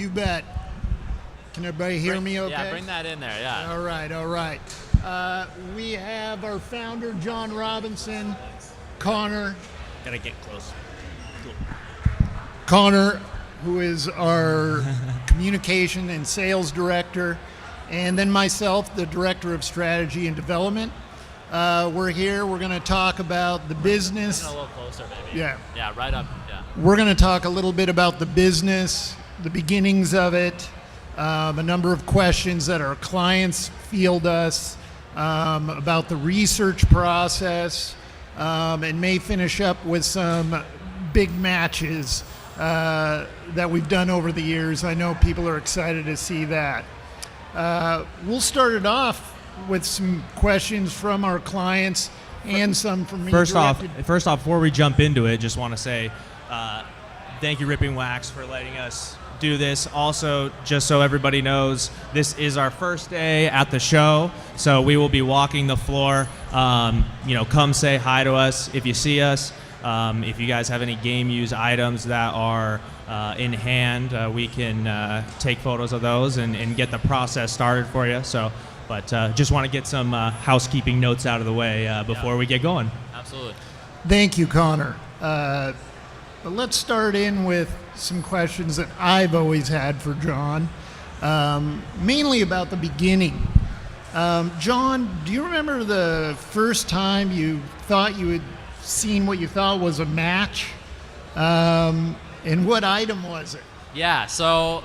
You bet. Can everybody hear me okay? Yeah, bring that in there, yeah. All right. We have our founder, John Robinson, Connor. Gotta get close. Cool. Connor, who is our communication and sales director, and then myself, the director of strategy and development. We're here. We're going to talk about the business. A little closer, maybe. Yeah. Yeah, right up. Yeah. We're going to talk a little bit about the business, the beginnings of it, a number of questions that our clients field us, about the research process, and may finish up with some big matches that we've done over the years. I know people are excited to see that. We'll start it off with some questions from our clients and some from me. First off, before we jump into it, just want to say thank you, Ripping Wax, for letting us do this. Also, just so everybody knows, this is our first day at the show, so we will be walking the floor. Come say hi to us if you see us. If you guys have any game use items that are in hand, we can take photos of those and get the process started for you. But just want to get some housekeeping notes out of the way before we get going. Absolutely. Thank you, Connor. But let's start in with some questions that I've always had for John, mainly about the beginning. John, do you remember the first time you thought you had seen what you thought was a match? And what item was it? Yeah, so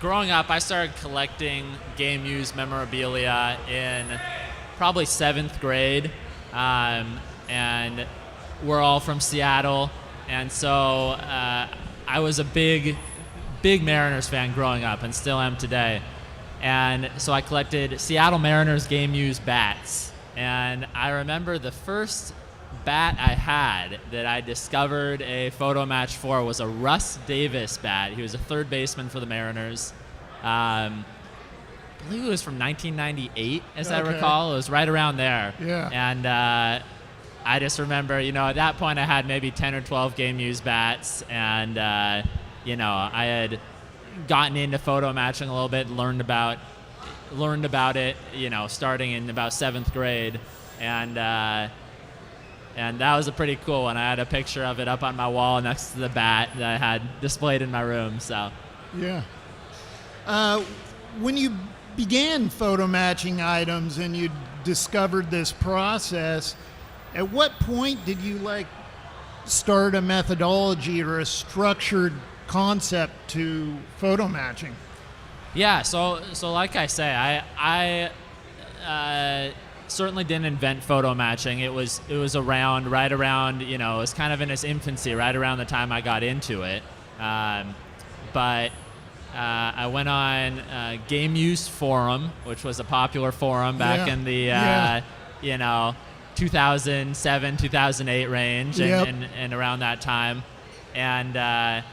growing up, I started collecting game use memorabilia in probably 7th grade, and we're all from Seattle, and so I was a big Mariners fan growing up and still am today. And so I collected Seattle Mariners game use bats, and I remember the first bat I had that I discovered a photo match for was a Russ Davis bat. He was a third baseman for the Mariners. I believe it was from 1998, as I recall. It was right around there. Yeah. And I just remember, at that point I had maybe 10 or 12 game use bats, and I had gotten into photo matching a little bit, learned about it, starting in about 7th grade, and that was a pretty cool one. I had a picture of it up on my wall next to the bat that I had displayed in my room. So, yeah. When you began photo matching items and you discovered this process, at what point did you start a methodology or a structured concept to photo matching? Yeah. So like I say, I certainly didn't invent photo matching. It was right around, it was kind of in its infancy, right around the time I got into it. But I went on Game Use Forum, which was a popular forum back in the 2007, 2008 range, and around that time. And I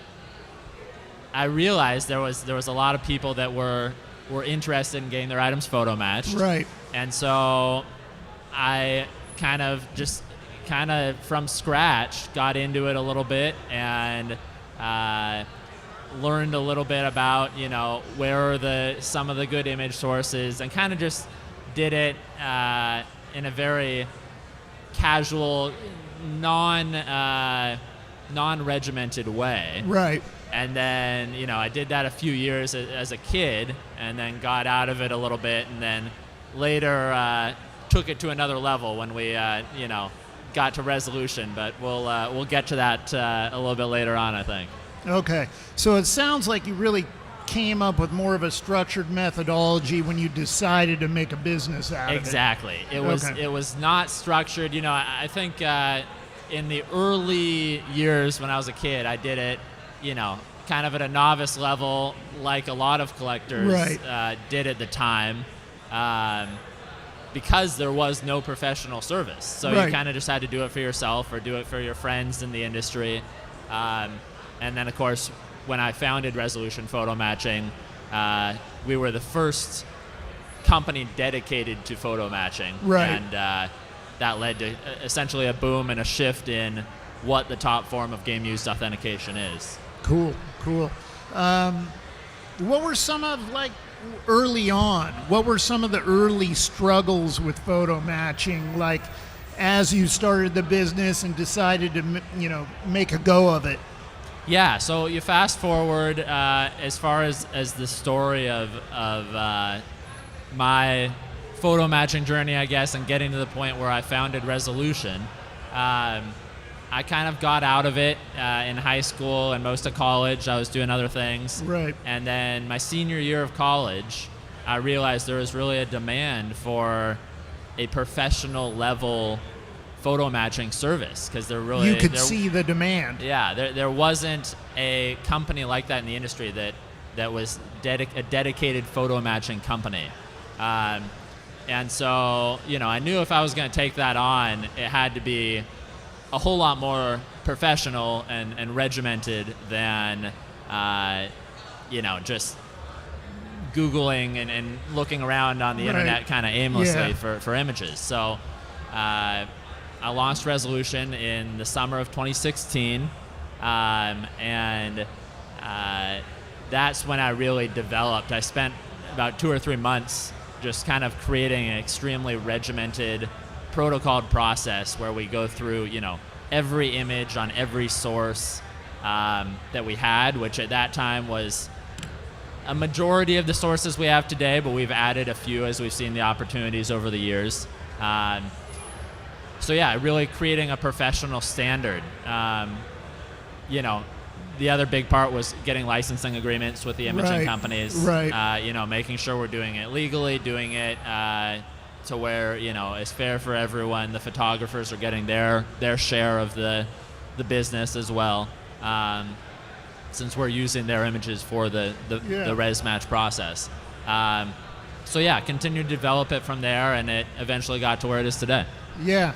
realized there was a lot of people that were interested in getting their items photo matched. Right. And so I kind of from scratch got into it a little bit and learned a little bit about, where are some of the good image sources, and kind of just did it in a very casual, non-regimented way. Right. And then, I did that a few years as a kid, and then got out of it a little bit, and then later took it to another level when we, got to resolution. But we'll get to that a little bit later on, I think. Okay. So it sounds like you really came up with more of a structured methodology when you decided to make a business out of it. Exactly. It was not structured. I think in the early years when I was a kid, I did it, kind of at a novice level, like a lot of collectors did at the time, because there was no professional service. So you kind of just had to do it for yourself or do it for your friends in the industry. And then, of course, when I founded Resolution Photo Matching, we were the first company dedicated to photo matching. Right. And that led to essentially a boom and a shift in what the top form of game use authentication is. Cool. What were some of, like, early on, what were some of the early struggles with photo matching, like, as you started the business and decided to, make a go of it? Yeah, so you fast forward as far as the story of my photo matching journey, I guess, and getting to the point where I founded Resolution. I kind of got out of it in high school and most of college. I was doing other things. Right. And then my senior year of college, I realized there was really a demand for a professional level photo matching service, because You could see the demand. Yeah, there wasn't a company like that in the industry that was a dedicated photo matching company. And so, I knew if I was going to take that on, it had to be a whole lot more professional and regimented than, just Googling and looking around on the internet kind of aimlessly for images. So I launched Resolution in the summer of 2016, and that's when I really developed. I spent about 2 or 3 months just kind of creating an extremely regimented, protocoled process where we go through, every image on every source that we had, which at that time was a majority of the sources we have today, but we've added a few as we've seen the opportunities over the years. So yeah, really creating a professional standard. The other big part was getting licensing agreements with the imaging companies. Right. Making sure we're doing it legally, doing it to where it's fair for everyone. The photographers are getting their share of the business as well, since we're using their images for the res match process. So yeah, continued to develop it from there, and it eventually got to where it is today. Yeah.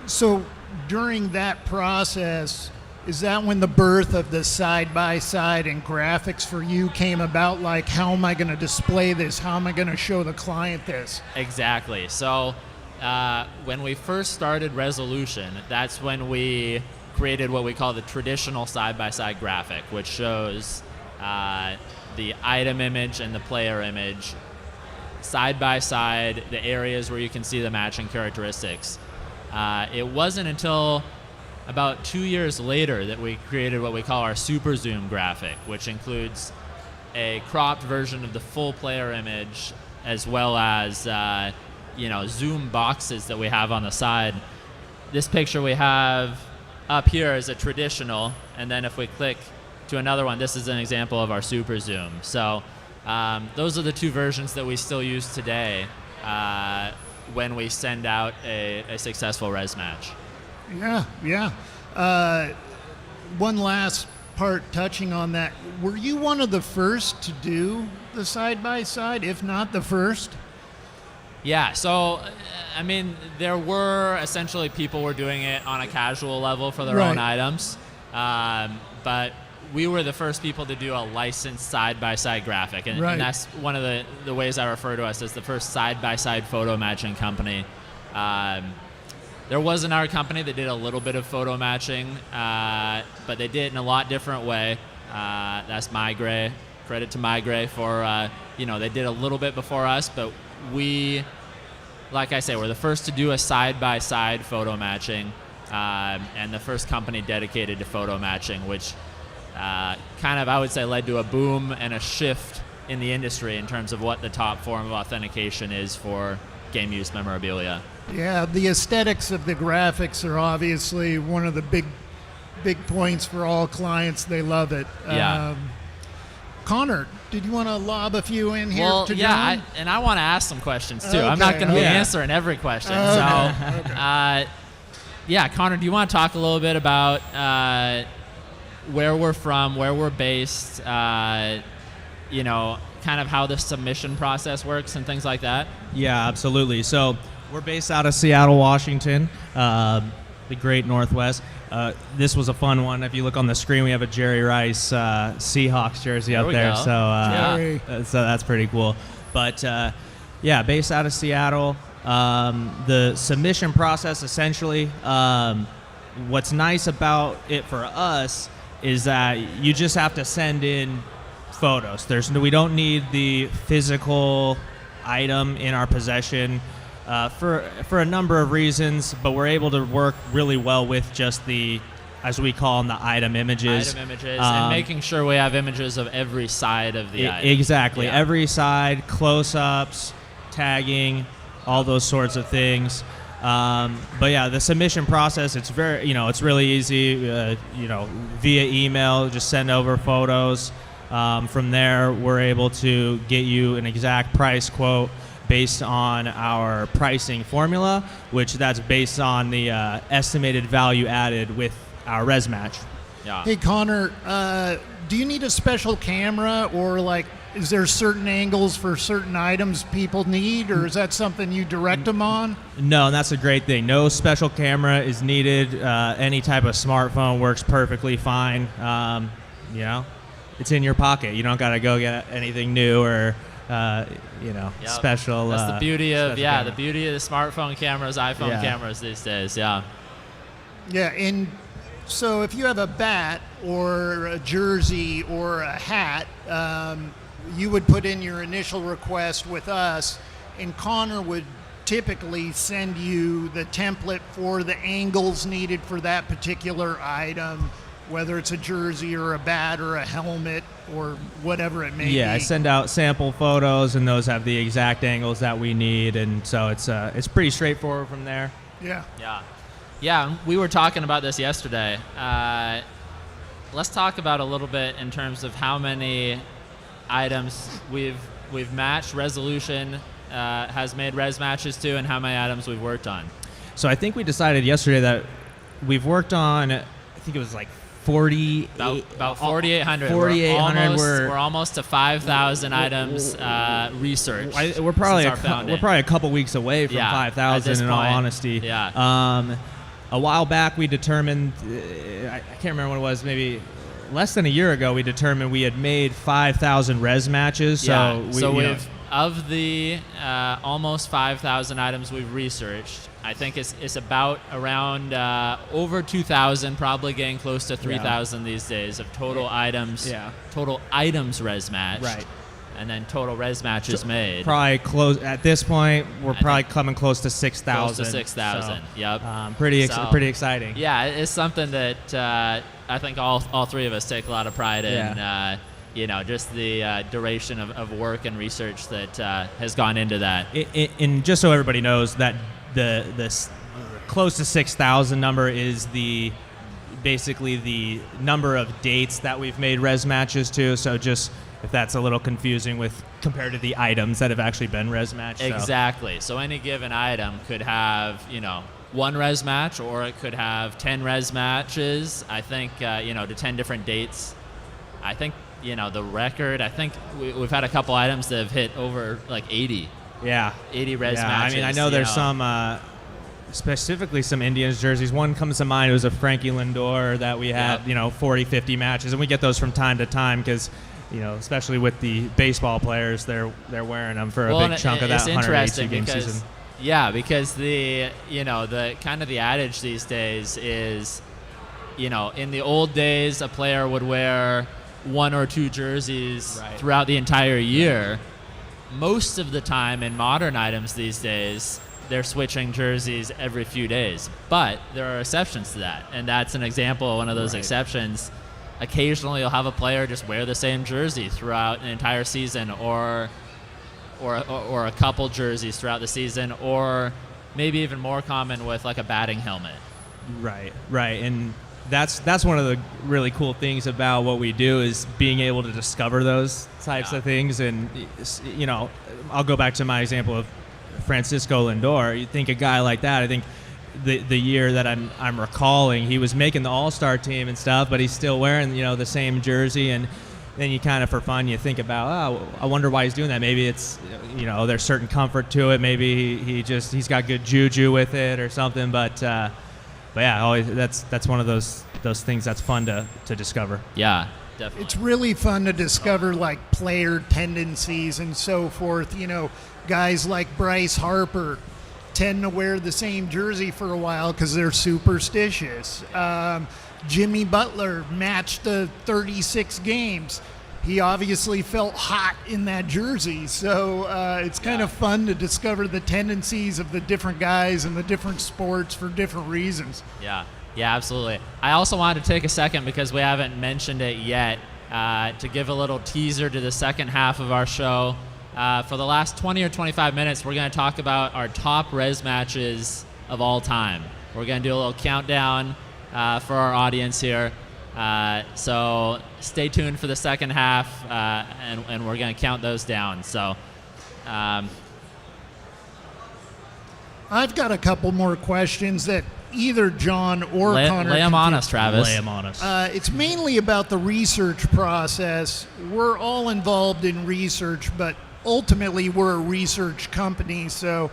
So during that process, is that when the birth of the side-by-side and graphics for you came about? Like, how am I going to display this? How am I going to show the client this? Exactly. So when we first started Resolution, that's when we created what we call the traditional side-by-side graphic, which shows the item image and the player image side-by-side, the areas where you can see the matching characteristics. It wasn't until about 2 years later that we created what we call our super zoom graphic, which includes a cropped version of the full player image, as well as zoom boxes that we have on the side. This picture we have up here is a traditional, and then if we click to another one, this is an example of our super zoom. So those are the two versions that we still use today when we send out a successful res match. Yeah. One last part touching on that. Were you one of the first to do the side-by-side, if not the first? Yeah, so, there were essentially people were doing it on a casual level for their own items, but we were the first people to do a licensed side-by-side graphic, and that's one of the ways I refer to us as the first side-by-side photo matching company. There was another company that did a little bit of photo matching, but they did it in a lot different way. That's MyGray. Credit to MyGray for, they did a little bit before us, but we, like I say, we're the first to do a side-by-side photo matching, and the first company dedicated to photo matching, which kind of, I would say, led to a boom and a shift in the industry in terms of what the top form of authentication is for game use memorabilia. Yeah, the aesthetics of the graphics are obviously one of the big points for all clients. They love it. Yeah. Connor, did you want to lob a few in here? Well, to yeah, John? and I want to ask some questions too. Okay, I'm not going to be okay. answering every question. Okay. Yeah, Connor, do you want to talk a little bit about where we're from, where we're based, kind of how the submission process works and things like that? Yeah, absolutely. So we're based out of Seattle, Washington, the great Northwest. This was a fun one. If you look on the screen, we have a Jerry Rice Seahawks jersey up there. Go. So that's pretty cool. But based out of Seattle. The submission process, essentially, what's nice about it for us is that you just have to send in photos. We don't need the physical item in our possession for a number of reasons, but we're able to work really well with just the, as we call them, the item images. And making sure we have images of every side of the item. Exactly. Yeah. Every side, close-ups, tagging, all those sorts of things. But yeah, the submission process, it's it's really easy, via email, just send over photos. From there, we're able to get you an exact price quote based on our pricing formula, which that's based on the estimated value added with our res match. Yeah. Hey, Connor, do you need a special camera, or is there certain angles for certain items people need, or is that something you direct them on? No, and that's a great thing. No special camera is needed. Any type of smartphone works perfectly fine. It's in your pocket. You don't got to go get anything new or special. That's the beauty of camera. the beauty of the smartphone cameras, iPhone cameras these days. Yeah. Yeah, and so if you have a bat or a jersey or a hat, you would put in your initial request with us, and Connor would typically send you the template for the angles needed for that particular item, whether it's a jersey or a bat or a helmet or whatever it may be. Yeah, I send out sample photos, and those have the exact angles that we need, and so it's pretty straightforward from there. Yeah. Yeah, we were talking about this yesterday. Let's talk about a little bit in terms of how many items we've matched. Resolution has made res matches to, and how many items we've worked on. So I think we decided yesterday that we've worked on, I think it was like 48. About 4,800. 4,800. We're almost to 5,000 items researched. We're probably since our founding. we're probably a couple weeks away from at 5,000 this in all point. honesty. Yeah. A while back we determined, I can't remember what it was, maybe less than a year ago, we determined we had made 5,000 res matches. So we've of the almost 5,000 items we've researched, I think it's about around over 2,000, probably getting close to 3,000 these days of total items. Yeah. Total items res matched. Right. And then total res matches made. Probably close at this point. We're probably coming close to 6,000. Close to 6,000. So, Yep. Pretty exciting. Yeah, it's something that I think all three of us take a lot of pride in. Yeah. Just the duration of work and research that has gone into that. And just so everybody knows that the close to 6,000 number is basically the number of dates that we've made res matches to. So just if that's a little confusing with compared to the items that have actually been res matched. Exactly. So any given item could have, one res match, or it could have 10 res matches. I think, to 10 different dates. I think, the record, I think we've had a couple items that have hit over 80. Yeah. 80 res yeah. matches. I mean, I know there's some, specifically some Indians jerseys. One comes to mind. It was a Frankie Lindor that we had, 40, 50 matches. And we get those from time to time because, especially with the baseball players, they're wearing them for a big chunk of that 182 game season. Yeah, because the kind of the adage these days is, in the old days, a player would wear one or two jerseys throughout the entire year. Right. Most of the time in modern items these days, they're switching jerseys every few days. But there are exceptions to that, and that's an example of one of those exceptions. Occasionally, you'll have a player just wear the same jersey throughout an entire season, or a couple jerseys throughout the season, or maybe even more common with a batting helmet. Right, and that's one of the really cool things about what we do is being able to discover those types of things. And I'll go back to my example of Francisco Lindor. You think a guy like that, I think the year that I'm recalling, he was making the All-Star team and stuff, but he's still wearing the same jersey. And then you kind of, for fun, you think about, I wonder why he's doing that. Maybe it's there's certain comfort to it. Maybe he's got good juju with it or something. But yeah, always that's one of those things that's fun to discover. Yeah, definitely. It's really fun to discover player tendencies and so forth. Guys like Bryce Harper tend to wear the same jersey for a while because they're superstitious. Jimmy Butler matched the 36 games. he obviously felt hot in that jersey. So it's kind of fun to discover the tendencies of the different guys and the different sports for different reasons. Yeah, absolutely. I also wanted to take a second, because we haven't mentioned it yet, to give a little teaser to the second half of our show. For the last 20 or 25 minutes, we're going to talk about our top res matches of all time. We're going to do a little countdown for our audience here. So stay tuned for the second half, and we're going to count those down. So I've got a couple more questions that either John or Connor lay them can on take. us, Travis. Lay 'em on us. It's mainly about the research process. We're all involved in research, but ultimately we're a research company. So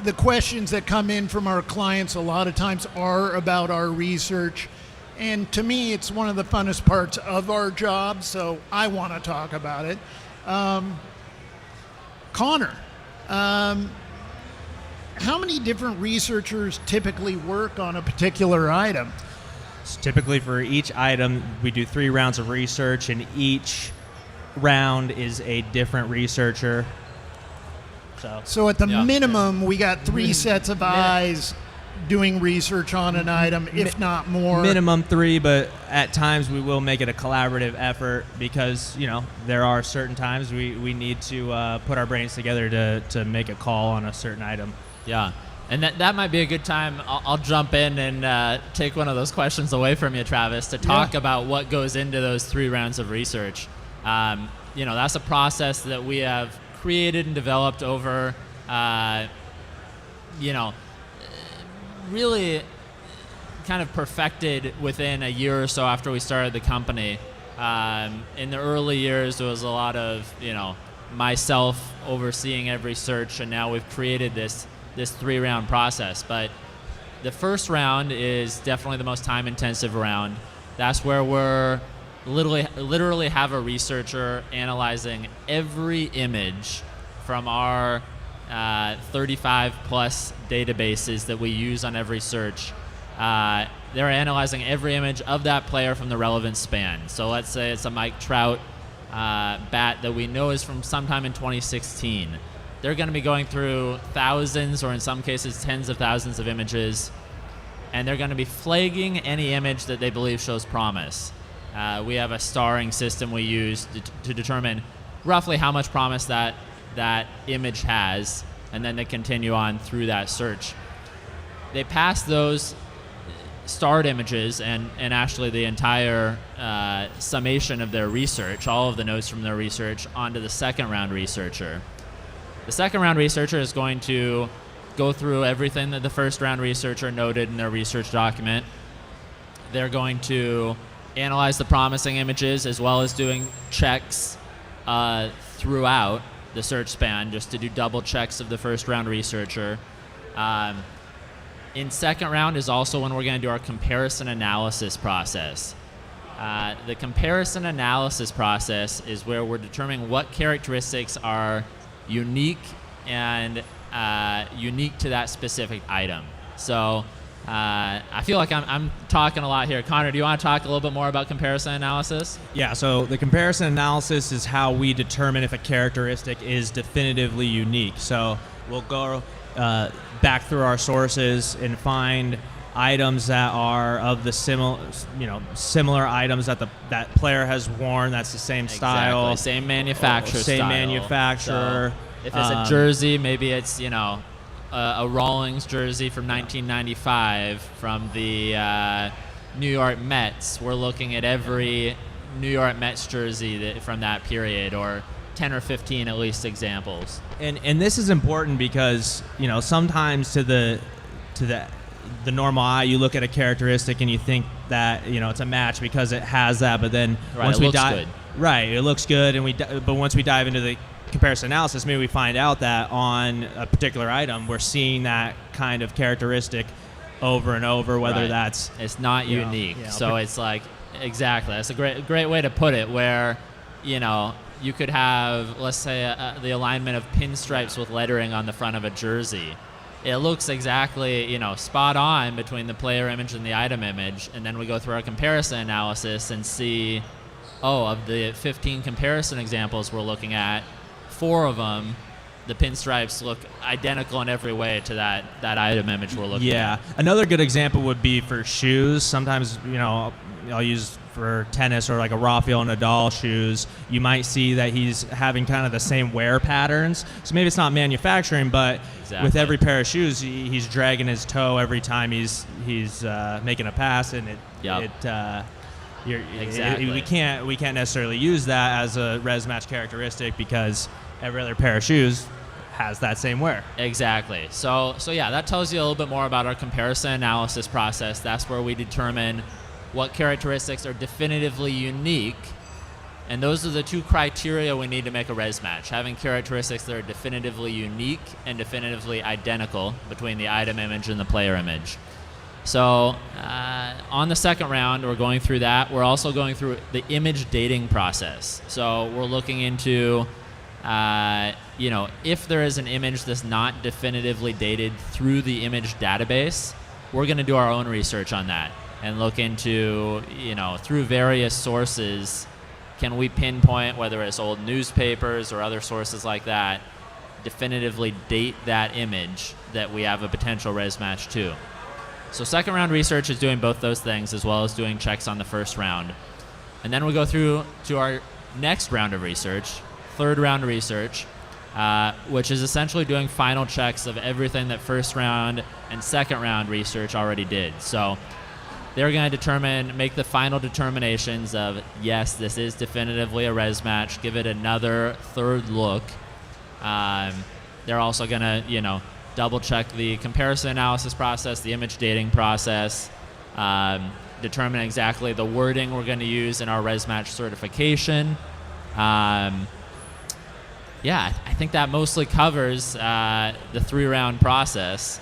the questions that come in from our clients a lot of times are about our research. And to me, it's one of the funnest parts of our job, so I want to talk about it. Connor, how many different researchers typically work on a particular item? So typically for each item, we do 3 rounds of research, and each round is a different researcher. So at the Yeah. minimum, we got 3 sets of eyes doing research on an item, if not more. Minimum 3, but at times we will make it a collaborative effort, because there are certain times we need to put our brains together to make a call on a certain item. Yeah, and that might be a good time. I'll jump in and take one of those questions away from you, Travis, to talk about what goes into those 3 rounds of research. That's a process that we have created and developed over, really kind of perfected within a year or so after we started the company. In the early years, there was a lot of, myself overseeing every search, and now we've created this 3-round process. But the first round is definitely the most time-intensive round. That's where we're literally have a researcher analyzing every image from our 35 plus databases that we use on every search. They're analyzing every image of that player from the relevant span. So let's say it's a Mike Trout bat that we know is from sometime in 2016. They're going to be going through thousands, or in some cases tens of thousands of images, and they're going to be flagging any image that they believe shows promise. We have a starring system we use to determine roughly how much promise that image has, and then they continue on through that search. They pass those starred images and actually the entire summation of their research, all of the notes from their research, onto the second round researcher. The second round researcher is going to go through everything that the first round researcher noted in their research document. They're going to analyze the promising images, as well as doing checks throughout the search span, just to do double checks of the first round researcher. In second round is also when we're going to do our comparison analysis process. The comparison analysis process is where we're determining what characteristics are unique and unique to that specific item. So I feel like I'm talking a lot here. Connor, do you want to talk a little bit more about comparison analysis? Yeah, so the comparison analysis is how we determine if a characteristic is definitively unique. So we'll go back through our sources and find items that are of the similar items that player has worn. That's the same style, same manufacturer, same manufacturer. So if it's a jersey, maybe it's a Rawlings jersey from 1995 from the New York Mets. We're looking at every New York Mets jersey from that period, or 10 or 15 at least examples. And this is important because sometimes to the normal eye, you look at a characteristic and you think that it's a match because it has that, but then once we dive, right, it looks good, but once we dive into the comparison analysis, maybe we find out that on a particular item we're seeing that kind of characteristic over and over, whether that's it's not unique. So it's like, exactly, that's a great way to put it, where you could have, let's say, the alignment of pinstripes with lettering on the front of a jersey. It looks exactly, spot on between the player image and the item image, and then we go through our comparison analysis and see of the 15 comparison examples we're looking at, 4 of them, the pinstripes look identical in every way to that item image we're looking at. Yeah. Another good example would be for shoes. Sometimes, I'll use for tennis or like a Rafael Nadal shoes, you might see that he's having kind of the same wear patterns. So maybe it's not manufacturing, but with every pair of shoes, he's dragging his toe every time he's making a pass, and we can't necessarily use that as a res match characteristic because every other pair of shoes has that same wear. Exactly. So yeah, that tells you a little bit more about our comparison analysis process. That's where we determine what characteristics are definitively unique, and those are the 2 criteria we need to make a res match: having characteristics that are definitively unique and definitively identical between the item image and the player image. So on the second round, we're going through that. We're also going through the image dating process. So we're looking into if there is an image that's not definitively dated through the image database, we're going to do our own research on that and look into, through various sources, can we pinpoint, whether it's old newspapers or other sources like that, definitively date that image that we have a potential res match to. So second round research is doing both those things as well as doing checks on the first round. And then we go through to our next round of research, third round research, which is essentially doing final checks of everything that first round and second round research already did. So they're going to make the final determinations of, yes, this is definitively a res match, give it another third look. They're also going to, double check the comparison analysis process, the image dating process, determine exactly the wording we're going to use in our res match certification. I think that mostly covers the 3-round process.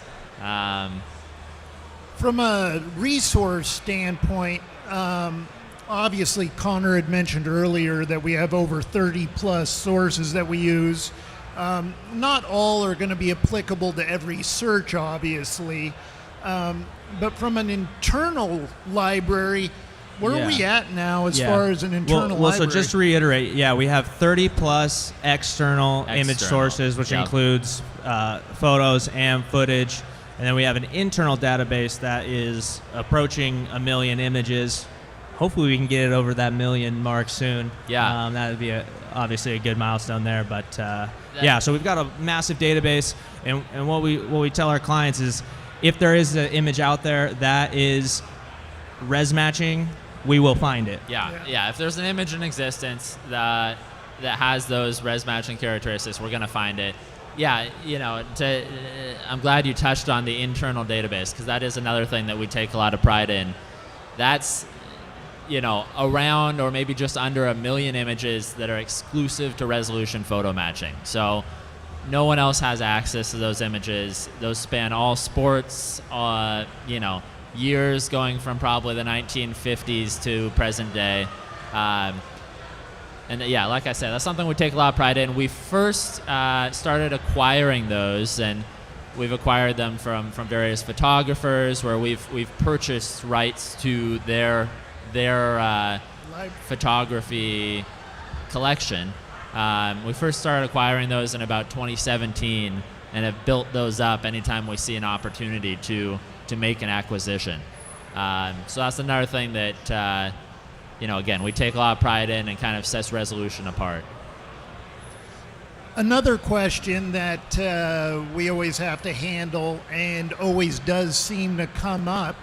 From a resource standpoint, obviously Connor had mentioned earlier that we have over 30 plus sources that we use. Not all are going to be applicable to every search, obviously, but from an internal library, where are we at now as far as an internal library? So just to reiterate, we have 30 plus external image sources, which includes photos and footage. And then we have an internal database that is approaching 1 million images. Hopefully we can get it over that 1 million mark soon. Yeah. That would be obviously a good milestone there. But so we've got a massive database. And what we tell our clients is if there is an image out there that is res matching, we will find it. Yeah. If there's an image in existence that has those res matching characteristics, we're going to find it. Yeah, I'm glad you touched on the internal database, because that is another thing that we take a lot of pride in. That's, around or maybe just under 1 million images that are exclusive to resolution photo matching. So no one else has access to those images. Those span all sports, years going from probably the 1950s to present day. And like I said, that's something we take a lot of pride in. We first started acquiring those, and we've acquired them from various photographers, where we've purchased rights to their photography collection. We first started acquiring those in about 2017, and have built those up anytime we see an opportunity to make an acquisition. So that's another thing that again, we take a lot of pride in and kind of sets resolution apart. Another question that we always have to handle, and always does seem to come up,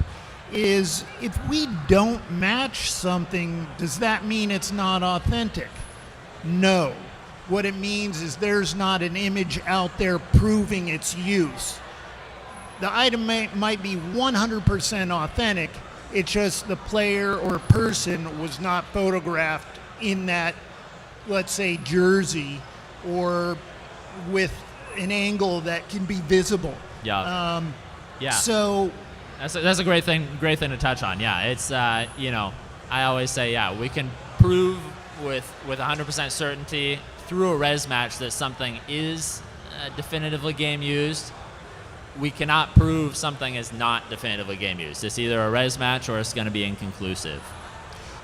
is if we don't match something, does that mean it's not authentic? No. What it means is there's not an image out there proving its use. The item might be 100% authentic. It's just the player or person was not photographed in that, let's say, jersey, or with an angle that can be visible. So that's a great thing to touch on. Yeah, it's I always say we can prove with 100% certainty through a res match that something is definitively game used. We cannot prove something is not definitively game used. It's either a res match or it's going to be inconclusive.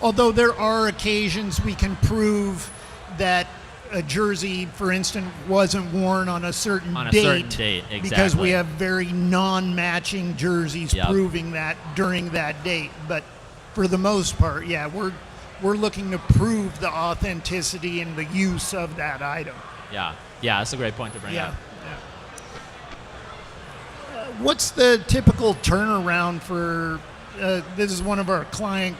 Although there are occasions we can prove that a jersey, for instance, wasn't worn on a certain On a date, certain date, because we exactly. have very non-matching jerseys Yep. proving that during that date. But for the most part, yeah, we're looking to prove the authenticity and the use of that item. Yeah, that's a great point to bring Yeah. up. What's the typical turnaround for? This is one of our client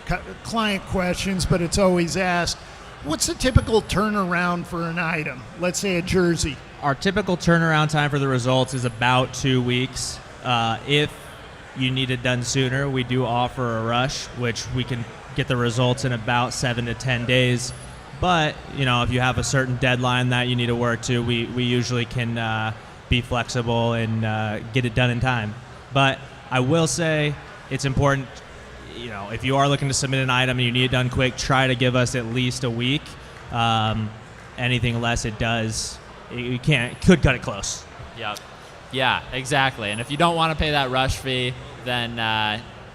questions, but it's always asked. What's the typical turnaround for an item? Let's say a jersey. Our typical turnaround time for the results is about 2 weeks. If you need it done sooner, we do offer a rush, which we can get the results in about 7 to 10 days. But if you have a certain deadline that you need to work to, we usually can be flexible and get it done in time. But I will say it's important. If you are looking to submit an item and you need it done quick, try to give us at least a week. Anything less, could cut it close. Yep. Yeah, exactly. And if you don't want to pay that rush fee, then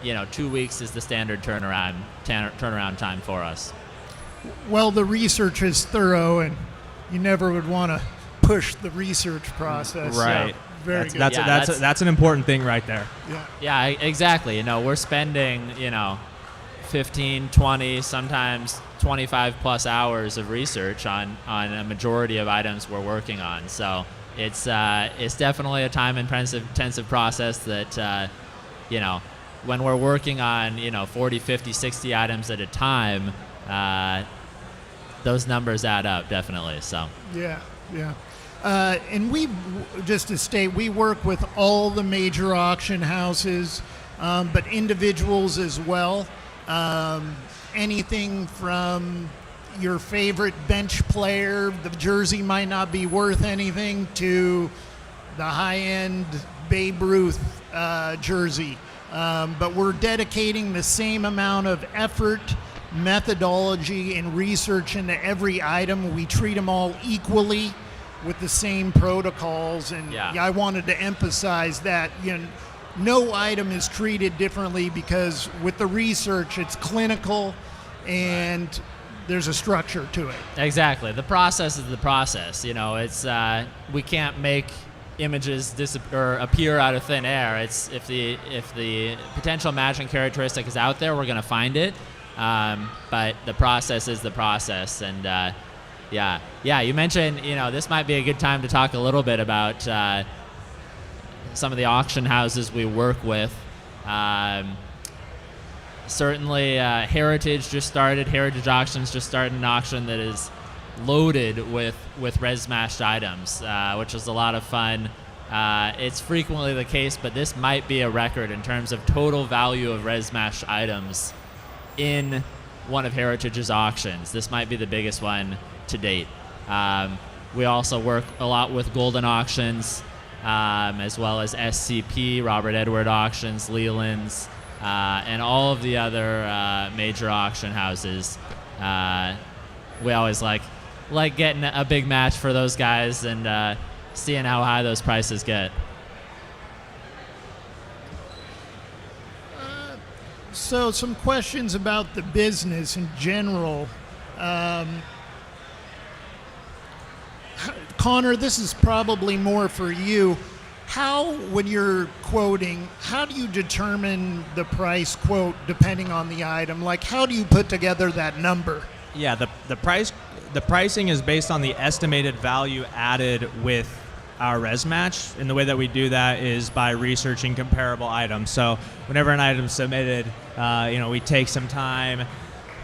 2 weeks is the standard turnaround time for us. Well, the research is thorough, and you never would want to push the research process. Right. So, very good. That's an important thing right there. Yeah. Yeah, exactly. We're spending 15, 20, sometimes 25 plus hours of research on a majority of items we're working on. So it's definitely a time intensive process that when we're working on 40, 50, 60 items at a time, those numbers add up definitely. So Yeah. And just to state, we work with all the major auction houses, but individuals as well. Anything from your favorite bench player, the jersey might not be worth anything, to the high-end Babe Ruth jersey. But we're dedicating the same amount of effort, methodology, and research into every item. We treat them all equally with the same protocols, and I wanted to emphasize that no item is treated differently, because with the research it's clinical and there's a structure to it. exactly, the process is the process. It's we can't make images appear out of thin air. It's if the potential matching characteristic is out there, we're going to find it. But the process is the process, and you mentioned this might be a good time to talk a little bit about some of the auction houses we work with. Certainly, Heritage Auctions just started an auction that is loaded with res matched items, which is a lot of fun. It's frequently the case, but this might be a record in terms of total value of res matched items in one of Heritage's auctions. This might be the biggest one to date. We also work a lot with Golden Auctions, as well as SCP, Robert Edward Auctions, Leland's, and all of the other major auction houses. We always like getting a big match for those guys and seeing how high those prices get. So some questions about the business in general. Connor, this is probably more for you. When you're quoting, how do you determine the price quote depending on the item? Like, how do you put together that number? Yeah, the pricing is based on the estimated value added with our res match, and the way that we do that is by researching comparable items. So whenever an item is submitted, we take some time,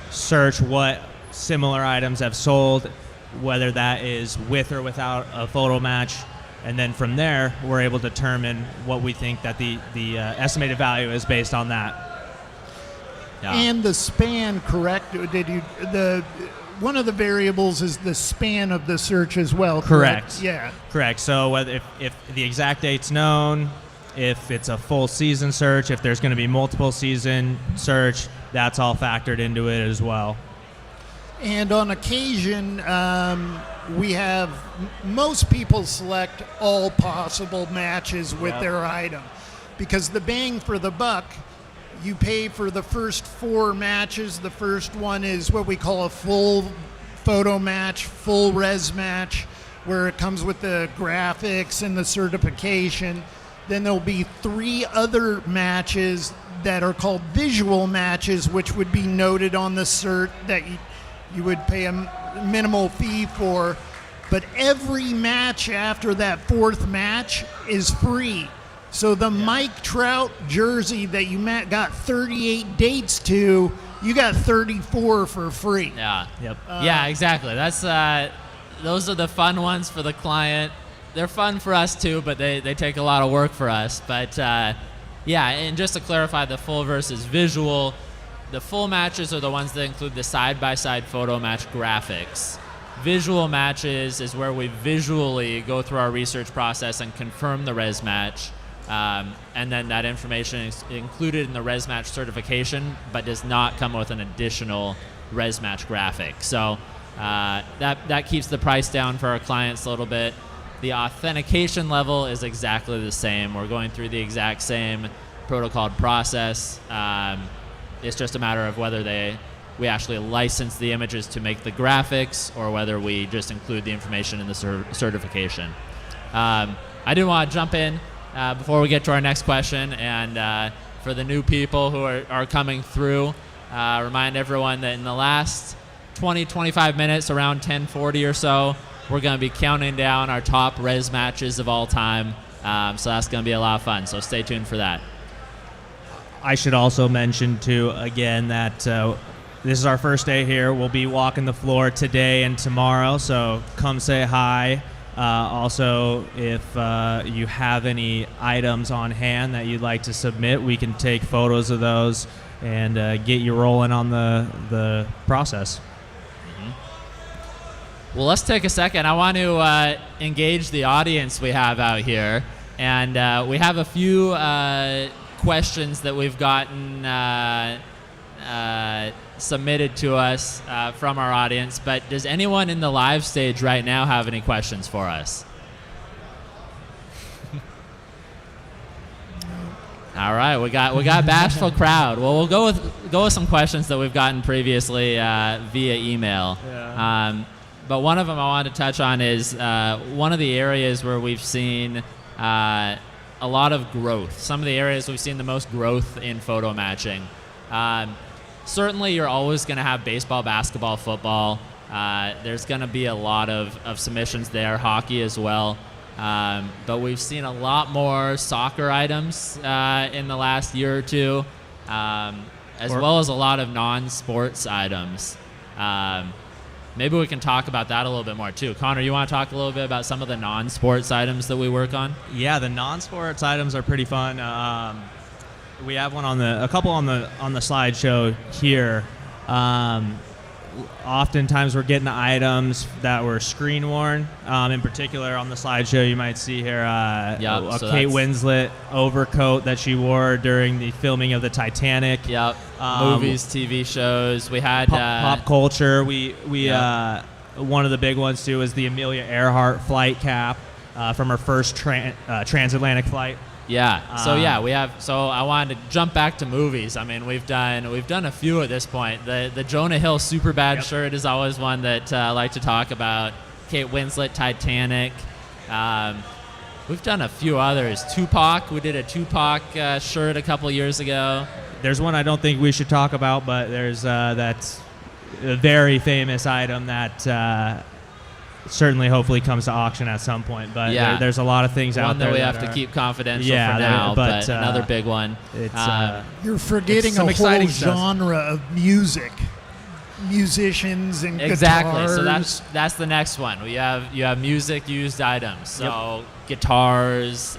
search what similar items have sold, whether that is with or without a photo match, and then from there we're able to determine what we think that the estimated value is based on that. Yeah. And the span, correct? One of the variables is the span of the search as well. Correct. Yeah. Correct. So whether if the exact date's known, if it's a full season search, if there's going to be multiple season search, that's all factored into it as well. And on occasion, we have most people select all possible matches with their item, because the bang for the buck, You pay for the first 4 matches. The first one is what we call a full photo match, full res match, where it comes with the graphics and the certification. Then there'll be 3 other matches that are called visual matches, which would be noted on the cert that you would pay a minimal fee for. But every match after that 4th match is free. So the Mike Trout jersey that you got 38 dates to, you got 34 for free. Yeah. Yep. Yeah, exactly. That's those are the fun ones for the client. They're fun for us too, but they take a lot of work for us. But yeah, and just to clarify, the full versus visual, the full matches are the ones that include the side-by-side photo match graphics. Visual matches is where we visually go through our research process and confirm the res match. And then that information is included in the res match certification, but does not come with an additional res match graphic. So that keeps the price down for our clients a little bit. The authentication level is exactly the same. We're going through the exact same protocoled process. It's just a matter of whether we actually license the images to make the graphics or whether we just include the information in the certification. I do want to jump in before we get to our next question, and for the new people who are coming through, remind everyone that in the last 20-25 minutes, around 10:40 or so, we're going to be counting down our top res matches of all time. So that's going to be a lot of fun. So stay tuned for that. I should also mention, too, again, that this is our first day here. We'll be walking the floor today and tomorrow, so come say hi. Also, if you have any items on hand that you'd like to submit, we can take photos of those and get you rolling on the process. Well, let's take a second. I want to engage the audience we have out here. And we have a few questions that we've gotten submitted to us from our audience. But does anyone in the live stage right now have any questions for us? All right, we got bashful crowd. Well, we'll go with some questions that we've gotten previously via email. Yeah. But one of them I wanted to touch on is one of the areas where we've seen a lot of growth. Some of the areas we've seen the most growth in photo matching. Certainly, you're always going to have baseball, basketball, football. There's going to be a lot of submissions there, hockey as well. But we've seen a lot more soccer items in the last year or two, as well as a lot of non-sports items. Maybe we can talk about that a little bit more too. Connor, you want to talk a little bit about some of the non-sports items that we work on? Yeah, the non-sports items are pretty fun. We have a couple on the slideshow here. Oftentimes we're getting items that were screen worn. In particular, on the slideshow, you might see here a Kate Winslet overcoat that she wore during the filming of the Titanic. Yep. Movies, TV shows. We had pop culture. We one of the big ones too is the Amelia Earhart flight cap from her first transatlantic flight. Yeah. So we have. So I wanted to jump back to movies. I mean, we've done a few at this point. The Jonah Hill Superbad shirt is always one that I like to talk about. Kate Winslet Titanic. We've done a few others. Tupac. We did a Tupac shirt a couple years ago. There's one I don't think we should talk about, but there's that's a very famous item that certainly hopefully comes to auction at some point. But there's a lot of things out there. One that we have to keep confidential for now, but another big one. You're forgetting a whole genre of music. Musicians and guitars. So that's the next one. You have music used items. So guitars.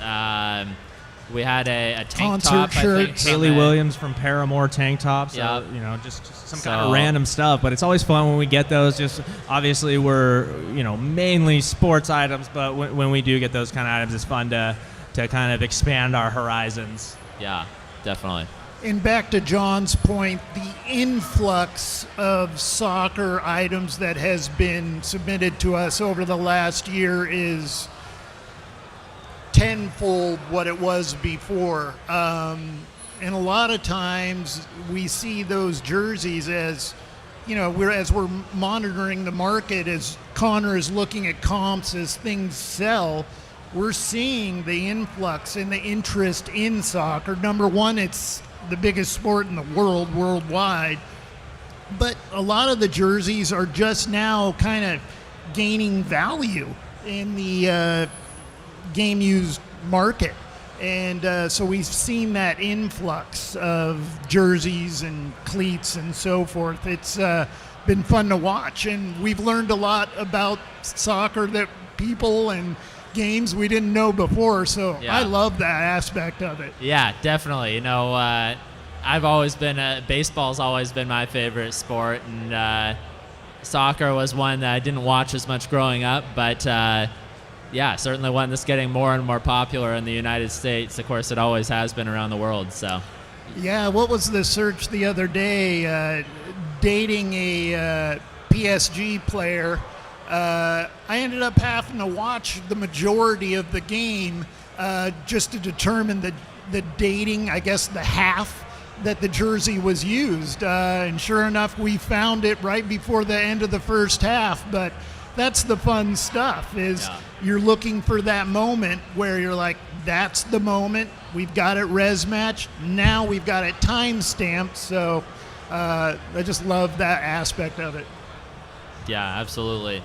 We had a tank concert top. shirts. Hayley Williams from Paramore tank tops. So, just some kind of random stuff. But it's always fun when we get those. Just obviously we're mainly sports items, but when we do get those kind of items, it's fun to kind of expand our horizons. Yeah, definitely. And back to John's point, the influx of soccer items that has been submitted to us over the last year is tenfold what it was before. And a lot of times we see those jerseys as, as we're monitoring the market, as Connor is looking at comps as things sell, we're seeing the influx and the interest in soccer. Number one, it's the biggest sport in the world, worldwide. But a lot of the jerseys are just now kind of gaining value in the game used market. And so we've seen that influx of jerseys and cleats and so forth. It's been fun to watch, and we've learned a lot about soccer that people and games we didn't know before. So Yeah. I love that aspect of it. Yeah, definitely. I've always been baseball's always been my favorite sport, and soccer was one that I didn't watch as much growing up, but yeah, certainly one that's getting more and more popular in the United States. Of course, it always has been around the world. So Yeah, what was the search the other day? Dating a PSG player. I ended up having to watch the majority of the game just to determine the dating, I guess the half that the jersey was used. And sure enough, we found it right before the end of the first half. But that's the fun stuff, is you're looking for that moment where you're like, that's the moment. We've got it res matched. Now we've got it time stamped. So I just love that aspect of it. yeah, absolutely.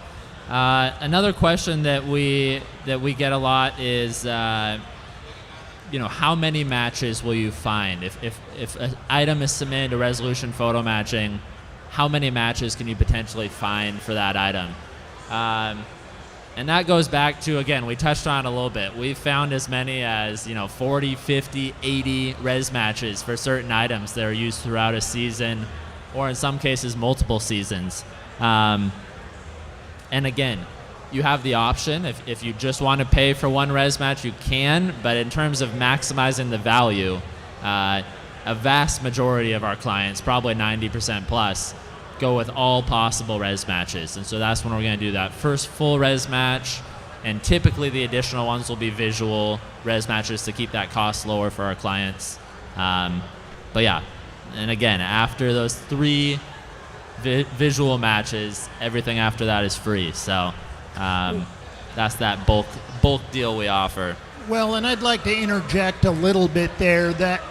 Another question that we get a lot is, how many matches will you find if an item is submitted to resolution photo matching? How many matches can you potentially find for that item? And that goes back to, again, we touched on it a little bit. We've found as many as 40, 50, 80 res matches for certain items that are used throughout a season, or in some cases multiple seasons. And again, you have the option. If you just want to pay for one res match, you can. But in terms of maximizing the value, a vast majority of our clients, probably 90% plus, go with all possible res matches. And so that's when we're going to do that first full res match. And typically the additional ones will be visual res matches to keep that cost lower for our clients. But yeah, and again, after those 3 visual matches, everything after that is free. So that's that bulk deal we offer. Well, and I'd like to interject a little bit there that,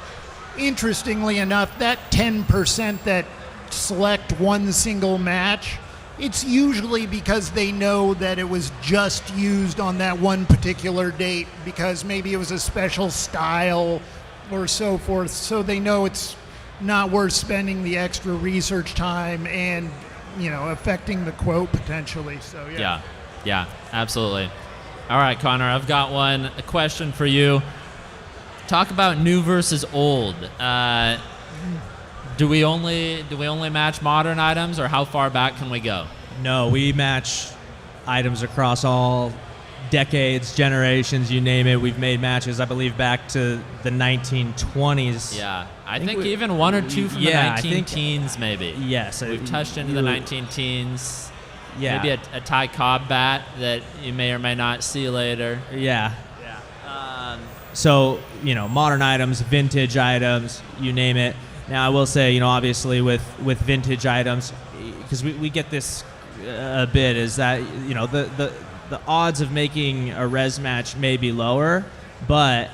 interestingly enough, that 10% that select one single match, it's usually because they know that it was just used on that one particular date, because maybe it was a special style or so forth. So they know it's not worth spending the extra research time and, affecting the quote potentially. So Yeah, absolutely. All right, Connor, I've got a question for you. Talk about new versus old. Do we only match modern items, or how far back can we go? No, we match items across all decades, generations, you name it. We've made matches, I believe, back to the 1920s. Yeah, I think even one or two from the 19-teens, maybe. Yes. We've touched into the 19-teens. Yeah. Maybe a Ty Cobb bat that you may or may not see later. Yeah. So, modern items, vintage items, you name it. Now, I will say, obviously with vintage items, because we get this a bit, is that, the odds of making a res match may be lower, but,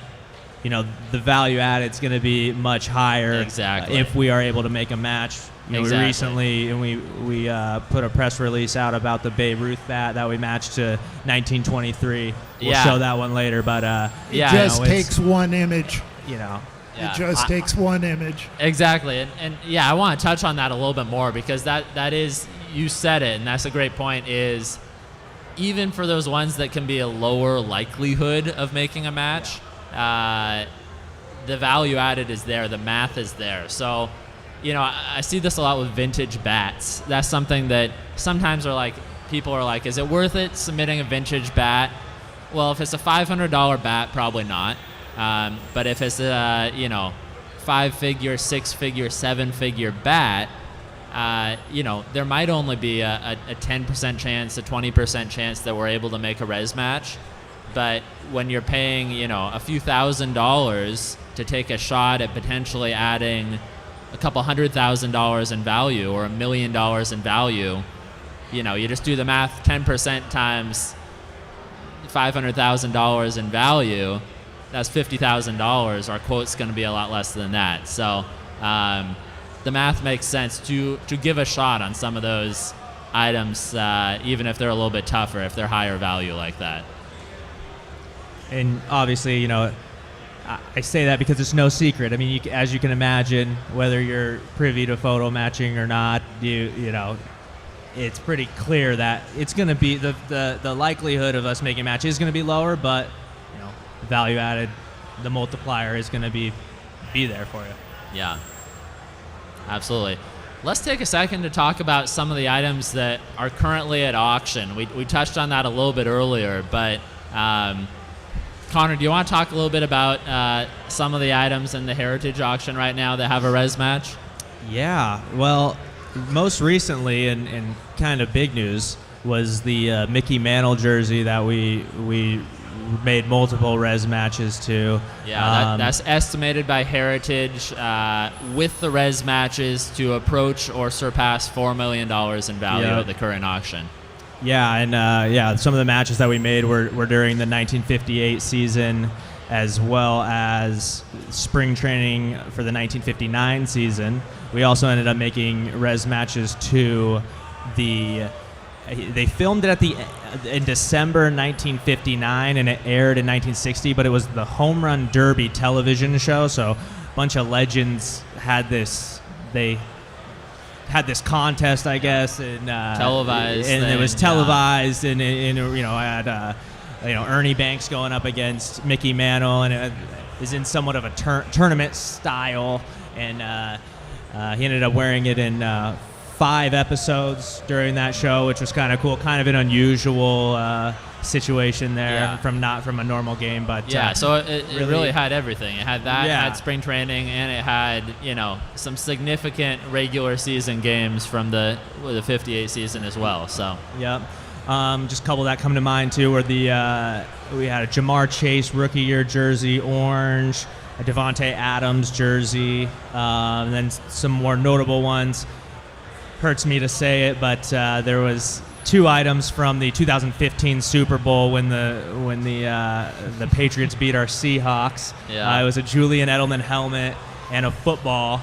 the value added is going to be much higher. Exactly. If we are able to make a match. Exactly. We recently, and we put a press release out about the Babe Ruth bat that we matched to 1923. We'll show that one later, but it just takes one image. Yeah. It just takes one image. Exactly. And yeah, I want to touch on that a little bit more, because that is, you said it, and that's a great point, is even for those ones that can be a lower likelihood of making a match, the value added is there, the math is there. So, I see this a lot with vintage bats. That's something that sometimes people are like, is it worth it submitting a vintage bat? Well, if it's a $500 bat, probably not. But if it's a 5-figure, 6-figure, 7-figure bat, there might only be a 10% chance, a 20% chance that we're able to make a res match. But when you're paying, a few $1,000s to take a shot at potentially adding a couple $100,000 in value or $1 million in value, you just do the math. 10% times $500,000 in value, that's $50,000. Our quote's going to be a lot less than that. So the math makes sense to give a shot on some of those items, even if they're a little bit tougher, if they're higher value like that. And obviously, I say that because it's no secret. I mean, as you can imagine, whether you're privy to photo matching or not, it's pretty clear that it's going to be the likelihood of us making a match is going to be lower, but value added, the multiplier is going to be there for you. Yeah, absolutely. Let's take a second to talk about some of the items that are currently at auction. We touched on that a little bit earlier, but Connor, do you want to talk a little bit about some of the items in the Heritage auction right now that have a res match? Yeah, well, most recently, and kind of big news, was the Mickey Mantle jersey that we made multiple res matches to. Yeah, that's estimated by Heritage with the res matches to approach or surpass $4 million in value at the current auction. Yeah, and some of the matches that we made were during the 1958 season, as well as spring training for the 1959 season. We also ended up making res matches to they filmed it in December 1959, and it aired in 1960, but it was the Home Run Derby television show, so a bunch of legends had this contest, I guess, and televised, and it was televised, and I had Ernie Banks going up against Mickey Mantle, and it is in somewhat of a tournament style, and he ended up wearing it in 5 episodes during that show, which was kind of cool, kind of an unusual situation there from a normal game, but so it really had everything. It had that, it had spring training, and it had some significant regular season games from the 58 season as well. So just a couple that come to mind too were we had a Jamar Chase rookie year jersey, orange, a Devontae Adams jersey, and then some more notable ones. Hurts me to say it, but there was 2 items from the 2015 Super Bowl when the Patriots beat our Seahawks. It was a Julian Edelman helmet and a football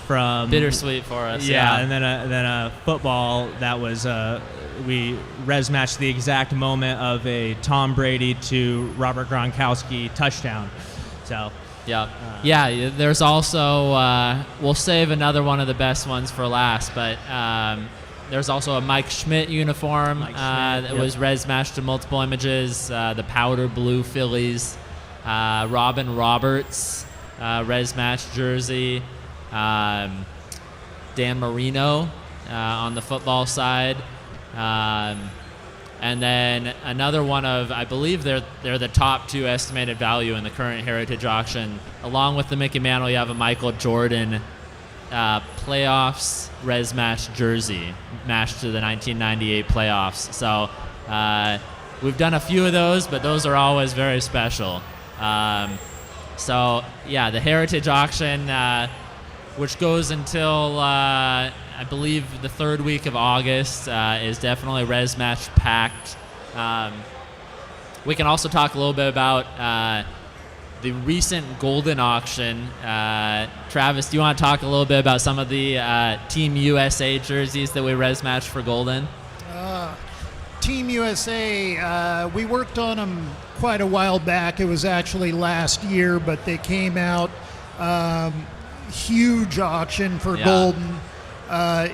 from bittersweet for us. And then a football that was we res matched the exact moment of a Tom Brady to Robert Gronkowski touchdown. So. There's also we'll save another one of the best ones for last, but there's also a Mike Schmidt uniform that was res matched to multiple images. The powder blue Phillies, Robin Roberts res matched jersey, Dan Marino on the football side. And then another one of, I believe they're the top 2 estimated value in the current Heritage auction. Along with the Mickey Mantle, you have a Michael Jordan playoffs res match jersey matched to the 1998 playoffs. So we've done a few of those, but those are always very special. The Heritage auction, which goes until I believe the 3rd week of August, is definitely res match packed. We can also talk a little bit about the recent Golden auction. Travis, do you want to talk a little bit about some of the Team USA jerseys that we res matched for Golden? Team USA, we worked on them quite a while back. It was actually last year, but they came out. Huge auction for Golden.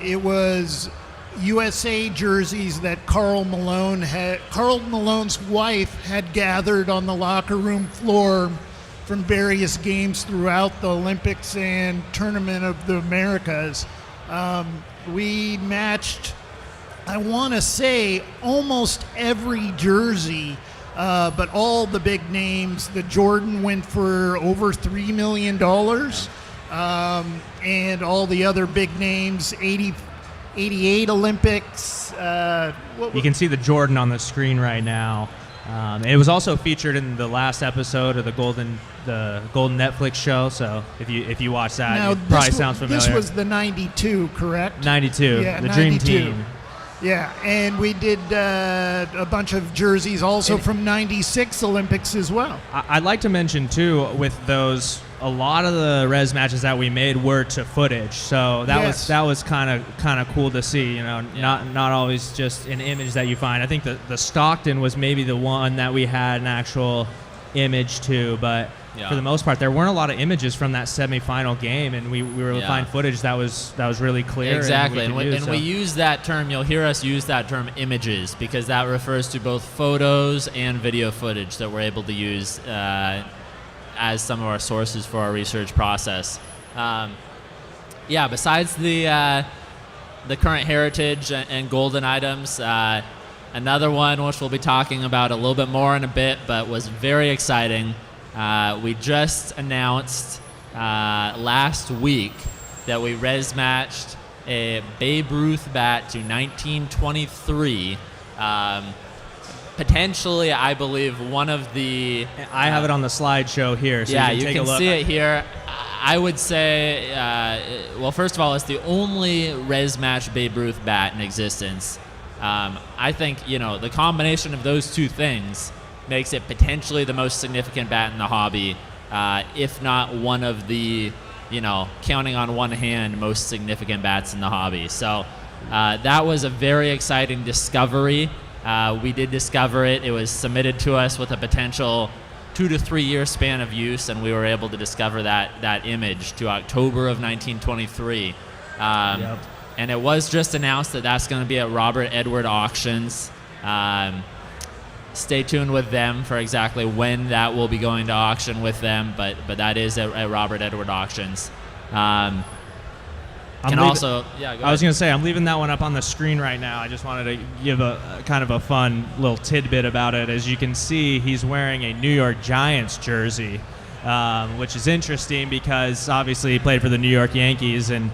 It was USA jerseys that Karl Malone's wife had gathered on the locker room floor from various games throughout the Olympics and Tournament of the Americas. We matched, I want to say, almost every jersey, but all the big names. The Jordan went for over $3 million. And all the other big names, 88 Olympics. You can see the Jordan on the screen right now. It was also featured in the last episode of the Golden Netflix show. So if you watch that, Now, it probably sounds familiar. This was the 92, correct? 92, Yeah, the 92. Dream Team. Yeah, and we did a bunch of jerseys also from 96 Olympics as well. I'd like to mention too, with those, a lot of the res matches that we made were to footage, so that was kind of cool to see. Not always just an image that you find. I think the Stockton was maybe the one that we had an actual image to, but for the most part, there weren't a lot of images from that semifinal game, and we were able to find footage that was really clear. Exactly, and we use that term. You'll hear us use that term, images, because that refers to both photos and video footage that we're able to use as some of our sources for our research process. Besides the current heritage and golden items, another one which we'll be talking about a little bit more in a bit, but was very exciting. We just announced last week that we res matched a Babe Ruth bat to 1923. Potentially, I believe one of the... I have it on the slideshow here, so you can see it here. I would say, well, first of all, it's the only res match Babe Ruth bat in existence. I think, the combination of those two things makes it potentially the most significant bat in the hobby, if not one of the, counting on one hand, most significant bats in the hobby. So that was a very exciting discovery. We did discover it. It was submitted to us with a potential 2 to 3 year span of use, and we were able to discover that image to October of 1923. And it was just announced that that's going to be at Robert Edward Auctions. Stay tuned with them for exactly when that will be going to auction with them, but that is at Robert Edward Auctions. I was going to say, I'm leaving that one up on the screen right now. I just wanted to give a kind of a fun little tidbit about it. As you can see, he's wearing a New York Giants jersey, which is interesting because obviously he played for the New York Yankees, and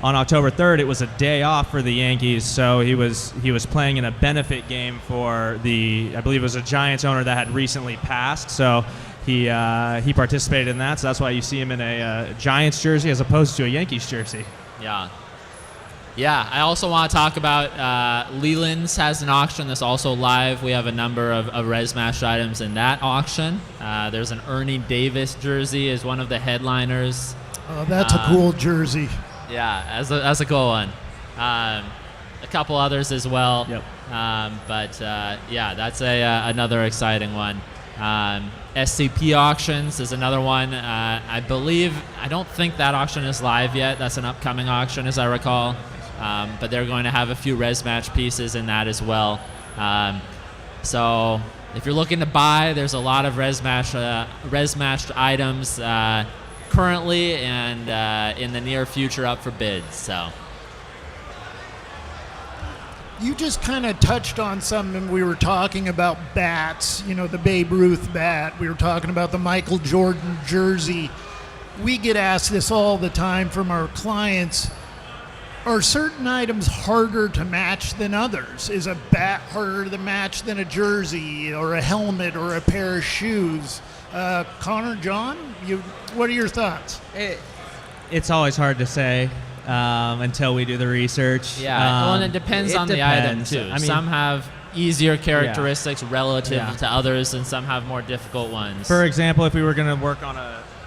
on October 3rd, it was a day off for the Yankees, so he was playing in a benefit game for I believe it was a Giants owner that had recently passed, so he participated in that, so that's why you see him in a Giants jersey as opposed to a Yankees jersey. Yeah, I also want to talk about Leland's has an auction that's also live. We have a number of res match items in that auction. There's an Ernie Davis jersey as one of the headliners. Oh, that's a cool jersey. Yeah, that's a cool one. A couple others as well. Yep. That's another exciting one. SCP auctions is another one. I don't think that auction is live yet. That's an upcoming auction, as I recall. But they're going to have a few res match pieces in that as well. So if you're looking to buy, there's a lot of res matched items currently and in the near future up for bids. So. You just kind of touched on something. We were talking about bats, the Babe Ruth bat. We were talking about the Michael Jordan jersey. We get asked this all the time from our clients. Are certain items harder to match than others? Is a bat harder to match than a jersey or a helmet or a pair of shoes? Connor, John, what are your thoughts? It's always hard to say. Until we do the research. And it depends on the item too. I mean, some have easier characteristics relative to others, and some have more difficult ones. For example, if we were going to work on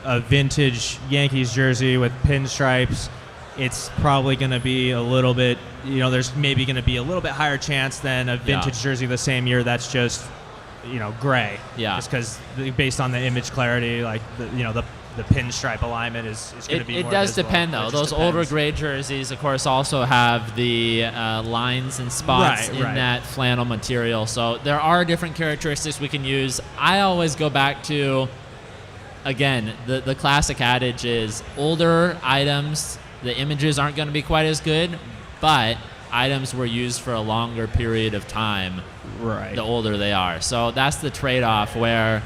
a vintage Yankees jersey with pinstripes, it's probably going to be a little bit, there's maybe going to be a little bit higher chance than a vintage jersey the same year that's just, gray. Yeah. Just because based on the image clarity, like the pinstripe alignment is going to be more It does visible. depend, though. Those older gray jerseys, of course, also have the lines and spots in that flannel material. So there are different characteristics we can use. I always go back to, again, the classic adage is older items, the images aren't going to be quite as good, but items were used for a longer period of time the older they are. So that's the trade-off where,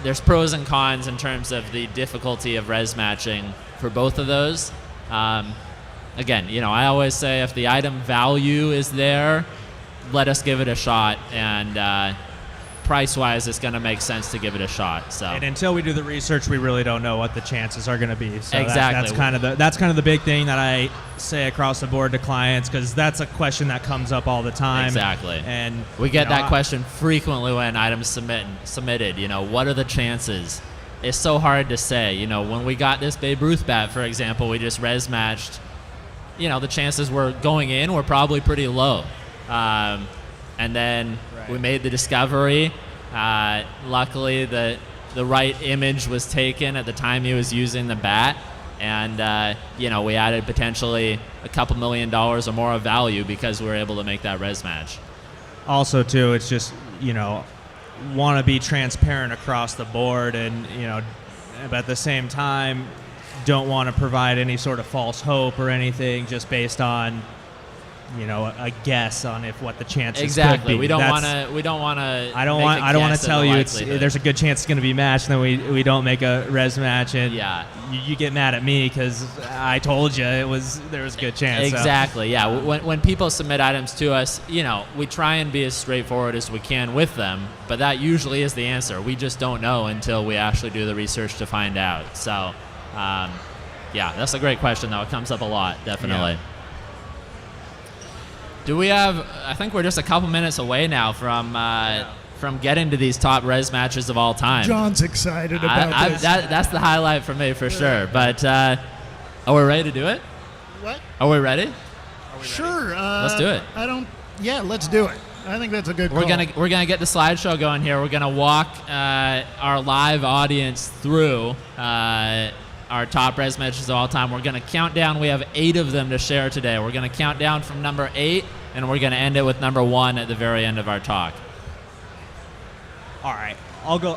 there's pros and cons in terms of the difficulty of res matching for both of those. Again, I always say if the item value is there, let us give it a shot, and price-wise, it's going to make sense to give it a shot. So, and until we do the research, we really don't know what the chances are going to be. So exactly. That's kind of the big thing that I say across the board to clients, because that's a question that comes up all the time. Exactly. And we get that question frequently when items submitted. What are the chances? It's so hard to say. When we got this Babe Ruth bat, for example, we just res matched. The chances were going in were probably pretty low. And then we made the discovery. Luckily, the right image was taken at the time he was using the bat. And, we added potentially a couple $1 million or more of value because we were able to make that res match. Also, too, it's just, want to be transparent across the board and, but at the same time, don't want to provide any sort of false hope or anything just based on, a guess on what the chances exactly. could be. We don't want to. I don't want to tell you there's a good chance it's going to be matched, and then we don't make a res match, and you get mad at me because I told you there was a good chance. Exactly. So. Yeah. When people submit items to us, we try and be as straightforward as we can with them, but that usually is the answer. We just don't know until we actually do the research to find out. So, that's a great question though. It comes up a lot, definitely. Yeah. Do we have? I think we're just a couple minutes away now from getting to these top res matches of all time. John's excited about this. That's the highlight for me for sure. But are we ready to do it? What? Are we ready? Sure. Let's do it. Yeah, let's do it. I think that's a good call. We're gonna get the slideshow going here. We're gonna walk our live audience through our top res matches of all time. We're going to count down. We have 8 of them to share today. We're going to count down from number 8, and we're going to end it with number 1 at the very end of our talk. All right. I'll go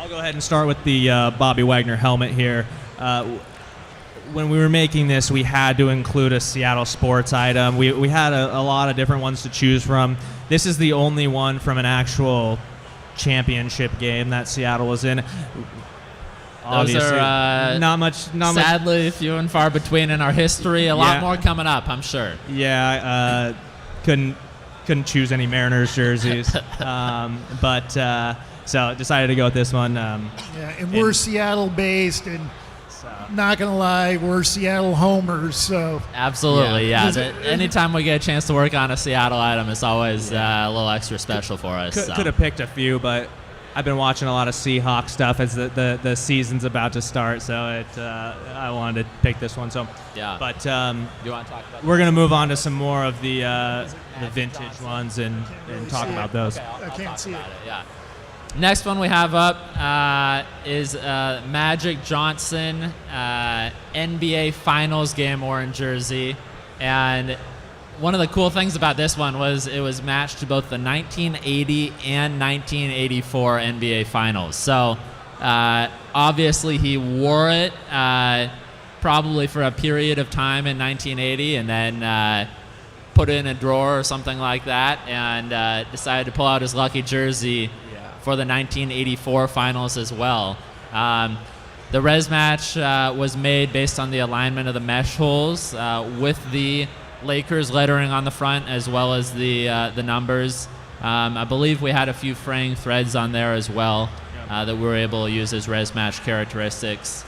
ahead and start with the Bobby Wagner helmet here. When we were making this, we had to include a Seattle sports item. We had a lot of different ones to choose from. This is the only one from an actual championship game that Seattle was in. Those are not much. Sadly, few and far between in our history. A lot more coming up, I'm sure. Yeah, couldn't choose any Mariners jerseys, so decided to go with this one. And we're Seattle based, and not gonna lie, we're Seattle homers. So absolutely, yeah. Anytime we get a chance to work on a Seattle item, it's always a little extra special for us. Could have picked a few, but I've been watching a lot of Seahawks stuff as the season's about to start, so I wanted to pick this one. So yeah. But you want to talk about? We're gonna move on to some more of the vintage ones and talk about those. I can't see it. Yeah. Next one we have up is Magic Johnson NBA Finals game orange jersey, and one of the cool things about this one was it was matched to both the 1980 and 1984 NBA Finals. So obviously he wore it probably for a period of time in 1980 and then put it in a drawer or something like that and decided to pull out his lucky jersey for the 1984 Finals as well. The res match was made based on the alignment of the mesh holes with the Lakers lettering on the front as well as the numbers. I believe we had a few fraying threads on there as well that we were able to use as res match characteristics.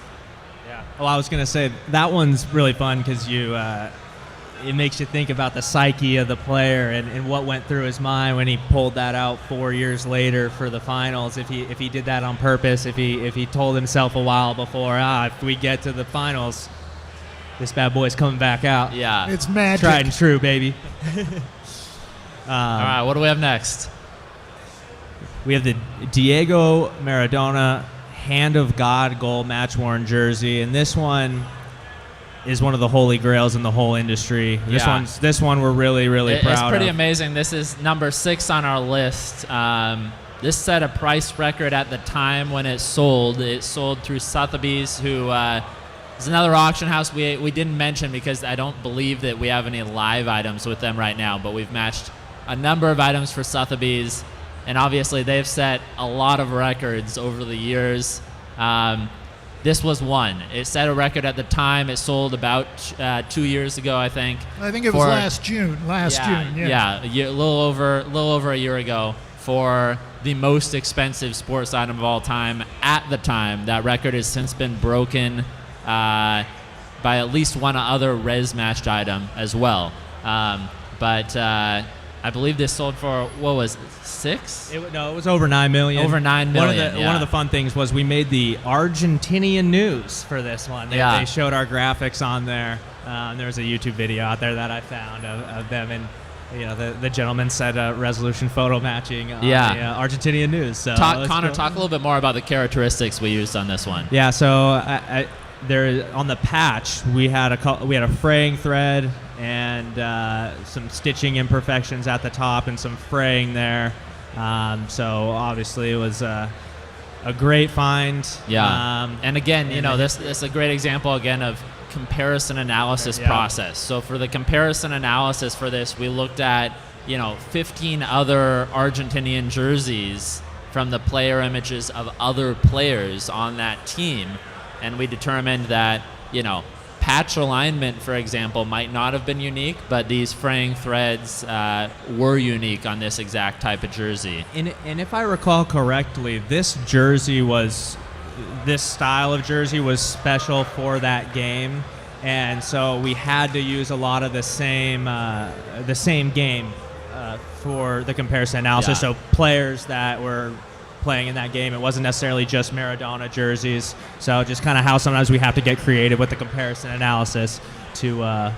Yeah. Well, I was going to say that one's really fun because it makes you think about the psyche of the player and what went through his mind when he pulled that out 4 years later for the finals. If he did that on purpose, if he told himself a while before, if we get to the finals, this bad boy's coming back out. Yeah. It's magic. Tried and true, baby. All right, what do we have next? We have the Diego Maradona Hand of God gold match-worn jersey, and this one is one of the holy grails in the whole industry. This one we're really, really proud of. It's pretty amazing. This is number 6 on our list. This set a price record at the time when it sold. It sold through Sotheby's, who is another auction house we didn't mention because I don't believe that we have any live items with them right now, but we've matched a number of items for this was one. It set a record at the time. It sold about 2 years ago, I think. I think it was last June. Yeah, a little over a year ago for the most expensive sports item of all time at the time. That record has since been broken by at least one other res matched item as well. But I believe this sold for, what was it, 6? It was over 9 million. Over 9 million. One of the fun things was we made the Argentinian news for this one. They showed our graphics on there. There was a YouTube video out there that I found of them, and the gentleman said resolution photo matching on the Argentinian news. So Connor, talk a little bit more about the characteristics we used on this one. Yeah, so there on the patch we had a fraying thread and some stitching imperfections at the top and some fraying there. So obviously it was a great find. Yeah. And again, this is a great example again of comparison analysis process. So for the comparison analysis for this, we looked at 15 other Argentinian jerseys from the player images of other players on that team, and we determined that patch alignment, for example, might not have been unique, but these fraying threads were unique on this exact type of jersey. And if I recall correctly, this style of jersey was special for that game, and so we had to use a lot of the same game for the comparison analysis. So players that were playing in that game, it wasn't necessarily just Maradona jerseys. So just kind of how sometimes we have to get creative with the comparison analysis to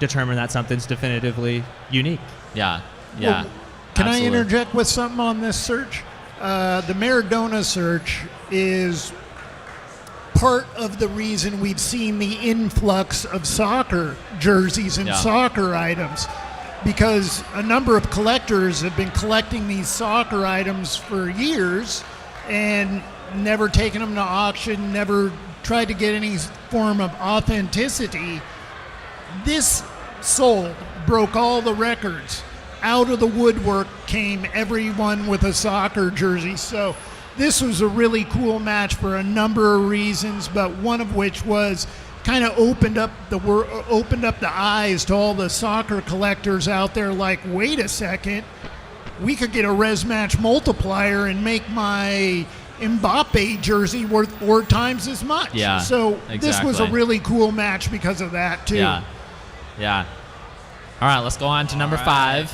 determine that something's definitively unique. Yeah. Well, can I interject with something on this search? The Maradona search is part of the reason we've seen the influx of soccer jerseys and soccer items, because a number of collectors have been collecting these soccer items for years and never taken them to auction, never tried to get any form of authenticity. This sold, broke all the records. Out of the woodwork came everyone with a soccer jersey. So this was a really cool match for a number of reasons, but one of which was kind of opened up the eyes to all the soccer collectors out there, like, wait a second, we could get a res match multiplier and make my Mbappe jersey worth 4 times as much. Yeah, so exactly. This was a really cool match because of that too. Yeah. All right, let's go on to number 5.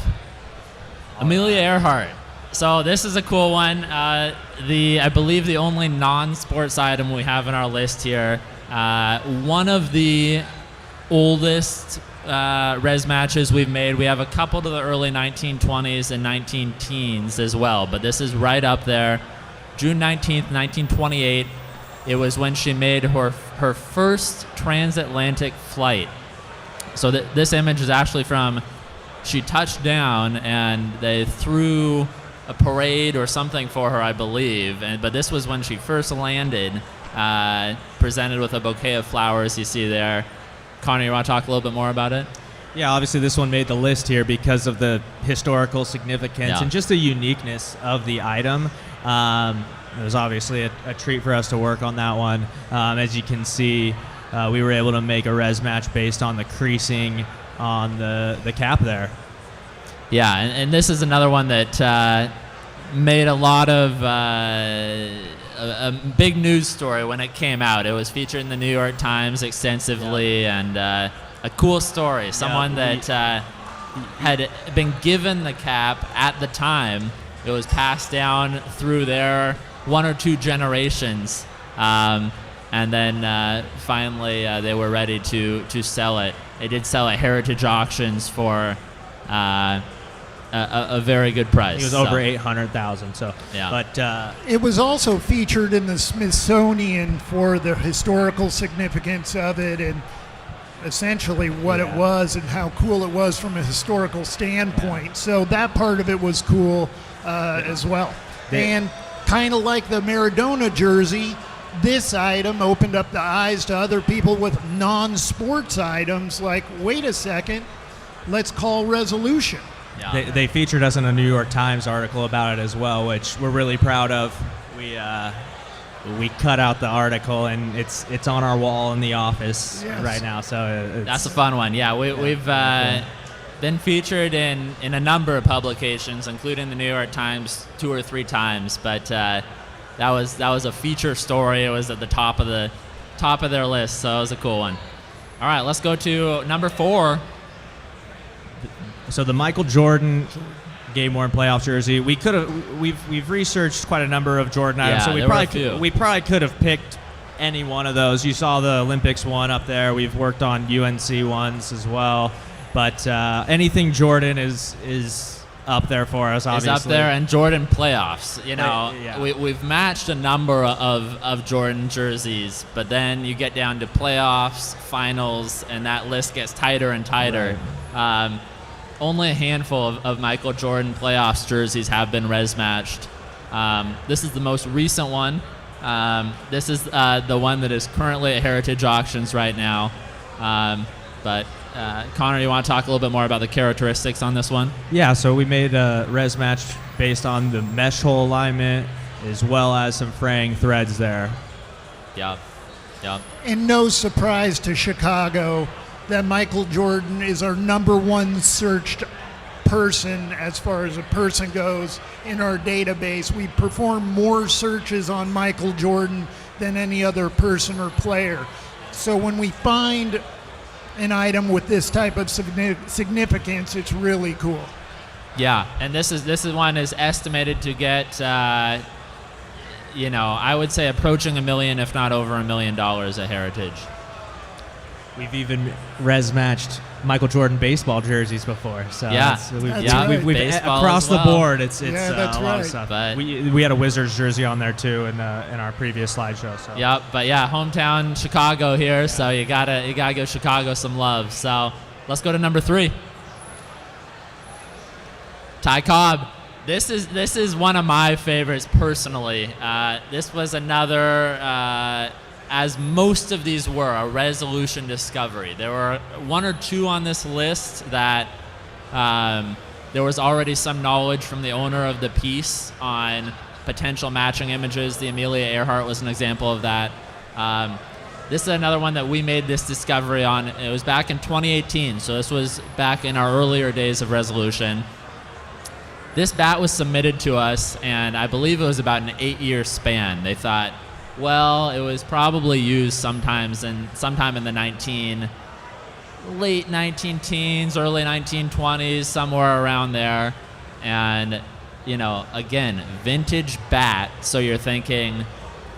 Amelia Earhart. So this is a cool one. I believe the only non-sports item we have in our list here. One of the oldest res matches we've made. We have a couple to the early 1920s and 19-teens as well, but this is right up there. June 19th, 1928. It was when she made her first transatlantic flight. So this image is actually from, she touched down and they threw a parade or something for her, I believe. But this was when she first landed, presented with a bouquet of flowers you see there. Connor, you want to talk a little bit more about it? Yeah, obviously this one made the list here because of the historical significance and just the uniqueness of the item. It was obviously a treat for us to work on that one. As you can see, we were able to make a res match based on the creasing on the cap there. Yeah, and this is another one that made a lot of a big news story when it came out. It was featured in the New York Times extensively, and a cool story. Someone that had been given the cap at the time. It was passed down through their 1 or 2 generations, and then finally they were ready to sell it. They did sell at heritage auctions for a very good price. It was over $800,000. So, but it was also featured in the Smithsonian for the historical significance of it and essentially what it was and how cool it was from a historical standpoint. So that part of it was cool as well. And kind of like the Maradona jersey, this item opened up the eyes to other people with non-sports items like, wait a second, let's call resolution. Yeah. They featured us in a New York Times article about it as well, which we're really proud of. We we cut out the article, and it's on our wall in the office right now. So that's a fun one. Yeah, we've been featured in a number of publications, including the New York Times 2 or 3 times. But that was a feature story. It was at the top of their list, so it was a cool one. All right, let's go to number 4. So the Michael Jordan game-worn playoff jersey. We've researched quite a number of Jordan items, so we probably could have picked any one of those. You saw the Olympics one up there. We've worked on UNC ones as well, but anything Jordan is up there for us. Obviously, is up there, and Jordan playoffs. We've matched a number of Jordan jerseys, but then you get down to playoffs, finals, and that list gets tighter and tighter. Right. Only a handful of Michael Jordan playoffs jerseys have been res matched. This is the most recent one. This is the one that is currently at Heritage Auctions right now. But Connor, you want to talk a little bit more about the characteristics on this one? Yeah, so we made a res match based on the mesh hole alignment as well as some fraying threads there. Yep. And no surprise to Chicago that Michael Jordan is our number 1 searched person as far as a person goes in our database. We perform more searches on Michael Jordan than any other person or player. So when we find an item with this type of significance, it's really cool. Yeah, and this one is estimated to get, I would say approaching $1 million, if not over $1 million at Heritage. We've even res matched Michael Jordan baseball jerseys before, so we've across the board. It's a lot of stuff. But we had a Wizards jersey on there too in our previous slideshow. So. Yep, but hometown Chicago here, so you gotta give Chicago some love. So let's go to number 3. Ty Cobb. This is one of my favorites personally. This was another. As most of these were, a resolution discovery. There were 1 or 2 on this list that there was already some knowledge from the owner of the piece on potential matching images. The Amelia Earhart was an example of that. This is another one that we made this discovery on. It was back in 2018, so this was back in our earlier days of resolution. This bat was submitted to us, and I believe it was about an 8-year span. They thought, well, it was probably used sometime in the late 19 teens, early 1920s, somewhere around there. And, again, vintage bat. So you're thinking,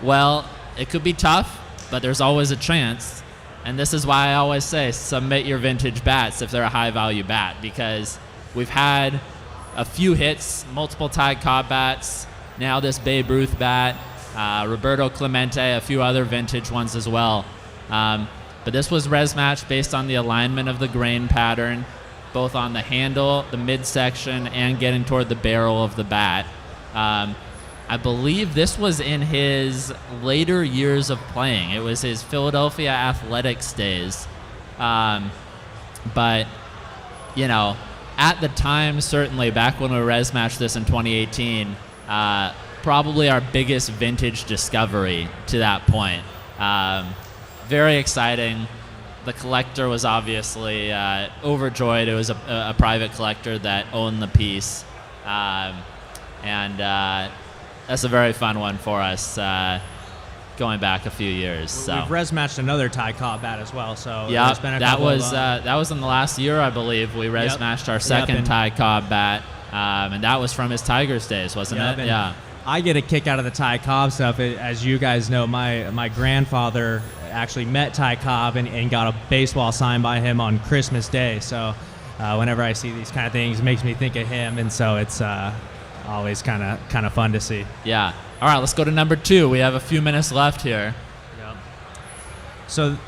well, it could be tough, but there's always a chance. And this is why I always say submit your vintage bats if they're a high-value bat, because we've had a few hits, multiple Ty Cobb bats, now this Babe Ruth bat, Roberto Clemente, a few other vintage ones as well. But this was res matched based on the alignment of the grain pattern, both on the handle, the midsection, and getting toward the barrel of the bat. I believe this was in his later years of playing. It was his Philadelphia Athletics days. But, at the time, certainly, back when we res matched this in 2018, probably our biggest vintage discovery to that point. Very exciting. The collector was obviously overjoyed. It was a private collector that owned the piece. And that's a very fun one for us going back a few years. So. We've res matched another Ty Cobb bat as well. So yeah, that was in the last year, I believe. We res matched our second Ty Cobb bat, and that was from his Tigers days, wasn't it? Yeah. I get a kick out of the Ty Cobb stuff. As you guys know, my grandfather actually met Ty Cobb and got a baseball signed by him on Christmas Day. So whenever I see these kind of things, it makes me think of him, and so it's always kind of fun to see. Yeah. All right, let's go to number 2. We have a few minutes left here. Yep. So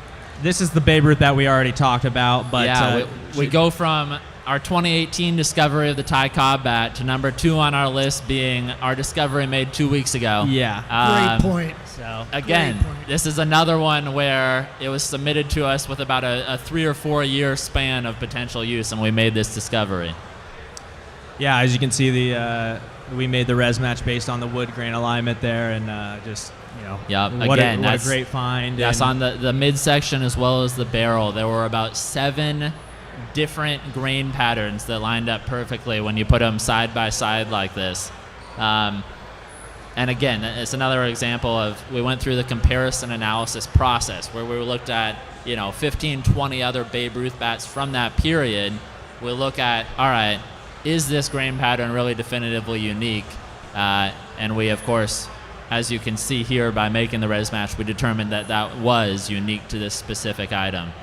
this is the Babe Ruth that we already talked about, but yeah, we go from our 2018 discovery of the Ty Cobb bat to number 2 on our list being our discovery made 2 weeks ago. Yeah. Great point. So again, this is another one where it was submitted to us with about a 3 or 4 year span of potential use, and we made this discovery. Yeah, as you can see, we made the res match based on the wood grain alignment there, and just Yep. what Again, a that's great find. Yes, And on the midsection as well as the barrel, there were about 7 different grain patterns that lined up perfectly when you put them side by side like this. And again, it's another example of we went through the comparison analysis process where we looked at 15, 20 other Babe Ruth bats from that period. We look at, all right, is this grain pattern really definitively unique? And we, of course, as you can see here by making the res match, we determined that that was unique to this specific item.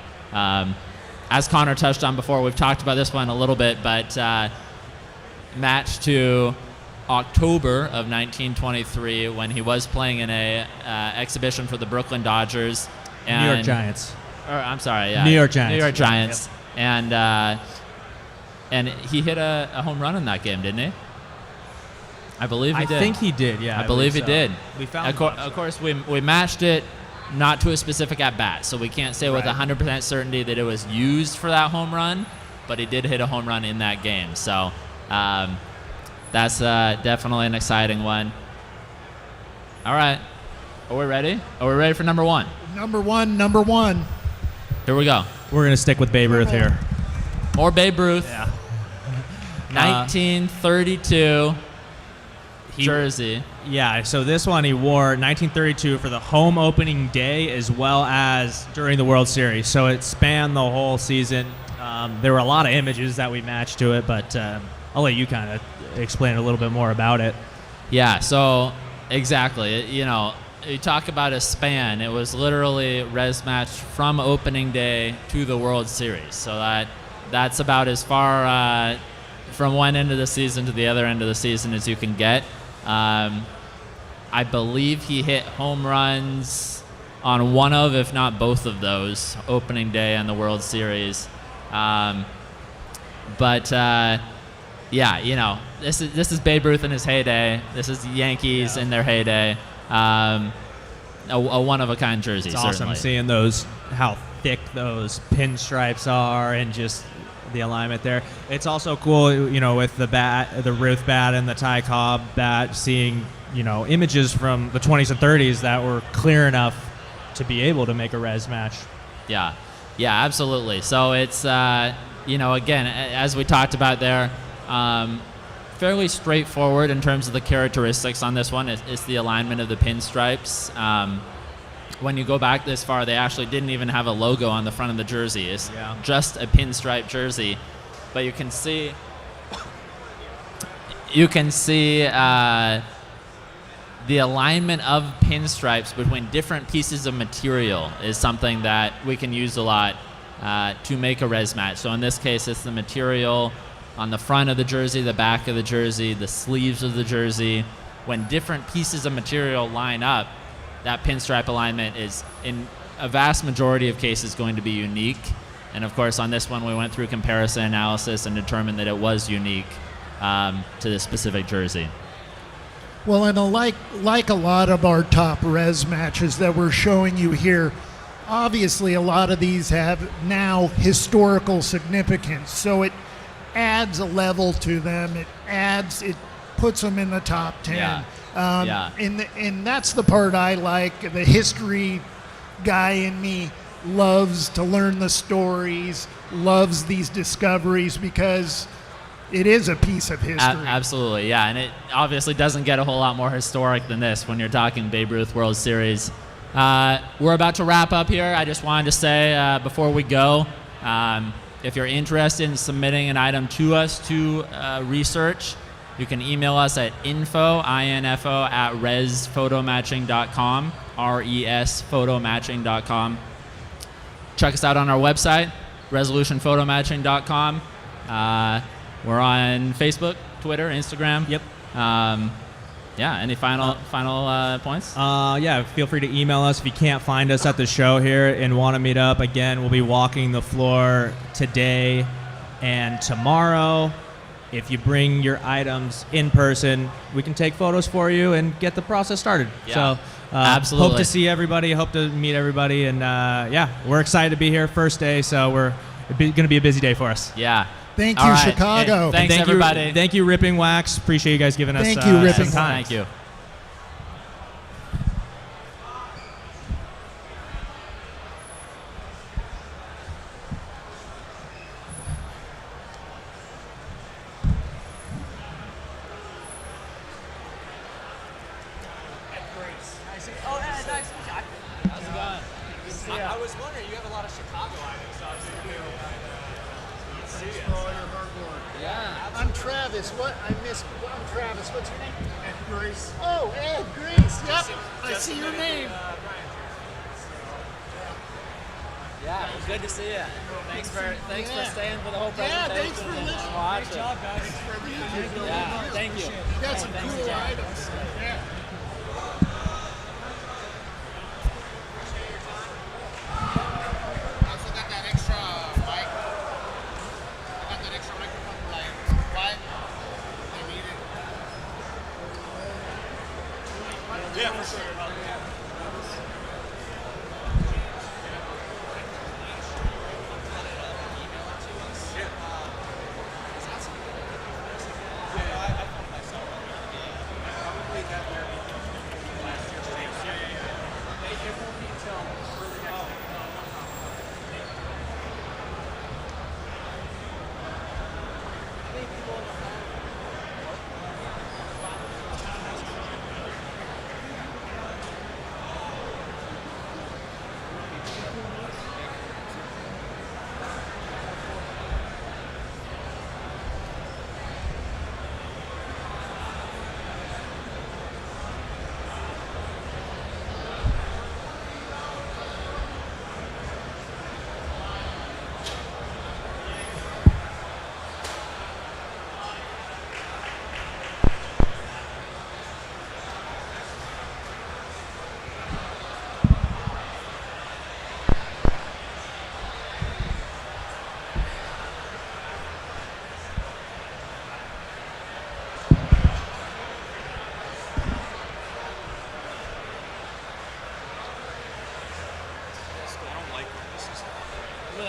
As Connor touched on before, we've talked about this one a little bit, but match to October of 1923 when he was playing in a exhibition for the Brooklyn Dodgers. And, New York Giants. Or, I'm sorry, yeah. New York Giants. New York Giants. Yep. And he hit a home run in that game, didn't he? I believe he did. I think he did, yeah. I believe he so. did. We found of course, we matched it not to a specific at-bat, so we can't say with Right. 100% certainty that it was used for that home run, but he did hit a home run in that game. So that's definitely an exciting one. All right. Are we ready? Are we ready for number one? Number one. Here we go. We're going to stick with Babe Ruth here. More Babe Ruth. Yeah. 1932 jersey. Yeah, so this one he wore 1932 for the home opening day as well as during the World Series. So it spanned the whole season. There were a lot of images that we matched to it, but I'll let you kind of explain a little bit more about it. Yeah, so exactly. You talk about a span. It was literally res match from opening day to the World Series. So that's about as far from one end of the season to the other end of the season as you can get. I believe he hit home runs on one of, if not both of those, opening day and the World Series. Yeah, this is Babe Ruth in his heyday. This is the Yankees in their heyday. A one-of-a-kind jersey, It's certainly. awesome seeing how thick those pinstripes are and just the alignment there. It's also cool, with the Ruth bat and the Ty Cobb bat, seeing, images from the 20s and 30s that were clear enough to be able to make a res match. Yeah, absolutely. So it's, again, as we talked about there, fairly straightforward in terms of the characteristics on this one. It's the alignment of the pinstripes. When you go back this far, they actually didn't even have a logo on the front of the jersey. It's just a pinstripe jersey. But you can see the alignment of pinstripes between different pieces of material is something that we can use a lot to make a res match. So in this case, it's the material on the front of the jersey, the back of the jersey, the sleeves of the jersey. When different pieces of material line up, that pinstripe alignment is, in a vast majority of cases, going to be unique. And of course, on this one, we went through comparison analysis and determined that it was unique to this specific jersey. Well, and like a lot of our top res matches that we're showing you here, obviously a lot of these have now historical significance. So it adds a level to them. It puts them in the top 10. Yeah. And that's the part I like. The history guy in me loves to learn the stories, loves these discoveries because it is a piece of history. Absolutely, yeah. And it obviously doesn't get a whole lot more historic than this when you're talking Babe Ruth World Series. We're about to wrap up here. I just wanted to say before we go, if you're interested in submitting an item to us to research, you can email us at info at resphotomatching.com, resphotomatching.com. Check us out on our website, resolutionphotomatching.com. We're on Facebook, Twitter, Instagram. Yep. Any final points? Feel free to email us if you can't find us at the show here and want to meet up. Again, we'll be walking the floor today and tomorrow. If you bring your items in person, we can take photos for you and get the process started. Yeah, so, absolutely. Hope to see everybody. Hope to meet everybody. And, we're excited to be here first day, so it's going to be a busy day for us. Yeah. Thank you, All right. Chicago. Thanks, everybody. Thank you, Ripping Wax. Appreciate you guys giving us Thank you, Ripping some time. Thank you. Oh, yeah, nice. How's it going? Good to see you. I was wondering, you have a lot of Chicago items, so I was thinking Thanks for all your hard work. Yeah. I'm Travis. I'm Travis. What's your name? Ed Grace. Oh, Ed Grace. Yep. I see your name. Yeah, good to see you. Thanks for staying for the whole presentation. Yeah, thanks for listening. Watching. Great job, guys. Thanks for everything. Yeah, thank you. You got some Thanks cool again. items. Yeah. I also got that extra mic. I got that extra microphone for like why they need it. Yeah, for sure.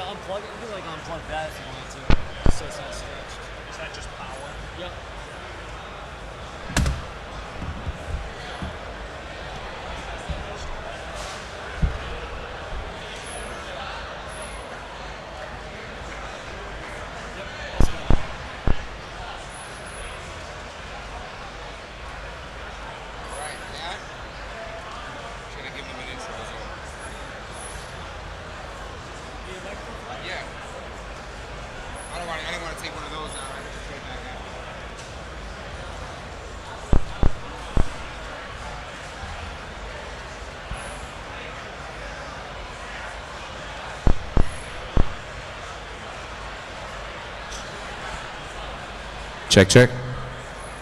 Unplug it. You can like unplug that if you want to, so it's not stretched. Is that just power? Yep. Right, yeah. Should have given them an intro as well. Yeah. I didn't want to take one of those out. I just put it back in. Check, check.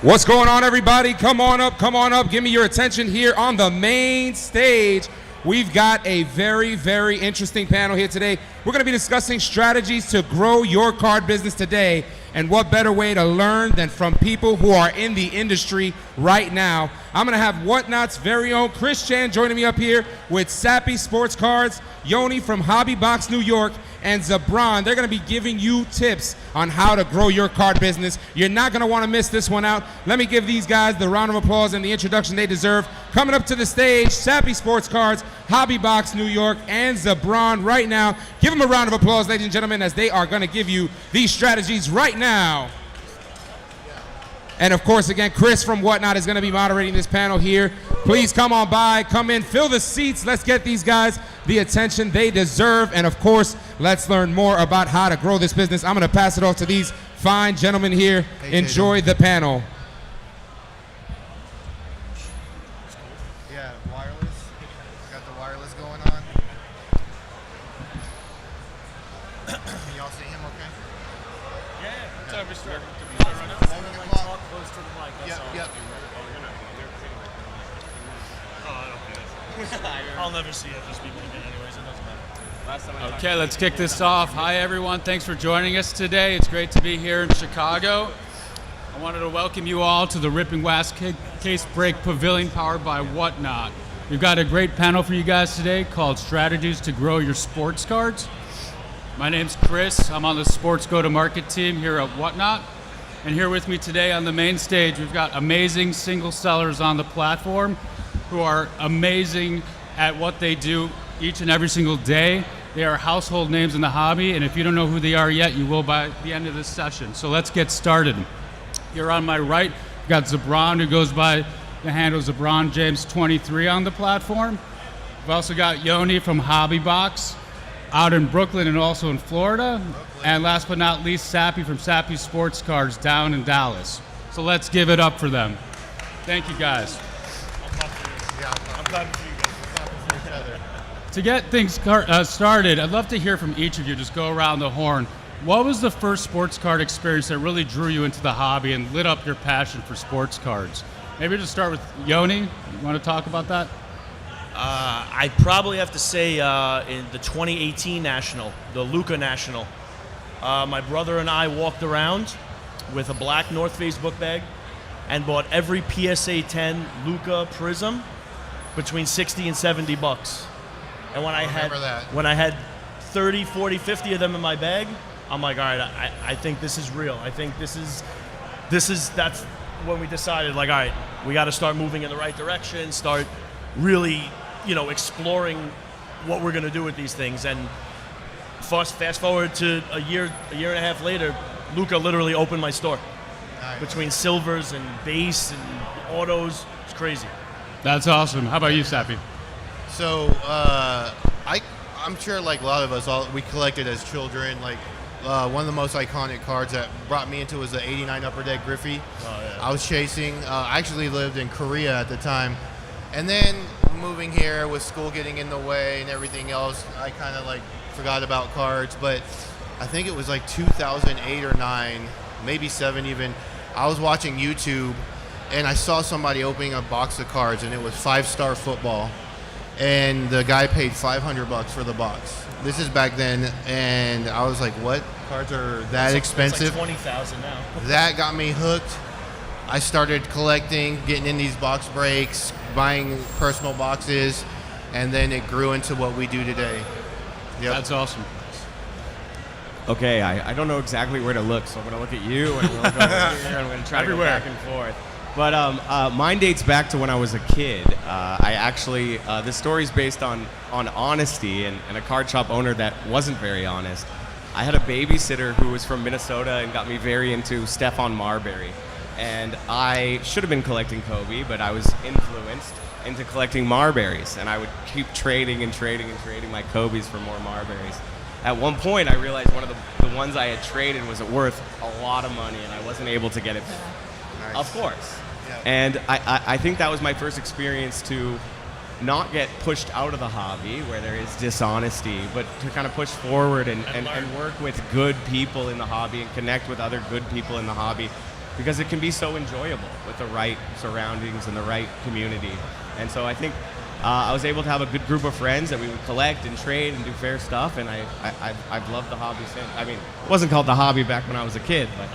What's going on, everybody? Come on up, come on up. Give me your attention here on the main stage. We've got a very, very interesting panel here today. We're going to be discussing strategies to grow your card business today. And what better way to learn than from people who are in the industry right now. I'm going to have Whatnot's very own Chris Chan joining me up here with Sappy Sports Cards, Yoni from Hobby Box New York, and Zabron. They're going to be giving you tips on how to grow your card business. You're not going to want to miss this one out. Let me give these guys the round of applause and the introduction they deserve. Coming up to the stage, Sappy Sports Cards, Hobby Box New York, and Zabron right now. Give them a round of applause, ladies and gentlemen, as they are going to give you these strategies right now. And of course, again, Chris from Whatnot is going to be moderating this panel here. Please come on by, come in, fill the seats. Let's get these guys the attention they deserve. And of course, let's learn more about how to grow this business. I'm going to pass it off to these fine gentlemen here. Enjoy the panel. Yeah, wireless. Got the wireless going on. Can y'all see him okay? Yeah, it's over start. 11 o'clock. Close to the mic. That's all. Yep. I'll never see it. Just be moving anyways. It doesn't matter. Okay, let's kick this off. Hi, everyone. Thanks for joining us today. It's great to be here in Chicago. I wanted to welcome you all to the Ripping Wax Case Break Pavilion powered by Whatnot. We've got a great panel for you guys today called Strategies to Grow Your Sports Cards. My name's Chris. I'm on the Sports Go-to-Market team here at Whatnot. And here with me today on the main stage, we've got amazing single sellers on the platform who are amazing at what they do each and every single day. They are household names in the hobby, and if you don't know who they are yet, you will by the end of this session. So let's get started. Here on my right, we've got Zabron, who goes by The handle is LeBron James 23 on the platform. We've also got Yoni from Hobby Box out in Brooklyn and also in Florida. And last but not least, Sappy from Sappy Sports Cards down in Dallas. So let's give it up for them. Thank you, guys. To get things started, I'd love to hear from each of you. Just go around the horn. What was the first sports card experience that really drew you into the hobby and lit up your passion for sports cards? Maybe just start with Yoni. You want to talk about that? I'd probably have to say in the 2018 National, the Luca National. My brother and I walked around with a black North Face book bag and bought every PSA 10 Luca Prism between 60 and 70 bucks. And when I had 30, 40, 50 of them in my bag, I'm like, all right, I think this is real. I think that's when we decided, like, all right, we got to start moving in the right direction, start really, exploring what we're going to do with these things. And fast forward to a year and a half later, Luca literally opened my store. Nice. Between silvers and base and autos. It's crazy. That's awesome. How about you, Sappy? So I'm sure, like a lot of us, we collected as children. Like one of the most iconic cards that brought me into was the '89 Upper Deck Griffey. Oh, yeah. I was chasing. I actually lived in Korea at the time, and then moving here with school getting in the way and everything else, I kind of like forgot about cards. But I think it was like 2008 or 9, maybe 7 even. I was watching YouTube, and I saw somebody opening a box of cards, and it was 5-star football. And the guy paid $500 for the box. This is back then, and I was like, "What? Cards are that expensive?" It's like 20,000 now. That got me hooked. I started collecting, getting in these box breaks, buying personal boxes, and then it grew into what we do today. Yep. That's awesome. Okay, I don't know exactly where to look, so I'm going to look at you, and I'm going to look over here, and I'm going to try to go Everywhere. back and forth. But mine dates back to when I was a kid. I actually, this story's based on honesty and a card shop owner that wasn't very honest. I had a babysitter who was from Minnesota and got me very into Stephon Marbury. And I should have been collecting Kobe, but I was influenced into collecting Marburys. And I would keep trading and trading and trading my Kobe's for more Marburys. At one point, I realized one of the ones I had traded was worth a lot of money, and I wasn't able to get it back. Nice. Of course. Yeah. And I think that was my first experience to not get pushed out of the hobby where there is dishonesty, but to kind of push forward and work with good people in the hobby and connect with other good people in the hobby, because it can be so enjoyable with the right surroundings and the right community. And so I think I was able to have a good group of friends that we would collect and trade and do fair stuff, and I've loved the hobby since. I mean, it wasn't called the hobby back when I was a kid, but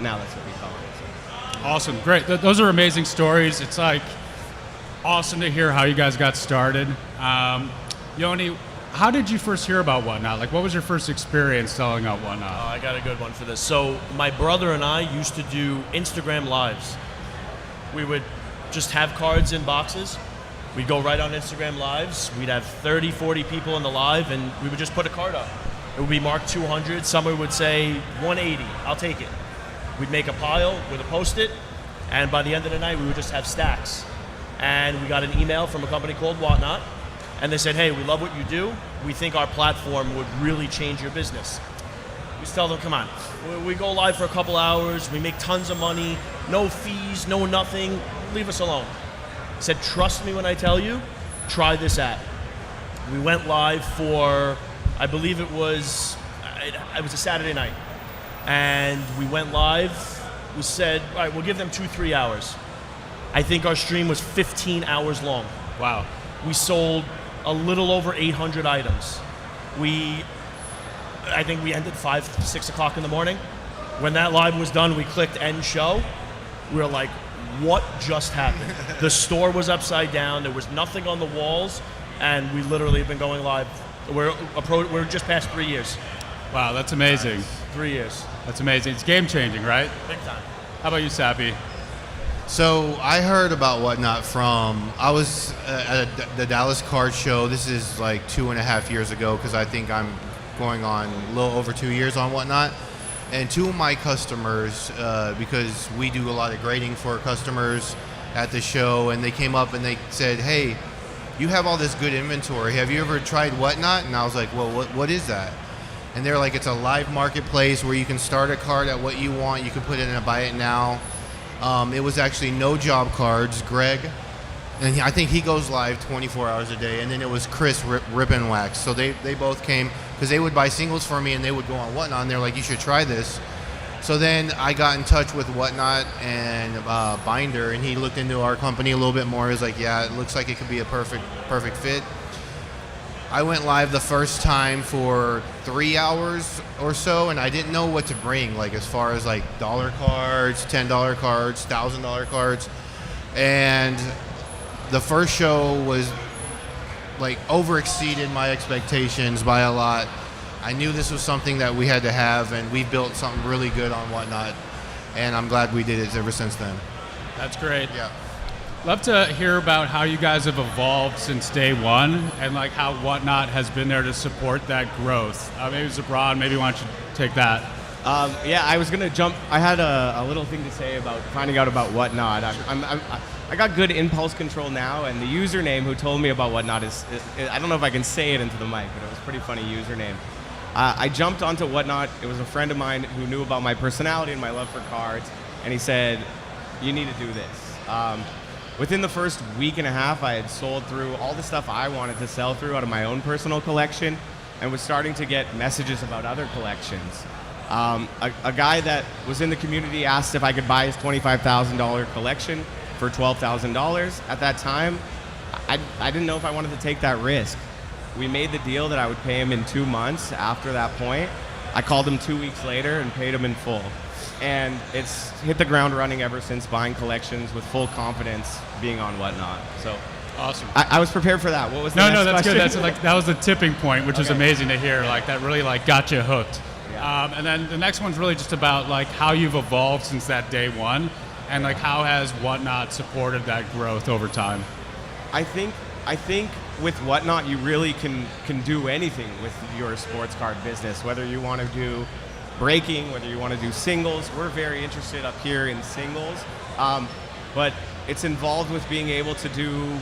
now that's what we call it. So. Awesome. Great. Those are amazing stories. It's like awesome to hear how you guys got started. Yoni, how did you first hear about Whatnot? Like, what was your first experience selling out Whatnot? I got a good one for this. So my brother and I used to do Instagram Lives. We would just have cards in boxes. We'd go right on Instagram Lives. We'd have 30, 40 people in the live, and we would just put a card up. It would be marked 200. Someone would say 180. I'll take it. We'd make a pile with a Post-it, and by the end of the night, we would just have stacks. And we got an email from a company called Whatnot, and they said, "Hey, we love what you do. We think our platform would really change your business." We just tell them, "Come on. We go live for a couple hours. We make tons of money. No fees, no nothing. Leave us alone." I said, "Trust me when I tell you, try this app." We went live for, I believe it was a Saturday night. And we went live. We said, all right, we'll give them 2-3 hours. I think our stream was 15 hours long. Wow. We sold a little over 800 items. I think we ended 5, 6 o'clock in the morning. When that live was done, we clicked end show. We were like, what just happened? The store was upside down. There was nothing on the walls. And we literally have been going live. We're just past 3 years. Wow, that's amazing. 3 years. That's amazing. It's game changing, right? Big time. How about you, Sappy? So I heard about Whatnot I was at the Dallas Card Show. This is like 2.5 years ago, because I think I'm going on a little over 2 years on Whatnot. And two of my customers, because we do a lot of grading for customers at the show, and they came up and they said, "Hey, you have all this good inventory. Have you ever tried Whatnot?" And I was like, "Well, what is that?" And they're like, "It's a live marketplace where you can start a card at what you want. You can put it in a buy it now." It was actually no job cards. Greg, and I think he goes live 24 hours a day. And then it was Chris Rip and Wax. So they both came because they would buy singles for me and they would go on Whatnot. And they're like, "You should try this." So then I got in touch with Whatnot and Binder, and he looked into our company a little bit more. He was like, "Yeah, it looks like it could be a perfect fit." I went live the first time for 3 hours or so, and I didn't know what to bring, like as far as like dollar cards, $10 cards, $1,000 cards. And the first show was like exceeded my expectations by a lot. I knew this was something that we had to have, and we built something really good on Whatnot, and I'm glad we did it ever since then. That's great. Yeah. Love to hear about how you guys have evolved since day one, and like how Whatnot has been there to support that growth. Maybe Zabran, maybe why don't you take that? Yeah, I was gonna jump. I had a little thing to say about finding out about Whatnot. I got good impulse control now, and the username who told me about Whatnot is I don't know if I can say it into the mic, but it was a pretty funny username. I jumped onto Whatnot. It was a friend of mine who knew about my personality and my love for cards, and he said, "You need to do this." Within the first week and a half, I had sold through all the stuff I wanted to sell through out of my own personal collection, and was starting to get messages about other collections. A guy that was in the community asked if I could buy his $25,000 collection for $12,000. At that time, I didn't know if I wanted to take that risk. We made the deal that I would pay him in 2 months after that point. I called him 2 weeks later and paid him in full. And it's hit the ground running ever since, buying collections with full confidence, being on Whatnot. So Awesome. I was prepared for that. What was the next that's question? good. That's like that was the tipping point, which is Okay. amazing to hear. Like that really like got you hooked. Yeah. And then the next one's really just about like how you've evolved since that day one, and like how has Whatnot supported that growth over time. I think with Whatnot, you really can do anything with your sports card business. Whether you want to do breaking, whether you want to do singles. We're very interested up here in singles, but it's involved with being able to do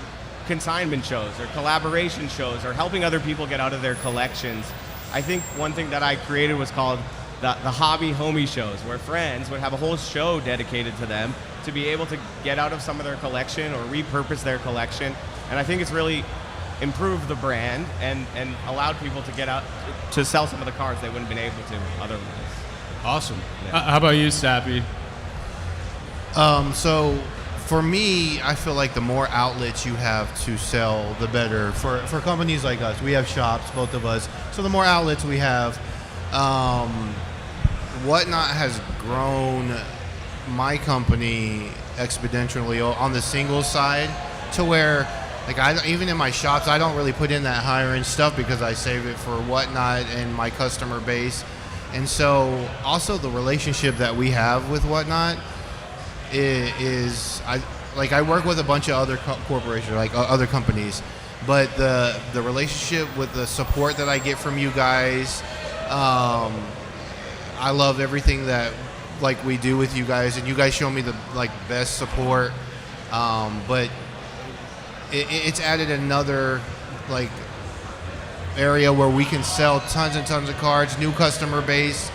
consignment shows or collaboration shows or helping other people get out of their collections. I think one thing that I created was called the hobby homie shows, where friends would have a whole show dedicated to them to be able to get out of some of their collection or repurpose their collection. And I think it's really improved the brand and allowed people to get out to sell some of the cards they wouldn't have been able to otherwise. Awesome. Yeah. How about you, Sappy? So for me, I feel like the more outlets you have to sell, the better. For companies like us, we have shops, both of us. So the more outlets we have, Whatnot has grown my company exponentially on the singles side, to where like even in my shops, I don't really put in that higher end stuff because I save it for Whatnot and my customer base. And so also the relationship that we have with Whatnot is I work with a bunch of other corporations, like other companies, but the relationship with the support that I get from you guys, I love everything that like we do with you guys, and you guys show me the like best support, but it's added another like area where we can sell tons and tons of cards, new customer base,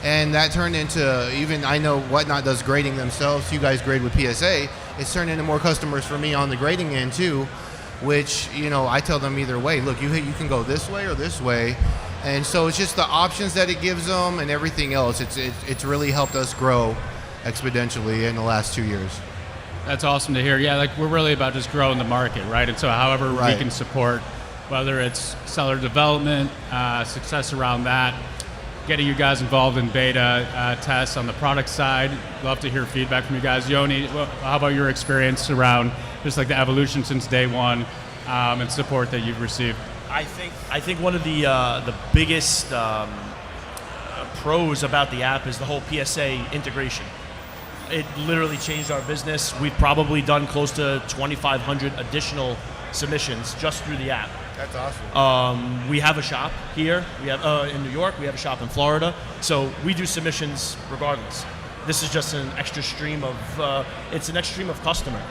and that turned into, even I know Whatnot does grading themselves, you guys grade with PSA, it's turned into more customers for me on the grading end too, which, you know, I tell them either way, look, you can go this way or this way. And so it's just the options that it gives them and everything else. It's really helped us grow exponentially in the last 2 years. That's awesome to hear. Yeah, like we're really about just growing the market, right? And so however Right. we can support, whether it's seller development, success around that, getting you guys involved in beta tests on the product side. Love to hear feedback from you guys. Yoni, how about your experience around just like the evolution since day one and support that you've received? I think one of the biggest pros about the app is the whole PSA integration. It literally changed our business. We've probably done close to 2,500 additional submissions just through the app. That's awesome. We have a shop here. We have in New York. We have a shop in Florida. So we do submissions regardless. This is just an extra stream of it's an extra stream of customer.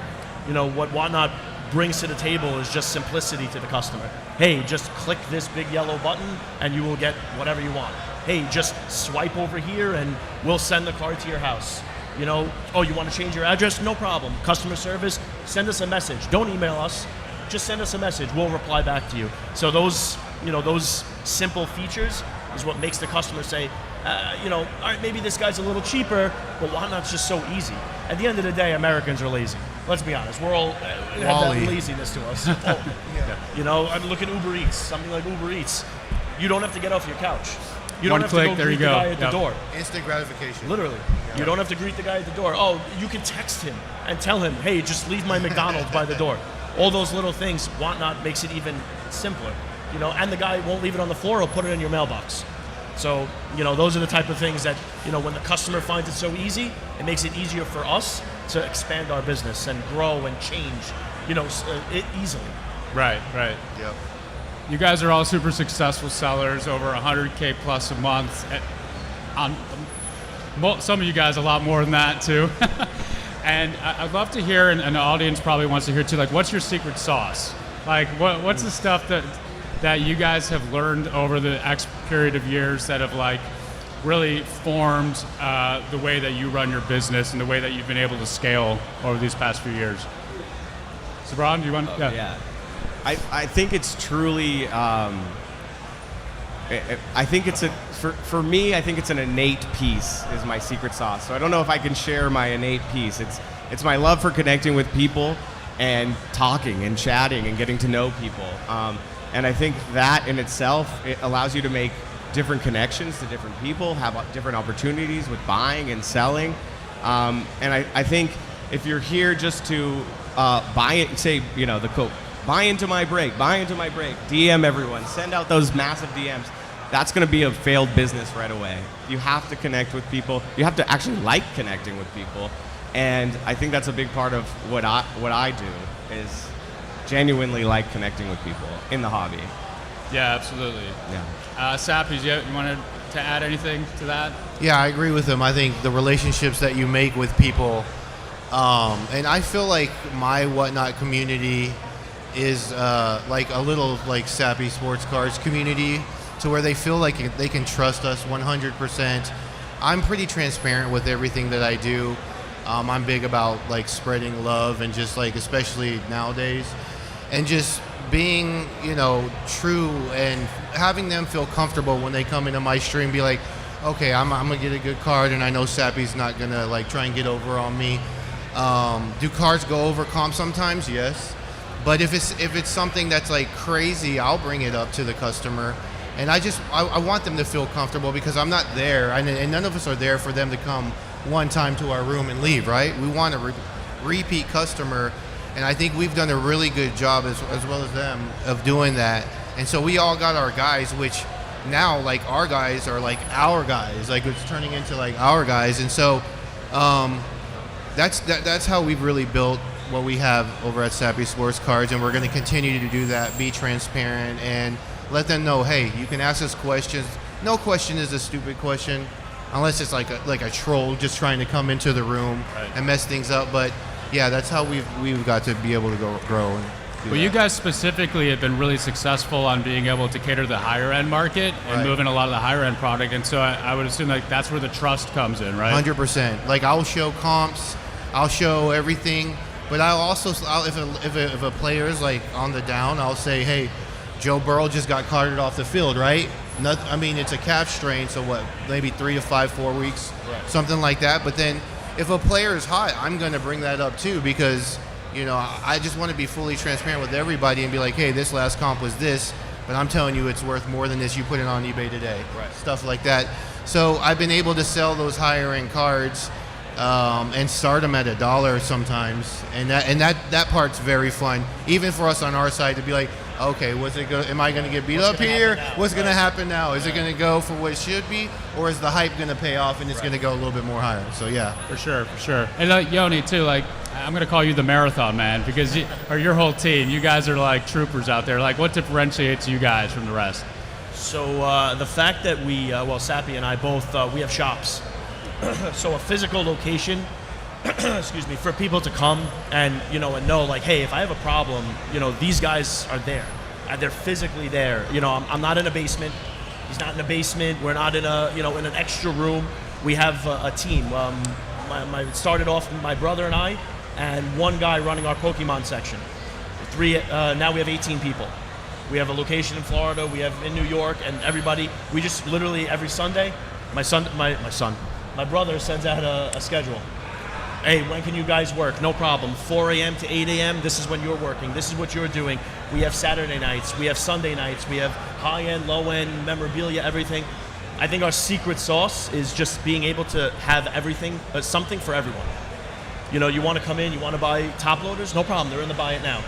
You know, what Whatnot brings to the table is just simplicity to the customer. Hey, just click this big yellow button and you will get whatever you want. Hey, just swipe over here and we'll send the car to your house. You know, oh, you want to change your address? No problem. Customer service, send us a message. Don't email us. Just send us a message. We'll reply back to you. So those, you know, those simple features is what makes the customer say, you know, all right, maybe this guy's a little cheaper, but Whatnot's just so easy. At the end of the day, Americans are lazy. Let's be honest. We're all we have Wally. that laziness to us. You know, I mean, look at Uber Eats. Something like Uber Eats. You don't have to get off your couch. You One don't have click, to there greet you the go. guy at the Yep. door. Instant gratification. Literally. You don't have to greet the guy at the door. Oh, you can text him and tell him, hey, just leave my McDonald's by the door. All those little things, Whatnot makes it even simpler. You know, and the guy won't leave it on the floor, he'll put it in your mailbox. So, you know, those are the type of things that, you know, when the customer finds it so easy, it makes it easier for us to expand our business and grow and change, you know, it easily. Right. Yep. You guys are all super successful sellers, over 100K plus a month. Some of you guys a lot more than that too. And I'd love to hear, and the audience probably wants to hear too, like, what's your secret sauce? Like, what's the stuff that you guys have learned over the X period of years that have like really formed the way that you run your business and the way that you've been able to scale over these past few years? Sabran, do you want? Yeah. I think it's truly. I think it's for me. I think it's an innate piece is my secret sauce. So I don't know if I can share my innate piece. It's my love for connecting with people and talking and chatting and getting to know people. And I think that in itself, it allows you to make different connections to different people, have different opportunities with buying and selling. And I think if you're here just to buy it, say, you know, the quote, buy into my break, DM everyone, send out those massive DMs. That's going to be a failed business right away. You have to connect with people. You have to actually like connecting with people. And I think that's a big part of what I do is genuinely like connecting with people in the hobby. Yeah, absolutely. Yeah. Sappy, you wanted to add anything to that? Yeah, I agree with him. I think the relationships that you make with people, and I feel like my Whatnot community is like a little like Sappy Sports Cars community, to where they feel like they can trust us 100%. I'm pretty transparent with everything that I do. I'm big about like spreading love and just like, especially nowadays, and just being, you know, true and having them feel comfortable when they come into my stream, be like, okay, I'm gonna get a good card, and I know Sappy's not gonna like try and get over on me. Do cards go over comp sometimes? Yes. But if it's something that's like crazy, I'll bring it up to the customer. And I want them to feel comfortable, because I'm not there, and none of us are there for them to come one time to our room and leave, right? We want a repeat customer, and I think we've done a really good job, as well as them, of doing that. And so we all got our guys, which now, like, our guys are like our guys, like it's turning into like our guys. And so that's how we've really built what we have over at Sappy Sports Cards, and we're going to continue to do that, be transparent, and let them know, hey, you can ask us questions. No question is a stupid question, unless it's like a troll just trying to come into the room and mess things up. But yeah, that's how we've got to be able to grow. And do Well, that. you guys specifically have been really successful on being able to cater to the higher end market and Right. moving a lot of the higher end product. And so I would assume like that's where the trust comes in, right? 100%. Like, I'll show comps, I'll show everything, but if a player is like on the down, I'll say, hey, Joe Burrow just got carted off the field, right? I mean, it's a calf strain, so what? Maybe 3 to 5, 4 weeks, something like that. But then, if a player is hot, I'm going to bring that up too, because, you know, I just want to be fully transparent with everybody and be like, hey, this last comp was this, but I'm telling you it's worth more than this. You put it on eBay today, stuff like that. So I've been able to sell those higher end cards and start them at $1 sometimes, and that part's very fun, even for us on our side, to be like, okay, am I going to get beat up here? What's going to happen now? Is it going to go for what it should be, or is the hype going to pay off and it's going to go a little bit more higher? So yeah, For sure. And Yoni too, like I'm gonna call you the marathon man because your whole team, you guys are like troopers out there. Like, what differentiates you guys from the rest? So the fact that Sappy and I both, we have shops. So a physical location excuse me, for people to come and, you know, and know, like, hey, if I have a problem, you know, these guys are there. They're physically there. You know, I'm not in a basement. He's not in a basement. We're not in a, you know, in an extra room. We have a team. It started off with my brother and I, and one guy running our Pokemon section. Now we have 18 people. We have a location in Florida. We have in New York, and everybody. We just literally every Sunday. My brother sends out a schedule. Hey, when can you guys work? No problem. 4 a.m. to 8 a.m. This is when you're working. This is what you're doing. We have Saturday nights. We have Sunday nights. We have high-end, low-end memorabilia, everything. I think our secret sauce is just being able to have everything, something for everyone. You know, you want to come in, you want to buy top loaders? No problem. They're in the buy it now.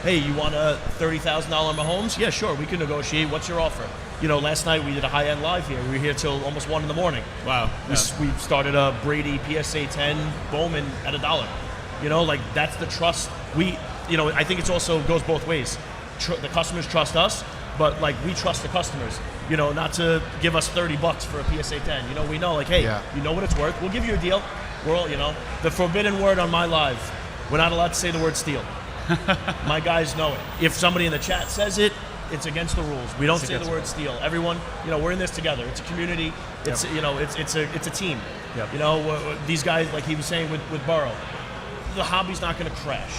Hey, you want a $30,000 Mahomes? Yeah, sure. We can negotiate. What's your offer? You know, last night we did a high-end live here. We were here till almost 1 in the morning. Wow. We started a Brady PSA 10 Bowman at $1. You know, like that's the trust. You know, I think it's also goes both ways. The customers trust us, but like we trust the customers. You know, not to give us $30 for a PSA 10. You know, we know like, hey, you know what it's worth. We'll give you a deal. We're all, you know, the forbidden word on my live. We're not allowed to say the word steal. My guys know it. If somebody in the chat says it, it's against the rules. We don't say the word steal. Everyone, you know, we're in this together. It's a community. It's you know, it's a team. You know, these guys, like he was saying with Burrow, the hobby's not going to crash.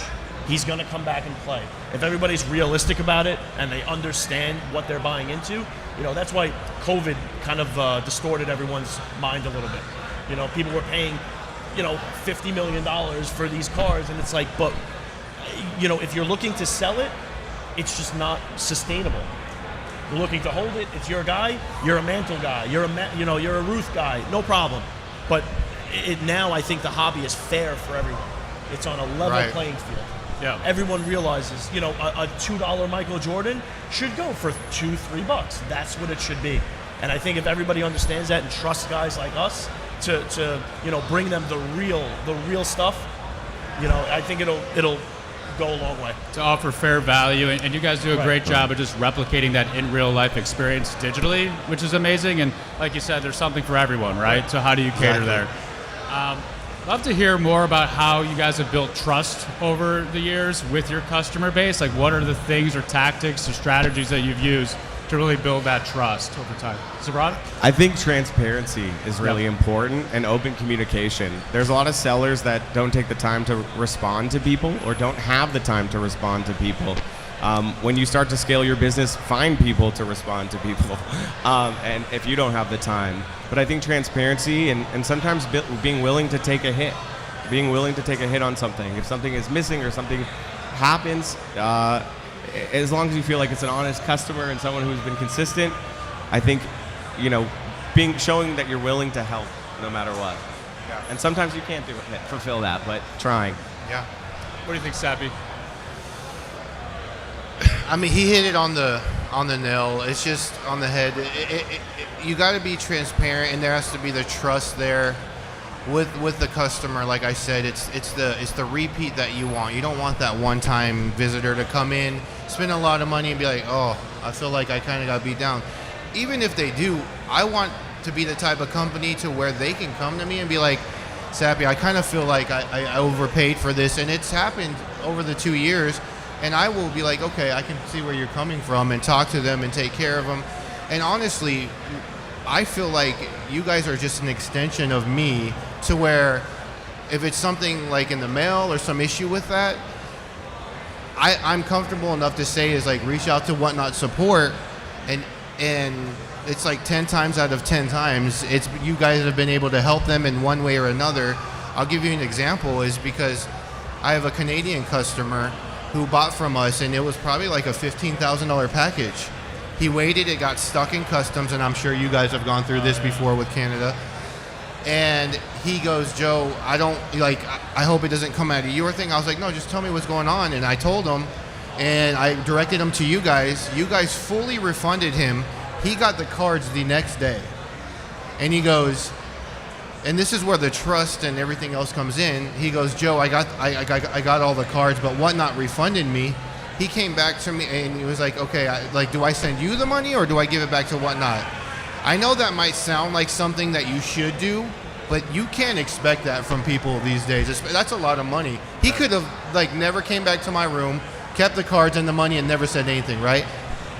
He's going to come back and play. If everybody's realistic about it and they understand what they're buying into, you know, that's why COVID kind of distorted everyone's mind a little bit. You know, people were paying, you know, $50 million for these cars, and it's like, but, you know, if you're looking to sell it, it's just not sustainable. You're looking to hold it. It's your guy. You're a Mantle guy. You're a Ruth guy. No problem. But now I think the hobby is fair for everyone. It's on a level playing field. Yeah. Everyone realizes, you know, a $2 Michael Jordan should go for $2-3. That's what it should be. And I think if everybody understands that and trusts guys like us to you know, bring them the real stuff, you know, I think it'll go a long way. To offer fair value, and you guys do a great job of just replicating that in real life experience digitally, which is amazing. And like you said, there's something for everyone, right? So how do you cater there? Love to hear more about how you guys have built trust over the years with your customer base. Like, what are the things or tactics or strategies that you've used to really build that trust over time? Sabrad? I think transparency is really important, and open communication. There's a lot of sellers that don't take the time to respond to people or don't have the time to respond to people. When you start to scale your business, find people to respond to people, and if you don't have the time. But I think transparency and sometimes being willing to take a hit, on something. If something is missing or something happens, as long as you feel like it's an honest customer and someone who's been consistent, I think, you know, showing that you're willing to help no matter what. Yeah. And sometimes you can't fulfill that, but trying. Yeah. What do you think, Sappy? I mean, he hit it on the nail. It's just on the head. You got to be transparent, and there has to be the trust there with the customer. Like I said, it's the repeat that you want. You don't want that one-time visitor to come in, spend a lot of money, and be like, oh, I feel like I kind of got beat down. Even if they do, I want to be the type of company to where they can come to me and be like, Sappy, I kind of feel like I overpaid for this, and it's happened over the 2 years. And I will be like, okay, I can see where you're coming from, and talk to them and take care of them. And honestly, I feel like you guys are just an extension of me, to where if it's something like in the mail or some issue with that, I'm comfortable enough to say is like, reach out to Whatnot support, and it's like 10 times out of 10 times, it's you guys have been able to help them in one way or another. I'll give you an example, is because I have a Canadian customer who bought from us, and it was probably like a $15,000 package. He waited, it got stuck in customs, and I'm sure you guys have gone through this before with Canada. And he goes, Joe, I hope it doesn't come out of your thing. I was like, no, just tell me what's going on. And I told him, and I directed him to you guys. You guys fully refunded him. He got the cards the next day. And he goes, and this is where the trust and everything else comes in. He goes, Joe, I got all the cards, but Whatnot refunded me. He came back to me and he was like, okay, do I send you the money or do I give it back to Whatnot? I know that might sound like something that you should do, But you can't expect that from people these days. That's a lot of money. He could have like never came back to my room, kept the cards and the money, and never said anything, right?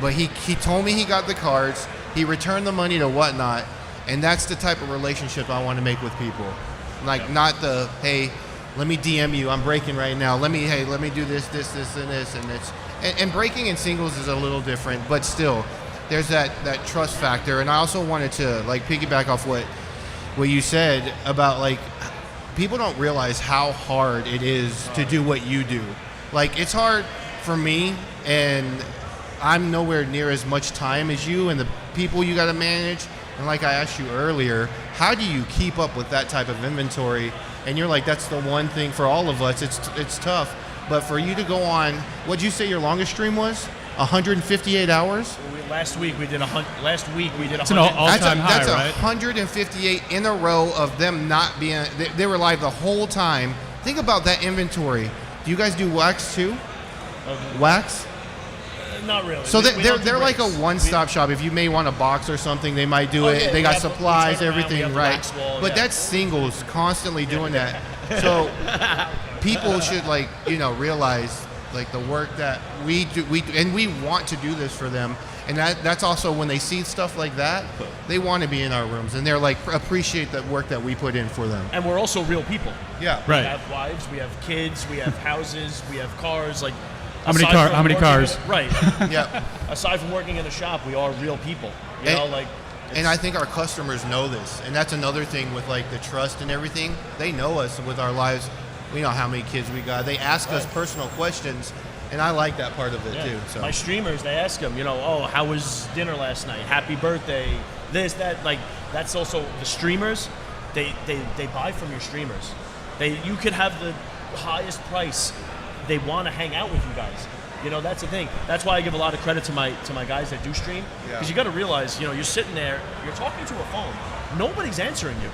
But he told me he got the cards. He returned the money to Whatnot, and that's the type of relationship I want to make with people. Like not the hey, let me DM you. I'm breaking right now. Let me do this, and this, and it's and breaking in singles is a little different, but still, there's that trust factor. And I also wanted to like piggyback off what you said about like people don't realize how hard it is to do what you do. Like it's hard for me, and I'm nowhere near as much time as you and the people you got to manage. And like I asked you earlier, how do you keep up with that type of inventory? And you're like, that's the one thing for all of us. It's tough. But for you to go on, what'd you say your longest stream was? 158 hours? Last week we did 100. Last week we did 100. It's an all-time high, that's right? 158 in a row of them not being. They were live the whole time. Think about that inventory. Do you guys do wax too? Wax? Not really. So We don't do they're like a breaks. one-stop shop. If you may want a box or something, they might do it. Yeah, They we got have- we supplies, turn around, we everything, have the right? wax wall, But yeah. that's singles constantly doing that. So people should realize like the work that we do. We want to do this for them. And that's also when they see stuff like that, they want to be in our rooms and they're like appreciate the work that we put in for them. And we're also real people. Yeah. Right. We have wives, we have kids, we have houses, we have cars. Like How many aside from many working cars? Right. Yeah. Aside from working in a shop, we are real people. You And- know, like. And I think our customers know this, and that's another thing with like the trust and everything. They know us with our lives. We know how many kids we got. They ask us personal questions, and I like that part of it too. So My streamers, they ask them, oh, how was dinner last night? Happy birthday. This, that, like that's also the streamers. They buy from your streamers. You could have the highest price. They want to hang out with you guys. That's the thing. That's why I give a lot of credit to my guys that do stream. Because you got to realize, you're sitting there, you're talking to a phone. Nobody's answering you.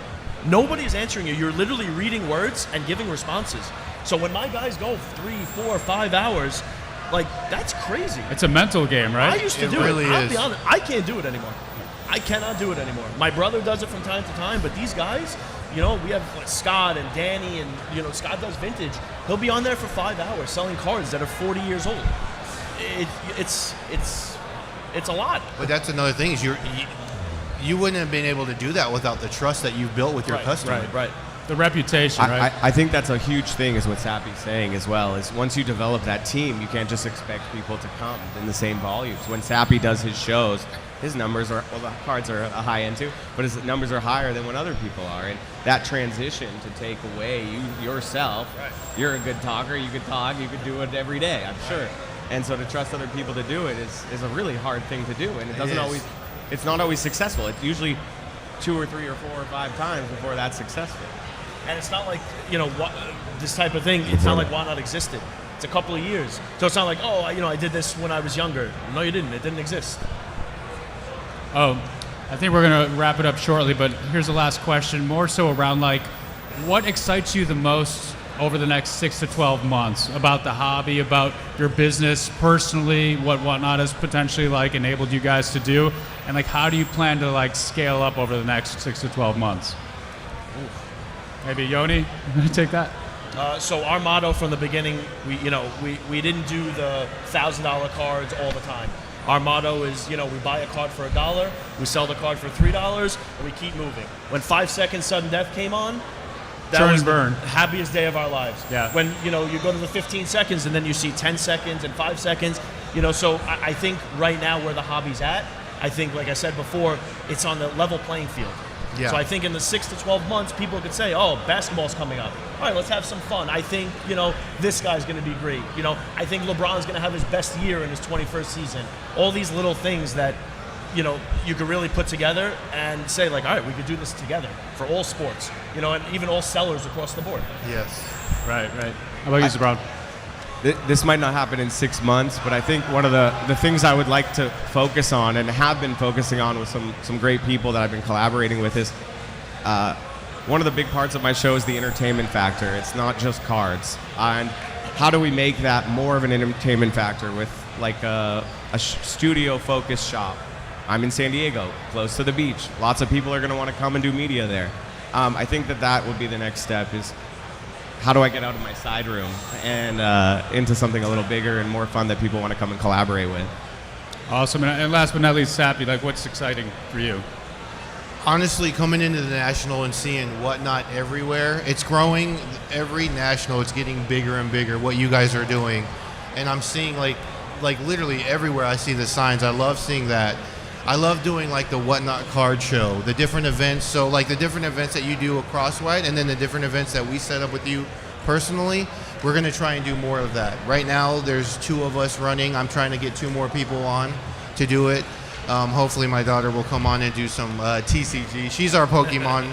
Nobody's answering you. You're literally reading words and giving responses. So when my guys go 3, 4, 5 hours, like that's crazy. It's a mental game, right? I used to It do really it. I'll is. be honest. I can't do it anymore. I cannot do it anymore. My brother does it from time to time, but these guys, we have like, Scott and Danny, and Scott does vintage. He'll be on there for 5 hours selling cards that are 40 years old. It's a lot. But that's another thing is you wouldn't have been able to do that without the trust that you've built with your customer. Right. The reputation, right? I think that's a huge thing is what Sappy's saying as well, is once you develop that team, you can't just expect people to come in the same volumes. When Sappy does his shows, his numbers are, the cards are a high end too, but his numbers are higher than when other people are. And that transition to take away yourself, you're a good talker, you could talk, you could do it every day, I'm sure. And so to trust other people to do it is a really hard thing to do. And it doesn't always, it's not always successful. It's usually 2 or 3 or 4 or 5 times before that's successful. And it's not like, this type of thing, it's not like Whatnot existed. It's a couple of years. So it's not like, I did this when I was younger. No, you didn't. It didn't exist. Oh, I think we're going to wrap it up shortly, but here's the last question, more so around like, what excites you the most over the next 6 to 12 months about the hobby, about your business personally, what Whatnot has potentially like enabled you guys to do, and like how do you plan to like scale up over the next 6 to 12 months? Maybe Yoni, you want to take that? So our motto from the beginning, we didn't do the $1,000 cards all the time. Our motto is, we buy a card for $1, we sell the card for $3, and we keep moving. When 5 seconds sudden death came on, that Turn was and burn. the happiest day of our lives. Yeah. When you go to the 15 seconds and then you see 10 seconds and 5 seconds, so I think right now where the hobby's at, I think like I said before, it's on the level playing field. Yeah. So I think in the 6 to 12 months, people could say, oh, basketball's coming up. All right, let's have some fun. I think, this guy's going to be great. I think LeBron's going to have his best year in his 21st season. All these little things that, you could really put together and say, like, all right, we could do this together for all sports, and even all sellers across the board. Yes. Right. How about you, Zabron? This might not happen in 6 months, but I think one of the things I would like to focus on and have been focusing on with some great people that I've been collaborating with is one of the big parts of my show is the entertainment factor. It's not just cards. And how do we make that more of an entertainment factor with like a studio-focused shop? I'm in San Diego, close to the beach. Lots of people are going to want to come and do media there. I think that would be the next step is how do I get out of my side room and into something a little bigger and more fun that people want to come and collaborate with. Awesome. And last but not least, Sappy, like what's exciting for you? Honestly, coming into the national and seeing Whatnot everywhere, it's growing. Every national, it's getting bigger and bigger. What you guys are doing, and I'm seeing like literally everywhere I see the signs. I love seeing that. I love doing like the Whatnot card show, the different events. So like the different events that you do across White, and then the different events that we set up with you personally. We're gonna try and do more of that. Right now, there's 2 of us running. I'm trying to get 2 more people on to do it. Hopefully my daughter will come on and do some TCG. She's our Pokemon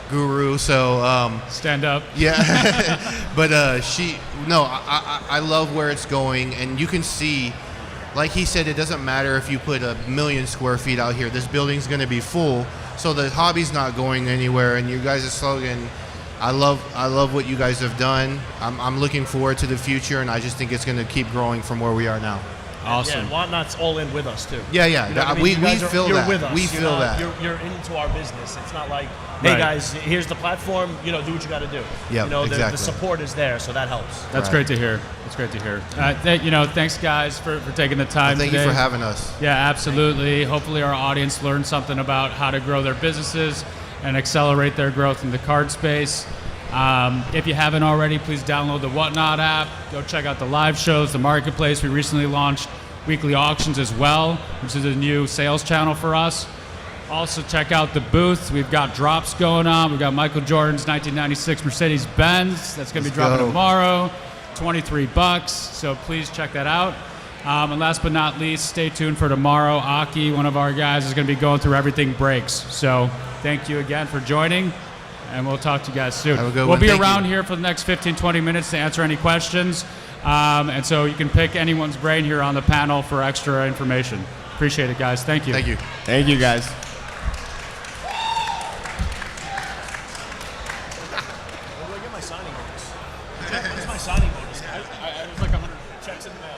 guru, so Stand up. yeah. But I love where it's going, and you can see, like he said, it doesn't matter if you put 1,000,000 square feet out here. This building's going to be full, so the hobby's not going anywhere. And you guys' slogan, I love what you guys have done. I'm looking forward to the future, and I just think it's going to keep growing from where we are now. Awesome. Yeah, and Whatnot's all in with us too. Yeah. You know what I mean? We You guys feel you're that. With us. We feel that. You're into our business. It's not like, hey Right. guys, here's the platform. Do what you got to do. Yeah, You know, the exactly. support is there, so that helps. That's Right. great to hear. That's great to hear. Thanks guys for taking the time Thank today. you for having us. Yeah, absolutely. Hopefully our audience learned something about how to grow their businesses and accelerate their growth in the card space. If you haven't already, please download the Whatnot app. Go check out the live shows, the marketplace. We recently launched weekly auctions as well, which is a new sales channel for us. Also check out the booth. We've got drops going on. We've got Michael Jordan's 1996 Mercedes-Benz. That's going to be Let's dropping go. tomorrow, $23. So please check that out. And last but not least, stay tuned for tomorrow. Aki, one of our guys, is going to be going through Everything Breaks. So thank you again for joining, and we'll talk to you guys soon. Have a good we'll one. be Thank around you. here for the next 15, 20 minutes to answer any questions. And so you can pick anyone's brain here on the panel for extra information. Appreciate it, guys. Thank you. Thank you. Thank you, guys. Where do I get my signing bonus? What's my signing bonus? I was like 100 checks in the mail.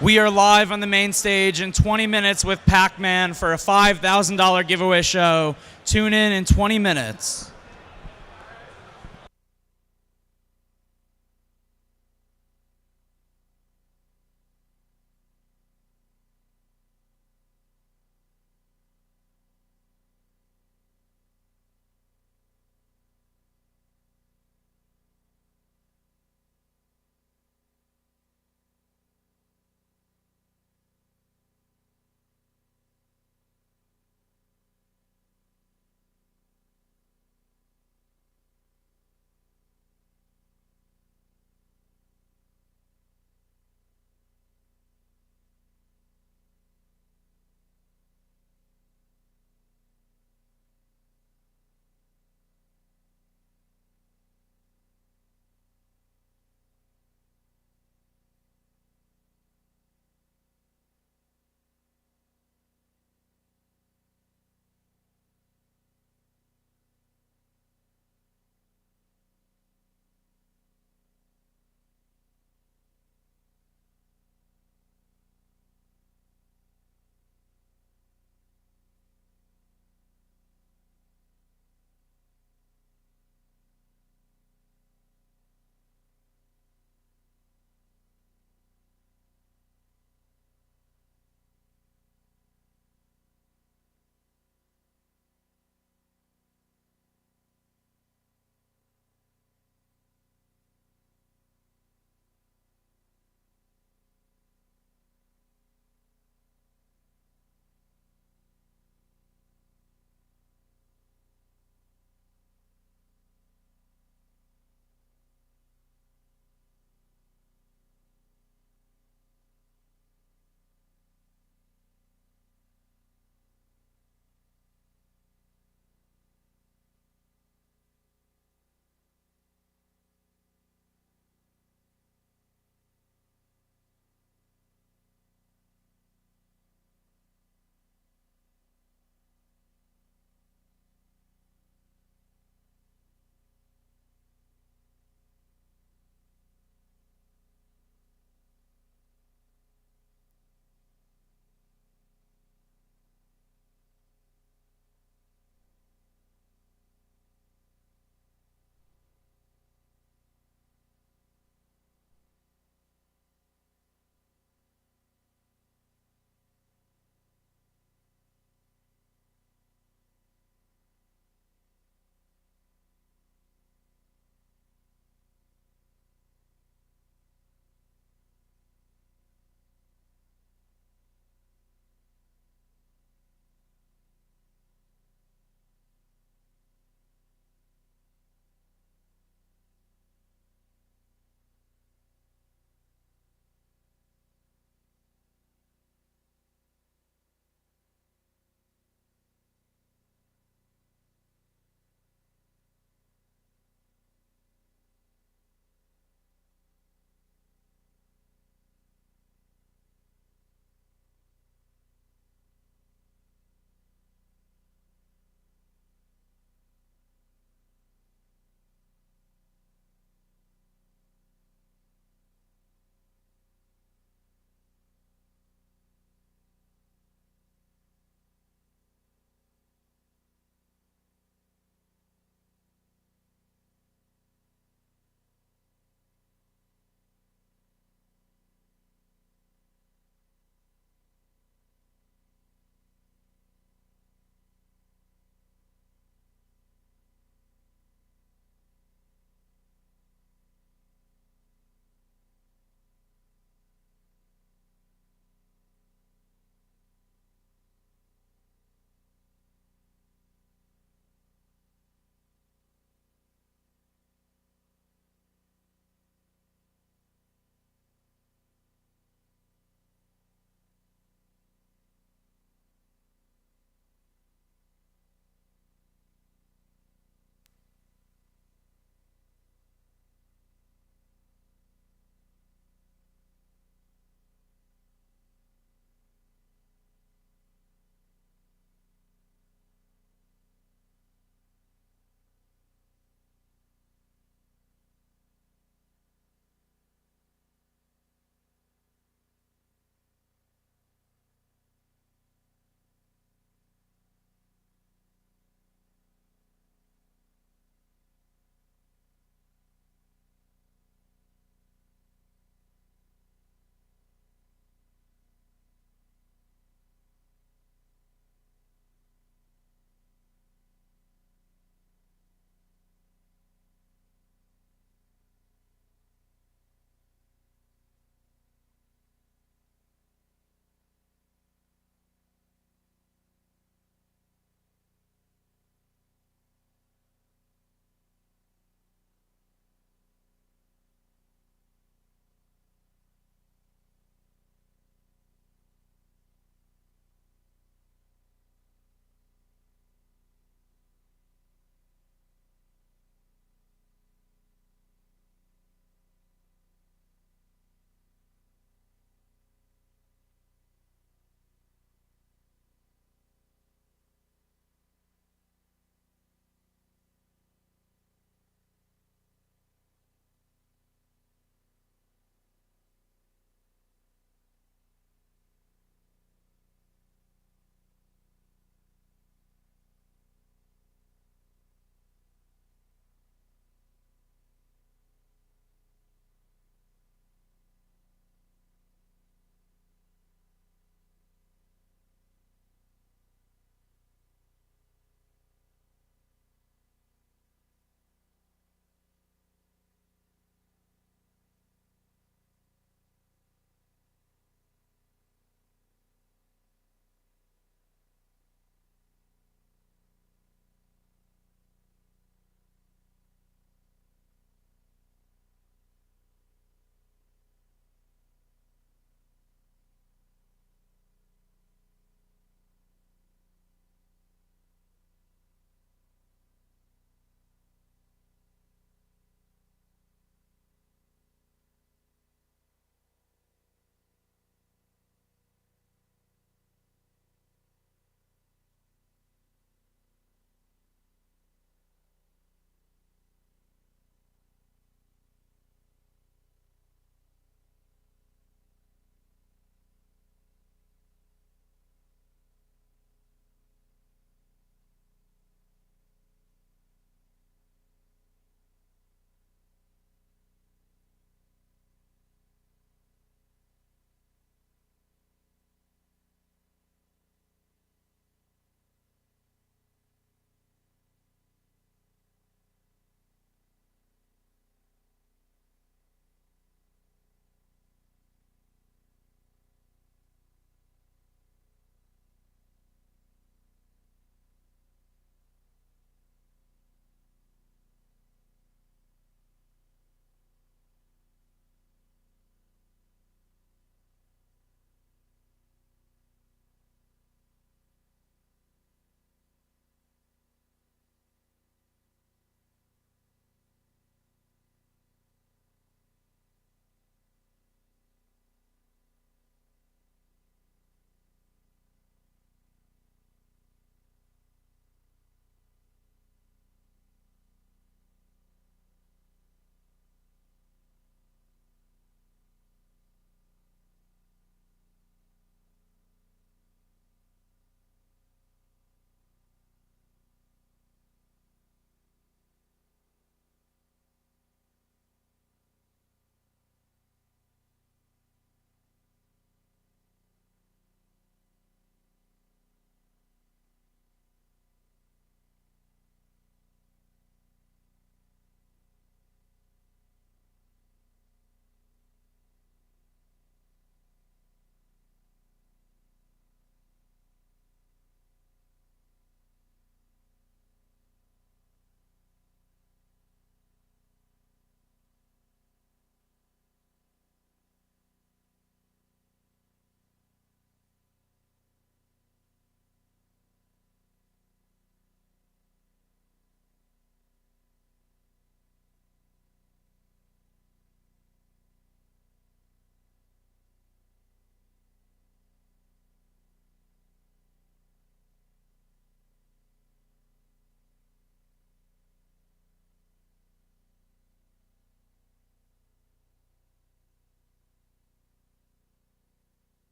We are live on the main stage in 20 minutes with Pac-Man for a $5,000 giveaway show. Tune in 20 minutes.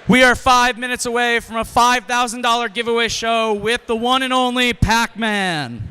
We are 5 minutes away from a $5,000 giveaway show with the one and only Pac-Man.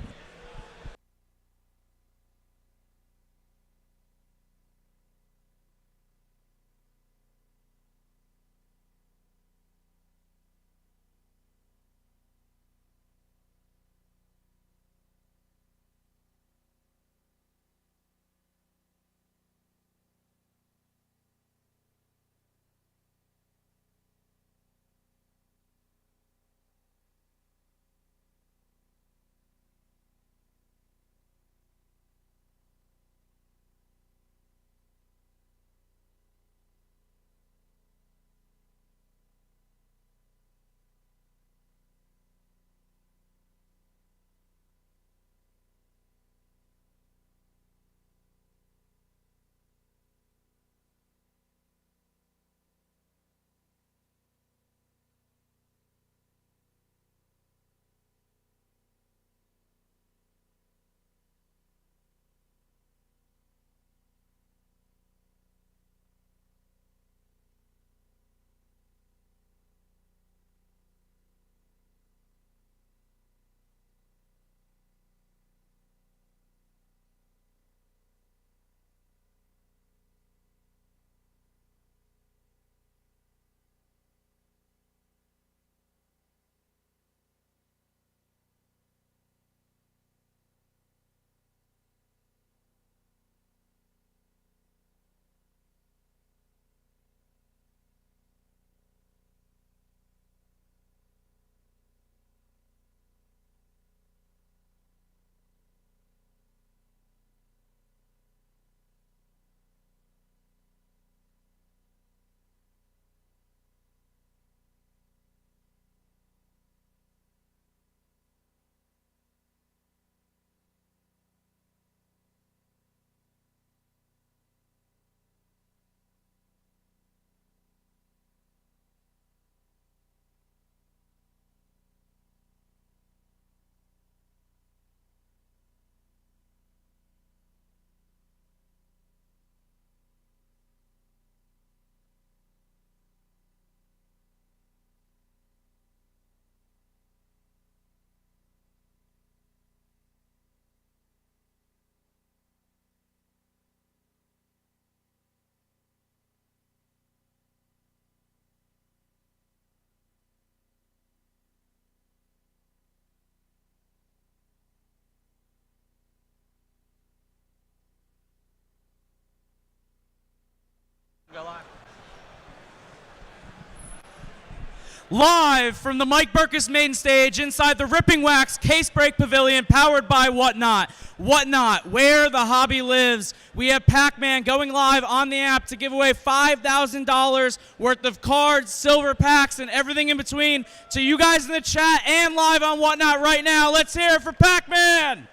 Live from the Mike Burkus main stage inside the Ripping Wax Case Break Pavilion powered by Whatnot. Whatnot, where the hobby lives. We have Pac-Man going live on the app to give away $5,000 worth of cards, silver packs, and everything in between to you guys in the chat and live on Whatnot right now. Let's hear it for Pac-Man.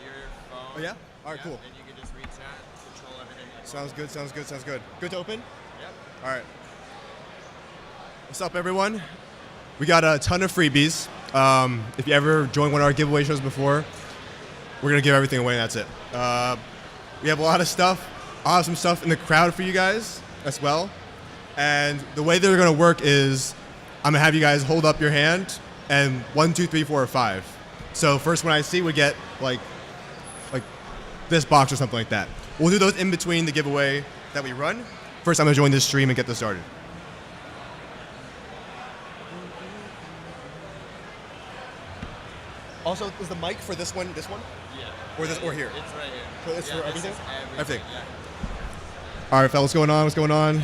Your phone. Oh, yeah? All right, cool. And you can just read chat, control everything. Sounds good, sounds good, sounds good. Good to open? Yep. All right. What's up, everyone? We got a ton of freebies. If you ever joined one of our giveaway shows before, we're going to give everything away, and that's it. We have a lot of stuff, awesome stuff in the crowd for you guys as well. And the way they're going to work is I'm going to have you guys hold up your hand, and 1, 2, 3, 4, or 5. So first one I see would get like this box or something like that. We'll do those in between the giveaway that we run. First, I'm gonna join this stream and get this started. Also, is the mic for this one? Yeah. Or this, or here? It's right here. So it's for everything? Everything. Yeah. All right, fellas, what's going on? What's going on?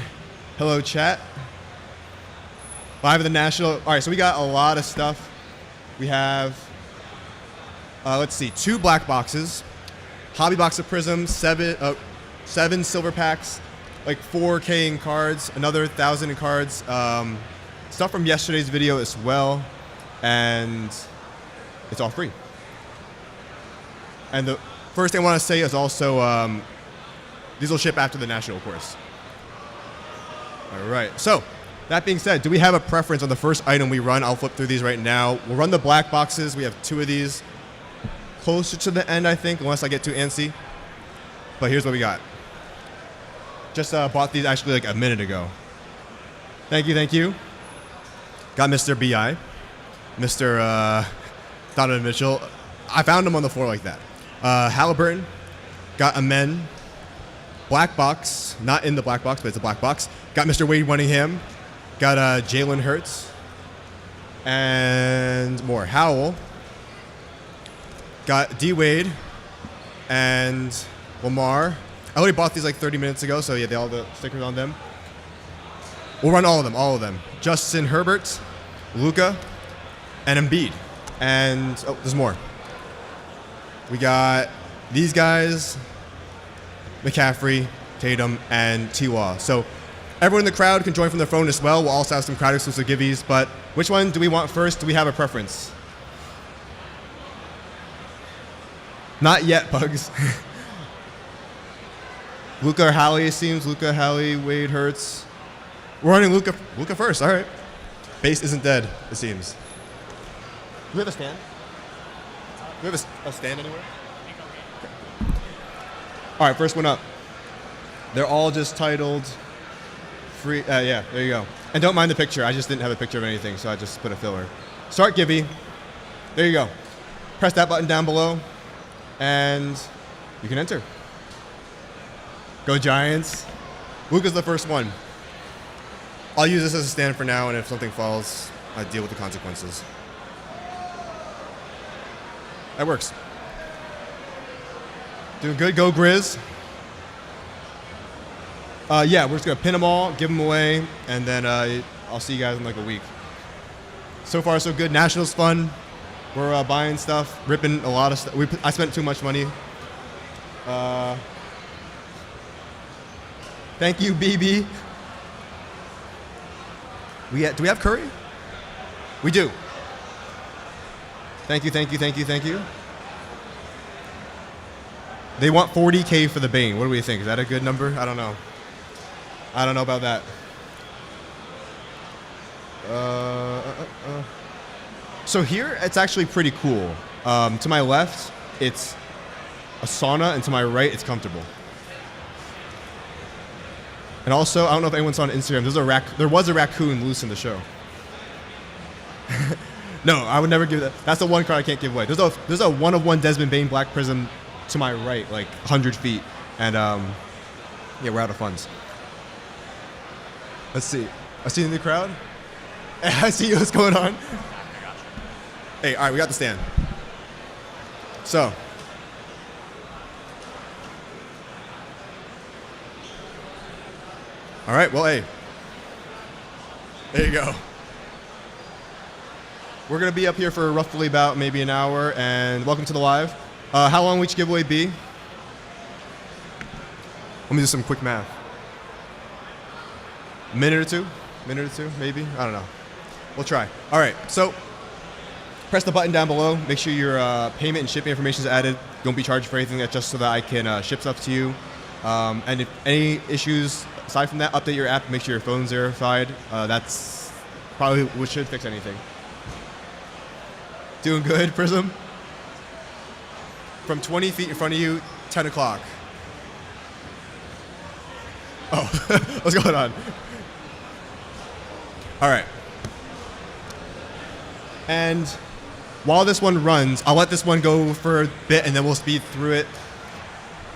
Hello, chat. Live at the National. All right, so we got a lot of stuff. We have, let's see, 2 black boxes, hobby box of Prism, 7 silver packs, like 4K in cards, another 1,000 in cards, stuff from yesterday's video as well, and it's all free. And the first thing I want to say is also, these will ship after the National, of course. All right, so That being said, do we have a preference on the first item we run? I'll flip through these right now. We'll run the black boxes. We have 2 of these. Closer to the end, I think, unless I get too antsy. But here's what we got. Just bought these actually like a minute ago. Thank you, thank you. Got Mr. B.I., Mr. Donovan Mitchell. I found him on the floor like that. Halliburton. Got Amen. Black box. Not in the black box, but it's a black box. Got Mr. Wade Cunningham. Got Jalen Hurts. And more. Howell. Got D. Wade. And Lamar. I already bought these like 30 minutes ago, so yeah, they all have the stickers on them. We'll run all of them. Justin Herbert, Luka, and Embiid. And, oh, there's more. We got these guys, McCaffrey, Tatum, and T-Law. So everyone in the crowd can join from their phone as well. We'll also have some crowd exclusive giveies, but which one do we want first? Do we have a preference? Not yet, Bugs. Luka or Hallie, it seems. Luka, Hallie, Wade, Hurts. We're running Luka first. All right. Base isn't dead, it seems. Do we have a stand? Do we have a stand anywhere? Okay. All right, first one up. They're all just titled free. Yeah, there you go. And don't mind the picture. I just didn't have a picture of anything, so I just put a filler. Start Gibby. There you go. Press that button down below, and you can enter. Go Giants. Luka's the first one. I'll use this as a stand for now, and if something falls, I deal with the consequences. That works. Doing good. Go Grizz. Yeah, we're just going to pin them all, give them away, and then I'll see you guys in like a week. So far, so good. Nationals fun. We're buying stuff, ripping a lot of stuff. I spent too much money. Thank you, BB. Do we have Curry? We do. Thank you, thank you, thank you, thank you. They want 40K for the Bane. What do we think? Is that a good number? I don't know. I don't know about that. So here, it's actually pretty cool. To my left, it's a sauna, and to my right, it's comfortable. And also, I don't know if anyone saw on Instagram, there was a raccoon loose in the show. No, I would never give that. That's the one card I can't give away. There's a one-of-one Desmond Bane Black Prism to my right, like 100 feet. And yeah, we're out of funds. Let's see. I see in the crowd. I see what's going on. Hey, all right, we got the stand. So. All right, well, hey. There you go. We're going to be up here for roughly about maybe an hour, and welcome to the live. How long will each giveaway be? Let me do some quick math. A minute or two, maybe? I don't know. We'll try. All right, so press the button down below. Make sure your payment and shipping information is added. Don't be charged for anything. That's just so that I can ship stuff to you. And if any issues, aside from that, update your app. Make sure your phone's verified. That's probably what should fix anything. Doing good, Prism? From 20 feet in front of you, 10 o'clock. Oh, what's going on? All right. And while this one runs, I'll let this one go for a bit, and then we'll speed through it.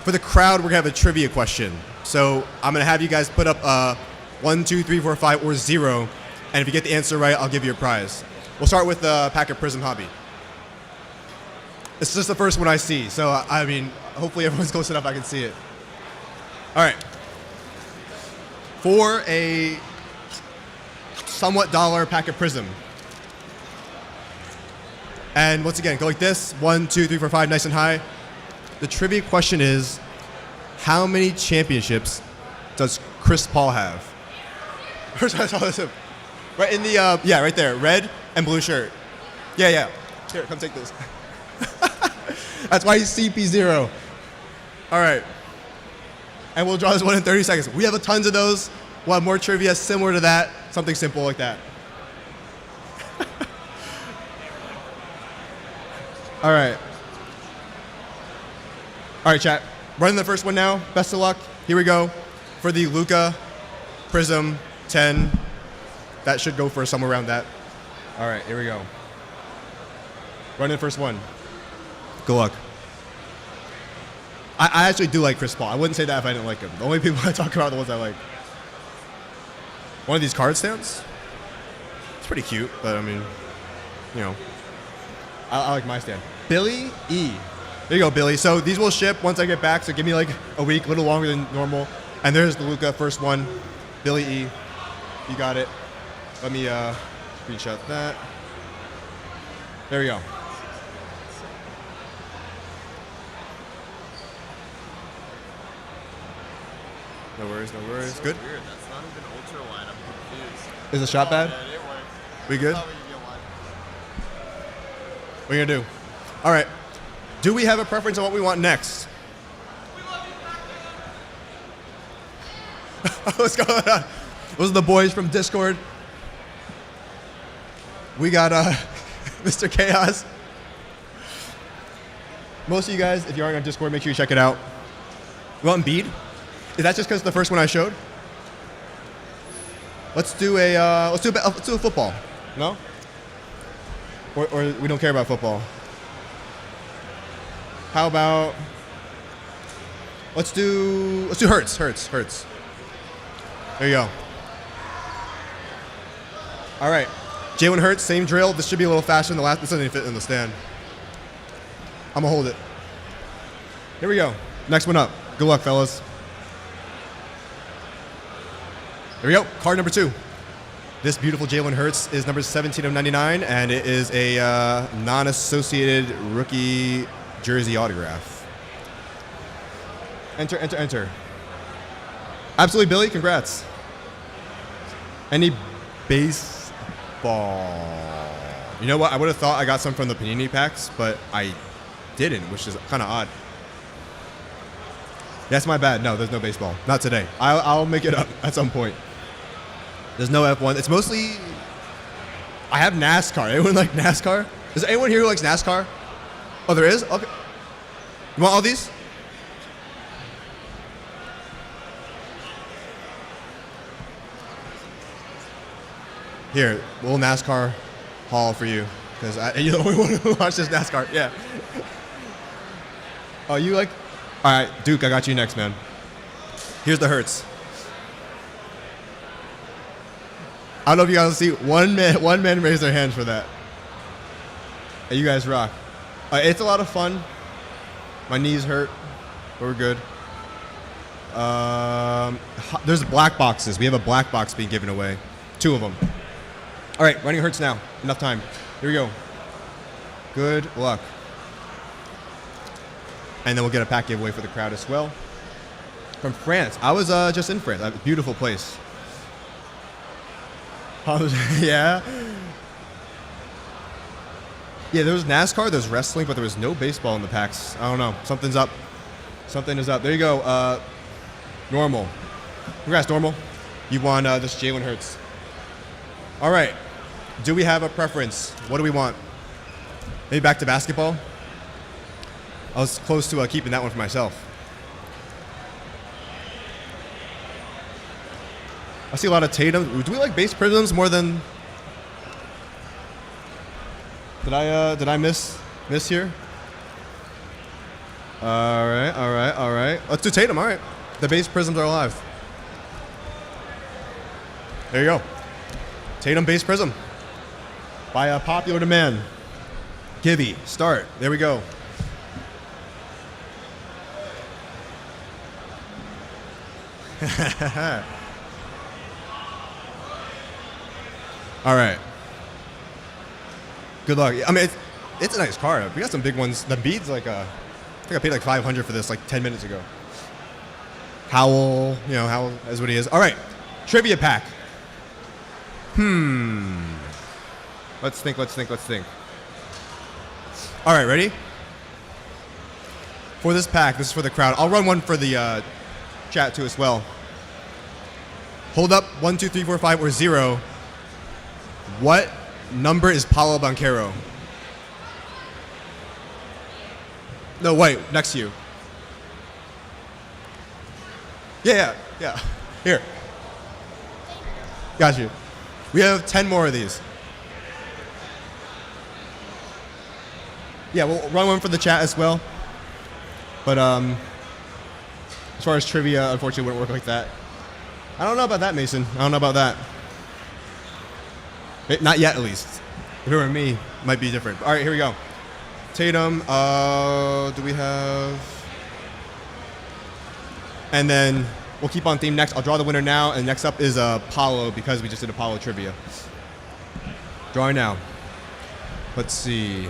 For the crowd, we're going to have a trivia question. So I'm going to have you guys put up 1, 2, 3, 4, 5, or 0. And if you get the answer right, I'll give you a prize. We'll start with the Pack of Prism Hobby. It's just the first one I see. So, I mean, hopefully everyone's close enough I can see it. All right. For a somewhat dollar Pack of Prism. And once again, go like this. 1, 2, 3, 4, 5, nice and high. The trivia question is, how many championships does Chris Paul have? Right in the, yeah, right there. Red and blue shirt. Yeah. Here, come take this. That's why he's CP0. All right. And we'll draw this one in 30 seconds. We have tons of those. We'll have more trivia similar to that. Something simple like that. All right. All right, chat. Running the first one now. Best of luck. Here we go. For the Luca Prism 10. That should go for somewhere around that. All right, here we go. Running the first one. Good luck. I actually do like Chris Paul. I wouldn't say that if I didn't like him. The only people I talk about are the ones I like. One of these card stands. It's pretty cute, but I mean, you know, I like my stand. Billy E. There you go, Billy. So these will ship once I get back. So give me like a week, a little longer than normal. And there's the Luca first one. Billy E. You got it. Let me screenshot that. There we go. No worries, no worries. So Good. weird. That's not even ultra wide. I'm confused. Is the shot bad? Yeah, it worked. We good? I thought we could get wide. What are you gonna do? All right. Do we have a preference on what we want next? What's going on? Those are the boys from Discord. We got Mr. Chaos. Most of you guys, if you aren't on Discord, make sure you check it out. You want Embiid? Is that just because the first one I showed? Let's do a football. No? Or we don't care about football. How about let's do Hurts. There you go. All right. Jalen Hurts, same drill. This should be a little faster than the last. This doesn't even fit in the stand. I'm gonna hold it. Here we go. Next one up. Good luck, fellas. There we go. Card number 2. This beautiful Jalen Hurts is number 17 of 99, and it is a non-associated rookie jersey autograph. Enter, enter, enter. Absolutely, Billy. Congrats. Any baseball? You know what? I would have thought I got some from the Panini packs, but I didn't, which is kind of odd. That's my bad. No, there's no baseball. Not today. I'll make it up at some point. There's no F1. It's mostly... I have NASCAR. Anyone like NASCAR? Is there anyone here who likes NASCAR? Oh, there is? Okay. You want all these? Here, little NASCAR haul for you. Because you're the only one who watches NASCAR. Yeah. Oh, you like... All right, Duke, I got you next, man. Here's the Hurts. I don't know if you guys see one man raise their hand for that. Hey, you guys rock. It's a lot of fun. My knees hurt, but we're good. There's black boxes. We have a black box being given away. 2 of them. All right, running Hurts now. Enough time. Here we go. Good luck. And then we'll get a pack giveaway for the crowd as well. From France. I was just in France. A beautiful place. Yeah. Yeah, there was NASCAR, there's wrestling, but there was no baseball in the packs. I don't know. Something's up. Something is up. There you go. Normal. Congrats, Normal. You won this Jalen Hurts. All right. Do we have a preference? What do we want? Maybe back to basketball? I was close to keeping that one for myself. I see a lot of Tatum. Do we like base prisms more than... Did I miss here? All right. Let's do Tatum. All right. The base prisms are alive. There you go. Tatum base prism. By popular demand. Gibby, start. There we go. All right. Good luck. I mean, it's a nice card. We got some big ones. The beads, like, I think I paid like $500 for this like 10 minutes ago. Howell, Howell is what he is. All right. Trivia pack. Let's think. All right, ready? For this pack, this is for the crowd. I'll run one for the chat too as well. hold up 1, 2, 3, 4, 5, or 0. What number is Paolo Banchero? No, wait, next to you. Yeah. Here. Got you. We have 10 more of these. Yeah, we'll run one for the chat as well. But as far as trivia, unfortunately, wouldn't work like that. I don't know about that, Mason. I don't know about that. Not yet, at least. If it were me, it might be different. All right, here we go. Tatum, do we have... And then we'll keep on theme next. I'll draw the winner now, and next up is Apollo, because we just did Apollo trivia. Drawing now. Let's see.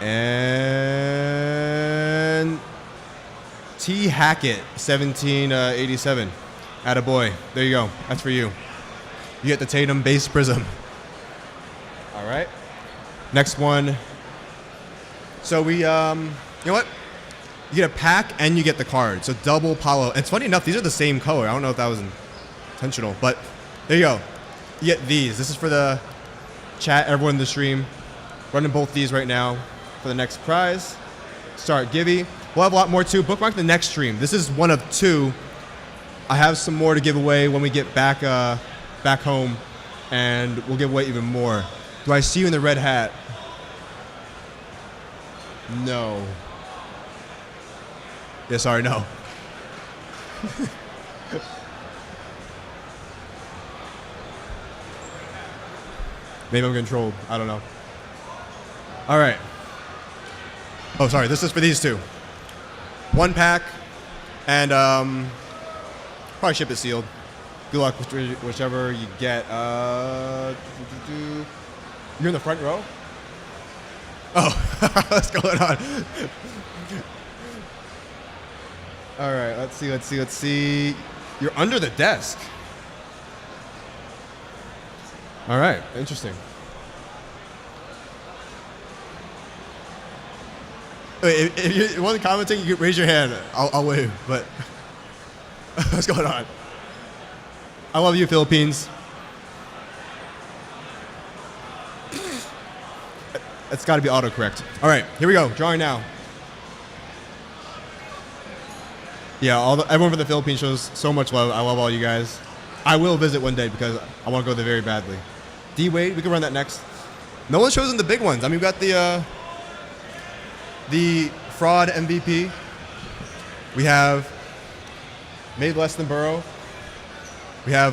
And T. Hackett, 1787. Attaboy. There you go. That's for you. You get the Tatum base prism. All right. Next one. So we, you know what? You get a pack and you get the card. So double Paolo. And it's funny enough, these are the same color. I don't know if that was intentional, but there you go. You get these. This is for the chat, everyone in the stream. Running both these right now for the next prize. Start Gibby. We'll have a lot more too. Bookmark the next stream. This is one of 2. I have some more to give away when we get back back home, and we'll give away even more. Do I see you in the red hat? No. Yeah, sorry, no. Maybe I'm controlled. I don't know. All right. Oh, sorry. This is for these 2. 1 pack, and probably ship it sealed. Good luck with whichever you get. You're in the front row? Oh, what's going on? All right, let's see. You're under the desk. All right, interesting. Wait, if you want to commenting, you can raise your hand. I'll wave, but what's going on? I love you, Philippines. It's got to be autocorrect. All right, here we go. Drawing now. Yeah, everyone from the Philippines shows so much love. I love all you guys. I will visit one day because I want to go there very badly. D-Wade, we can run that next. No one shows in the big ones. I mean, we got the fraud MVP. We have made less than Burrow. We have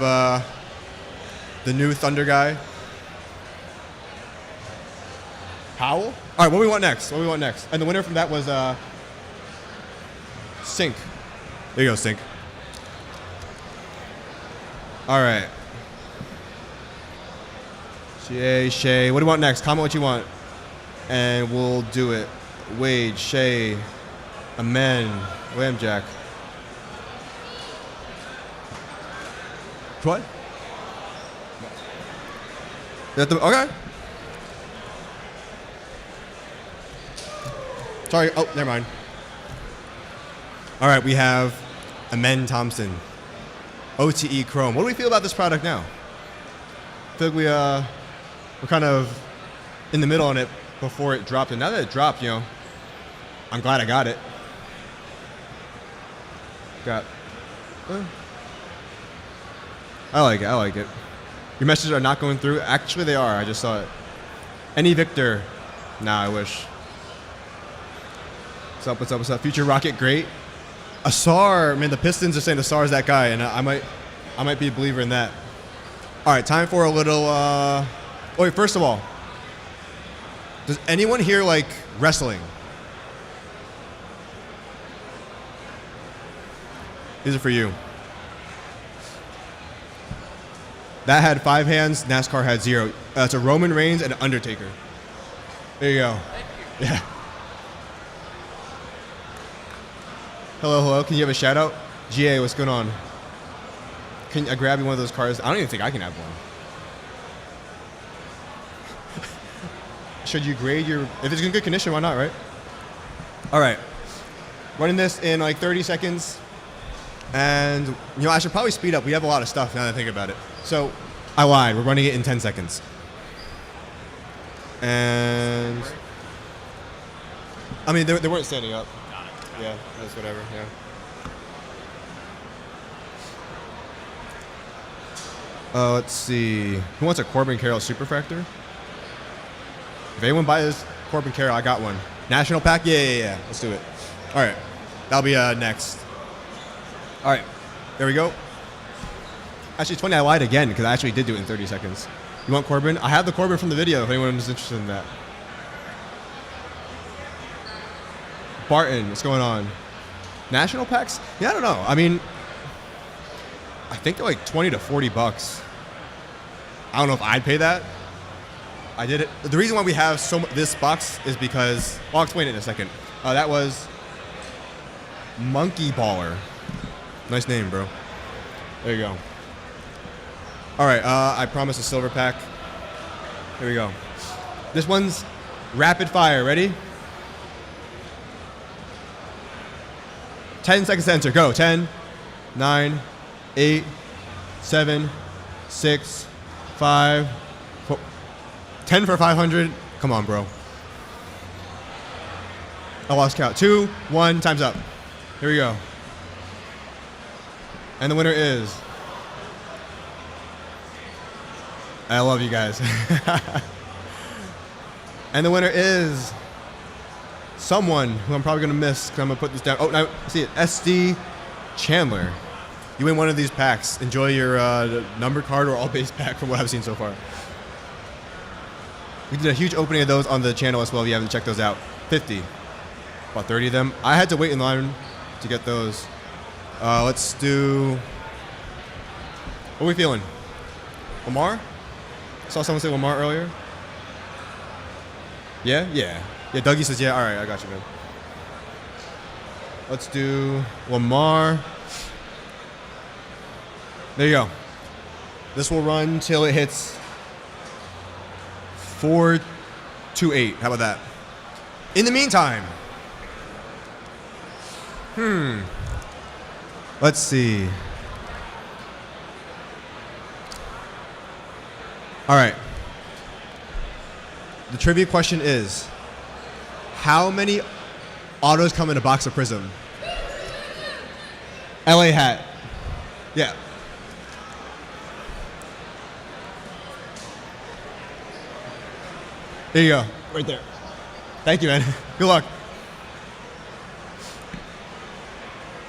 the new Thunder guy. Powell? All right, what do we want next? And the winner from that was Sink. There you go, Sink. All right. Shay. What do you want next? Comment what you want. And we'll do it. Wade, Shay, Amen, Whamjack. What? Okay. Sorry. Oh, never mind. All right, we have Amen Thompson. OTE Chrome. What do we feel about this product now? I feel like we're kind of in the middle on it before it dropped. And now that it dropped, I'm glad I got it. I like it. Your messages are not going through. Actually, they are. I just saw it. Any Victor? Nah, I wish. What's up? Future Rocket, great. Asar, man, the Pistons are saying Asar is that guy, and I might be a believer in that. All right, time for a little. Wait, first of all, does anyone here like wrestling? These are for you. That had 5 hands. NASCAR had 0. It's a Roman Reigns and an Undertaker. There you go. Thank you. Yeah. Hello. Can you have a shout out? GA, what's going on? Can I grab you one of those cards? I don't even think I can have one. Should you grade your... If it's in good condition, why not, right? All right. running this in like 30 seconds. And, I should probably speed up. We have a lot of stuff now that I think about it. So, I lied. We're running it in 10 seconds. And, I mean, they weren't standing up. Yeah, that's whatever, yeah. Let's see. Who wants a Corbin Carroll Superfractor? If anyone buys Corbin Carroll, I got one. National pack? Yeah. Let's do it. All right. That'll be next. All right. There we go. Actually, it's funny. I lied again because I actually did do it in 30 seconds. You want Corbin? I have the Corbin from the video if anyone is interested in that. Barton, what's going on? National packs? Yeah, I don't know. I mean, I think they're like 20 to 40 bucks. I don't know if I'd pay that. I did it. The reason why we have this box is because, I'll explain it in a second. That was Monkey Baller. Nice name, bro. There you go. All right, I promised a silver pack. Here we go. This one's rapid fire. Ready? 10 seconds to enter. Go. 10, 9, 8, 7, 6, 5, 4, 10 for 500. Come on, bro. I lost count. 2, 1, time's up. Here we go. And the winner is... I love you guys. And the winner is... someone who I'm probably going to miss because I'm going to put this down. Oh, now, see it. SD Chandler. You win one of these packs. Enjoy your numbered card or all base pack from what I've seen so far. We did a huge opening of those on the channel as well if you haven't checked those out. 50. About 30 of them. I had to wait in line to get those. Let's do... What are we feeling? Lamar? I saw someone say Lamar earlier. Yeah? Yeah. Yeah, Dougie says yeah. All right, I got you, man. Let's do Lamar. There you go. This will run till it hits 428. How about that? In the meantime, let's see. All right. The trivia question is, how many autos come in a box of Prism? LA hat. Yeah. There you go. Right there. Thank you, man. Good luck.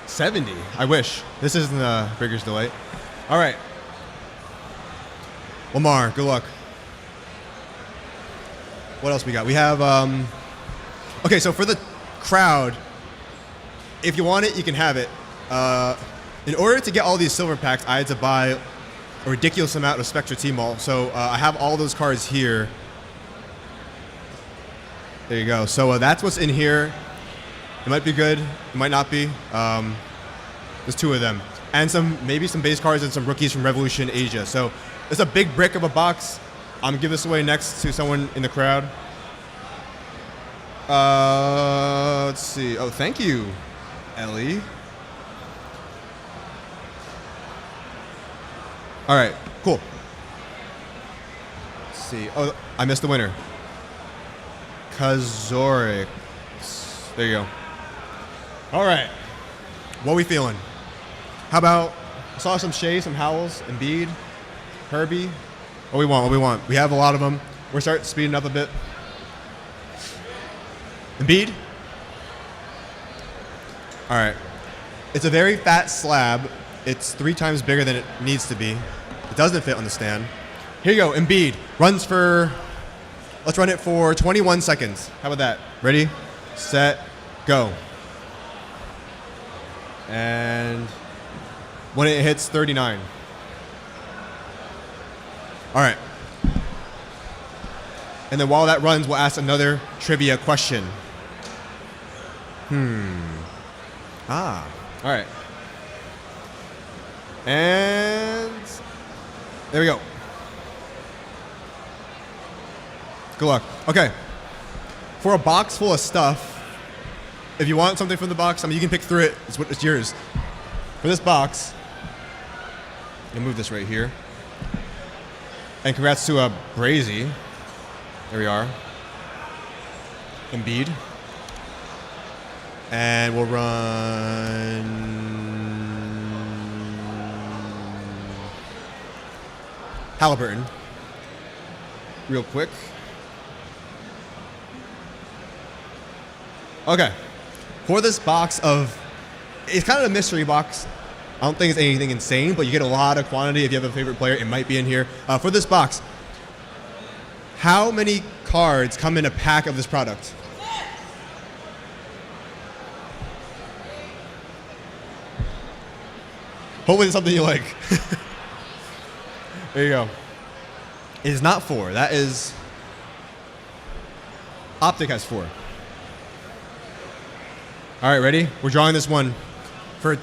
70. I wish. This isn't a Brigger's Delight. All right. Lamar, good luck. What else we got? We have, okay, so for the crowd, if you want it, you can have it. In order to get all these silver packs, I had to buy a ridiculous amount of Spectra T-Mall. So I have all those cards here. There you go. So that's what's in here. It might be good. It might not be. There's 2 of them. And maybe some base cards and some rookies from Revolution Asia. So it's a big brick of a box. I'm gonna give this away next to someone in the crowd. Let's see. Oh, thank you, Ellie. All right, cool. Let's see. Oh, I missed the winner. Kazorix. There you go. All right. What are we feeling? How about, I saw some Shea, some Howells, Embiid, Herbie. What we want. We have a lot of them. We're starting speeding up a bit. Embiid. All right. It's a very fat slab. It's 3 times bigger than it needs to be. It doesn't fit on the stand. Here you go, Embiid. Let's run it for 21 seconds. How about that? Ready, set, go. And when it hits 39. All right. And then while that runs, we'll ask another trivia question. All right. And there we go. Good luck. Okay. For a box full of stuff, if you want something from the box, I mean, you can pick through it. It's yours. For this box, I'm gonna move this right here. And congrats to Brazy. There we are. Embiid. And we'll run Halliburton real quick. Okay. For this box of, it's kind of a mystery box. I don't think it's anything insane, but you get a lot of quantity. If you have a favorite player, it might be in here. For this box, how many cards come in a pack of this product? Hopefully it's something you like. There you go. It is not 4. That is... Optic has 4. All right, ready? We're drawing this one for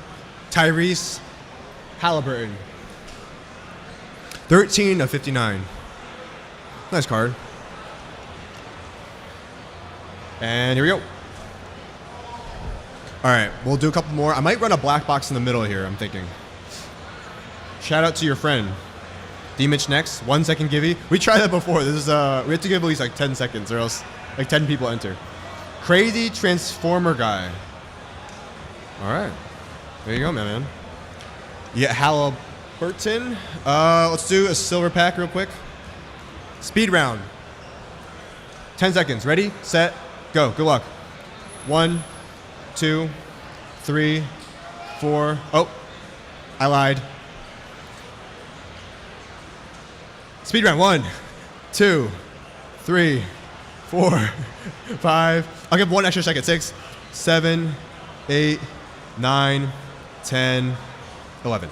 Tyrese Halliburton. 13 of 59. Nice card. And here we go. All right, we'll do a couple more. I might run a black box in the middle here, I'm thinking. Shout out to your friend. D-Mitch next. 1 second givey. We tried that before. This is we have to give at least like 10 seconds or else like 10 people enter. Crazy Transformer guy. All right. There you go, man. You get Halliburton. Let's do a silver pack real quick. Speed round. 10 seconds. Ready, set, go. Good luck. 1, 2, 3, 4. Oh, I lied. Speed round. 1, 2, 3, 4, 5. I'll give 1 extra second. 6, 7, 8, 9, 10, 11.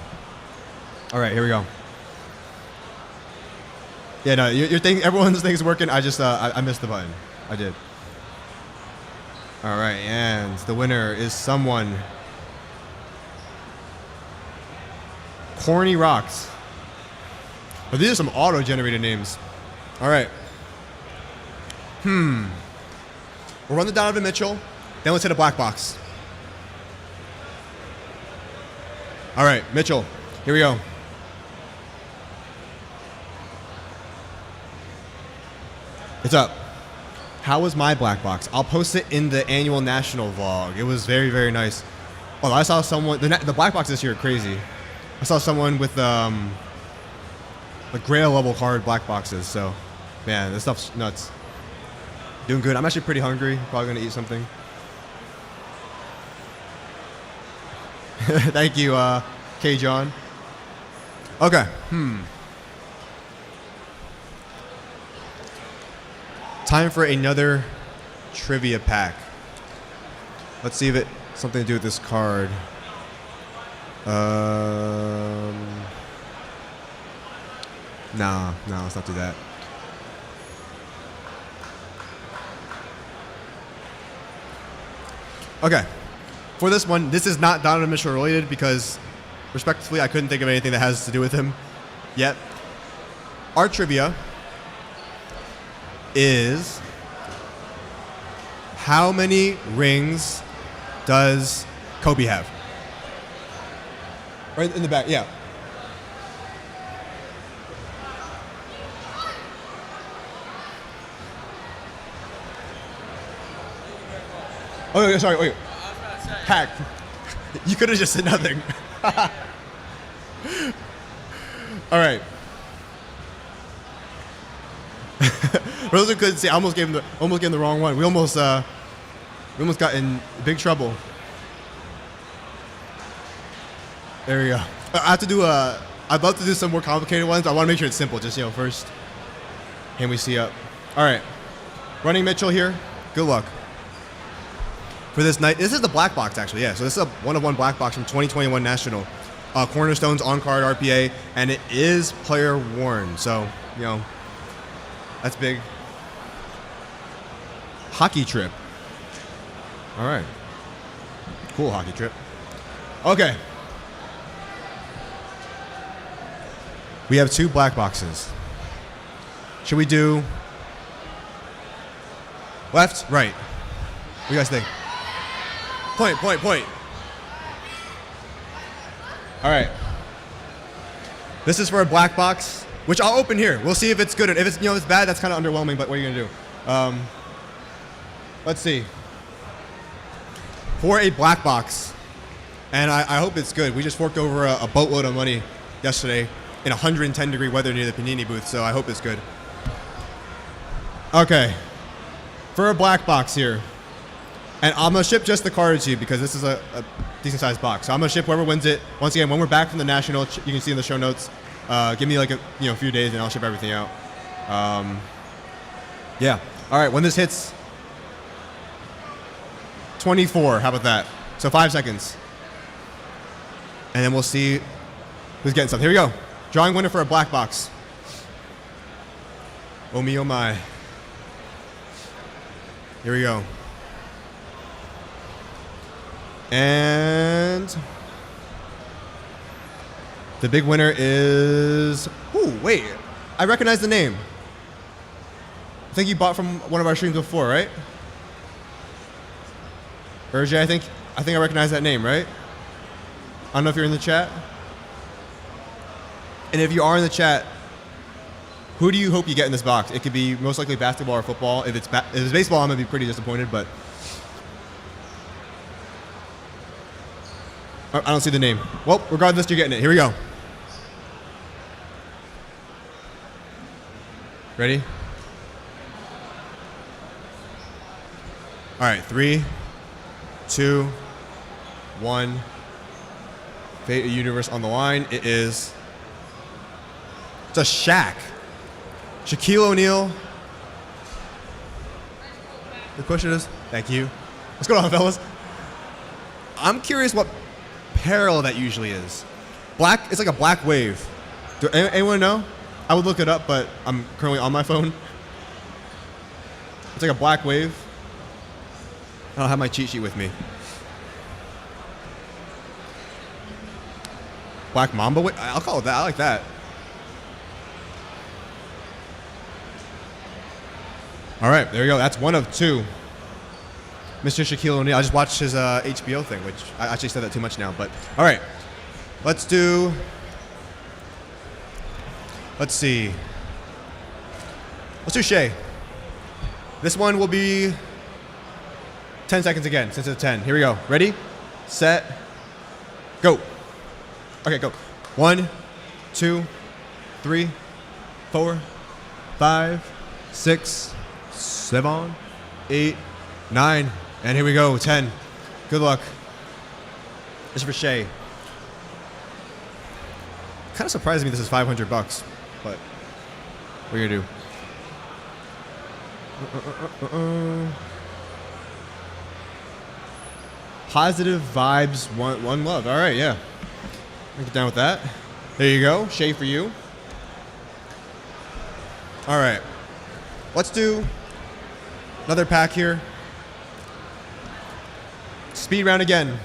All right, here we go. Yeah, no, your thing, everyone's thing's working. I just, I missed the button. I did. All right, and the winner is someone. Corny Rocks. But these are some auto-generated names. All right. We'll run the Donovan Mitchell, then let's hit a black box. All right, Mitchell, here we go. It's up. How was my black box? I'll post it in the annual national vlog. It was very, very nice. Oh, I saw someone, the black box this year are crazy. I saw someone with like Grail level card black boxes. So, man, this stuff's nuts. Doing good. I'm actually pretty hungry. Probably gonna eat something. Thank you, K. John. Okay. Time for another trivia pack. Let's see if it something to do with this card. No, let's not do that. Okay. For this one, this is not Donovan Mitchell related because, respectfully, I couldn't think of anything that has to do with him yet. Our trivia is, how many rings does Kobe have? Right in the back, yeah. Oh, yeah, sorry, wait. Hack. You could have just said nothing. All right. For those who couldn't see, I almost gave him the wrong one. We almost got in big trouble. There we go. I have to do I'd love to do some more complicated ones, but I want to make sure it's simple. Just, first hand we see up. All right. Running Mitchell here. Good luck. For this night, this is the black box actually, yeah. So this is a 1-of-1 black box from 2021 National. Cornerstones on card RPA, and it is player worn. So, that's big. Hockey trip. All right. Cool hockey trip. Okay. We have 2 black boxes. Should we do left, right? What do you guys think? Point. All right. This is for a black box, which I'll open here. We'll see if it's good. If it's it's bad, that's kind of underwhelming. But what are you gonna do? Let's see. For a black box, and I hope it's good. We just forked over a boatload of money yesterday in 110-degree weather near the Panini booth, so I hope it's good. Okay. For a black box here, and I'm gonna ship just the cards to you because this is a decent-sized box. So I'm gonna ship whoever wins it. Once again, when we're back from the national, you can see in the show notes. Give me like a few days, and I'll ship everything out. Yeah. All right. When this hits 24, how about that? So 5 seconds, and then we'll see who's getting something. Here we go. Drawing winner for a black box. Oh me, oh my. Here we go. And the big winner is... Ooh, wait. I recognize the name. I think you bought from one of our streams before, right? Urge, I think I recognize that name, right? I don't know if you're in the chat. And if you are in the chat, who do you hope you get in this box? It could be most likely basketball or football. If it's baseball, I'm going to be pretty disappointed, but... I don't see the name. Well, regardless, you're getting it. Here we go. Ready? All right, 3, 2, 1. Fate of Universe on the line. It is... It's a Shaq. Shaquille O'Neal. The question is... Thank you. What's going on, fellas? I'm curious what parallel that usually is. Black, it's like a black wave. Do anyone know? I would look it up, but I'm currently on my phone. It's like a black wave. I don't have my cheat sheet with me. Black Mamba wave? I'll call it that. I like that. All right, there you go. That's one of two. Mr. Shaquille O'Neal. I just watched his HBO thing, which I actually said that too much now. But all right, let's see. Let's do Shay. This one will be 10 seconds again, since it's 10. Here we go. Ready, set, go. Okay, go. 1, 2, 3, 4, 5, 6, 7, 8, 9. And here we go, 10. Good luck. This is for Shay. Kind of surprising me this is $500, but what are you gonna do? Positive vibes, one love. All right, yeah. Get down with that. There you go, Shay for you. All right, let's do another pack here. Speed round again.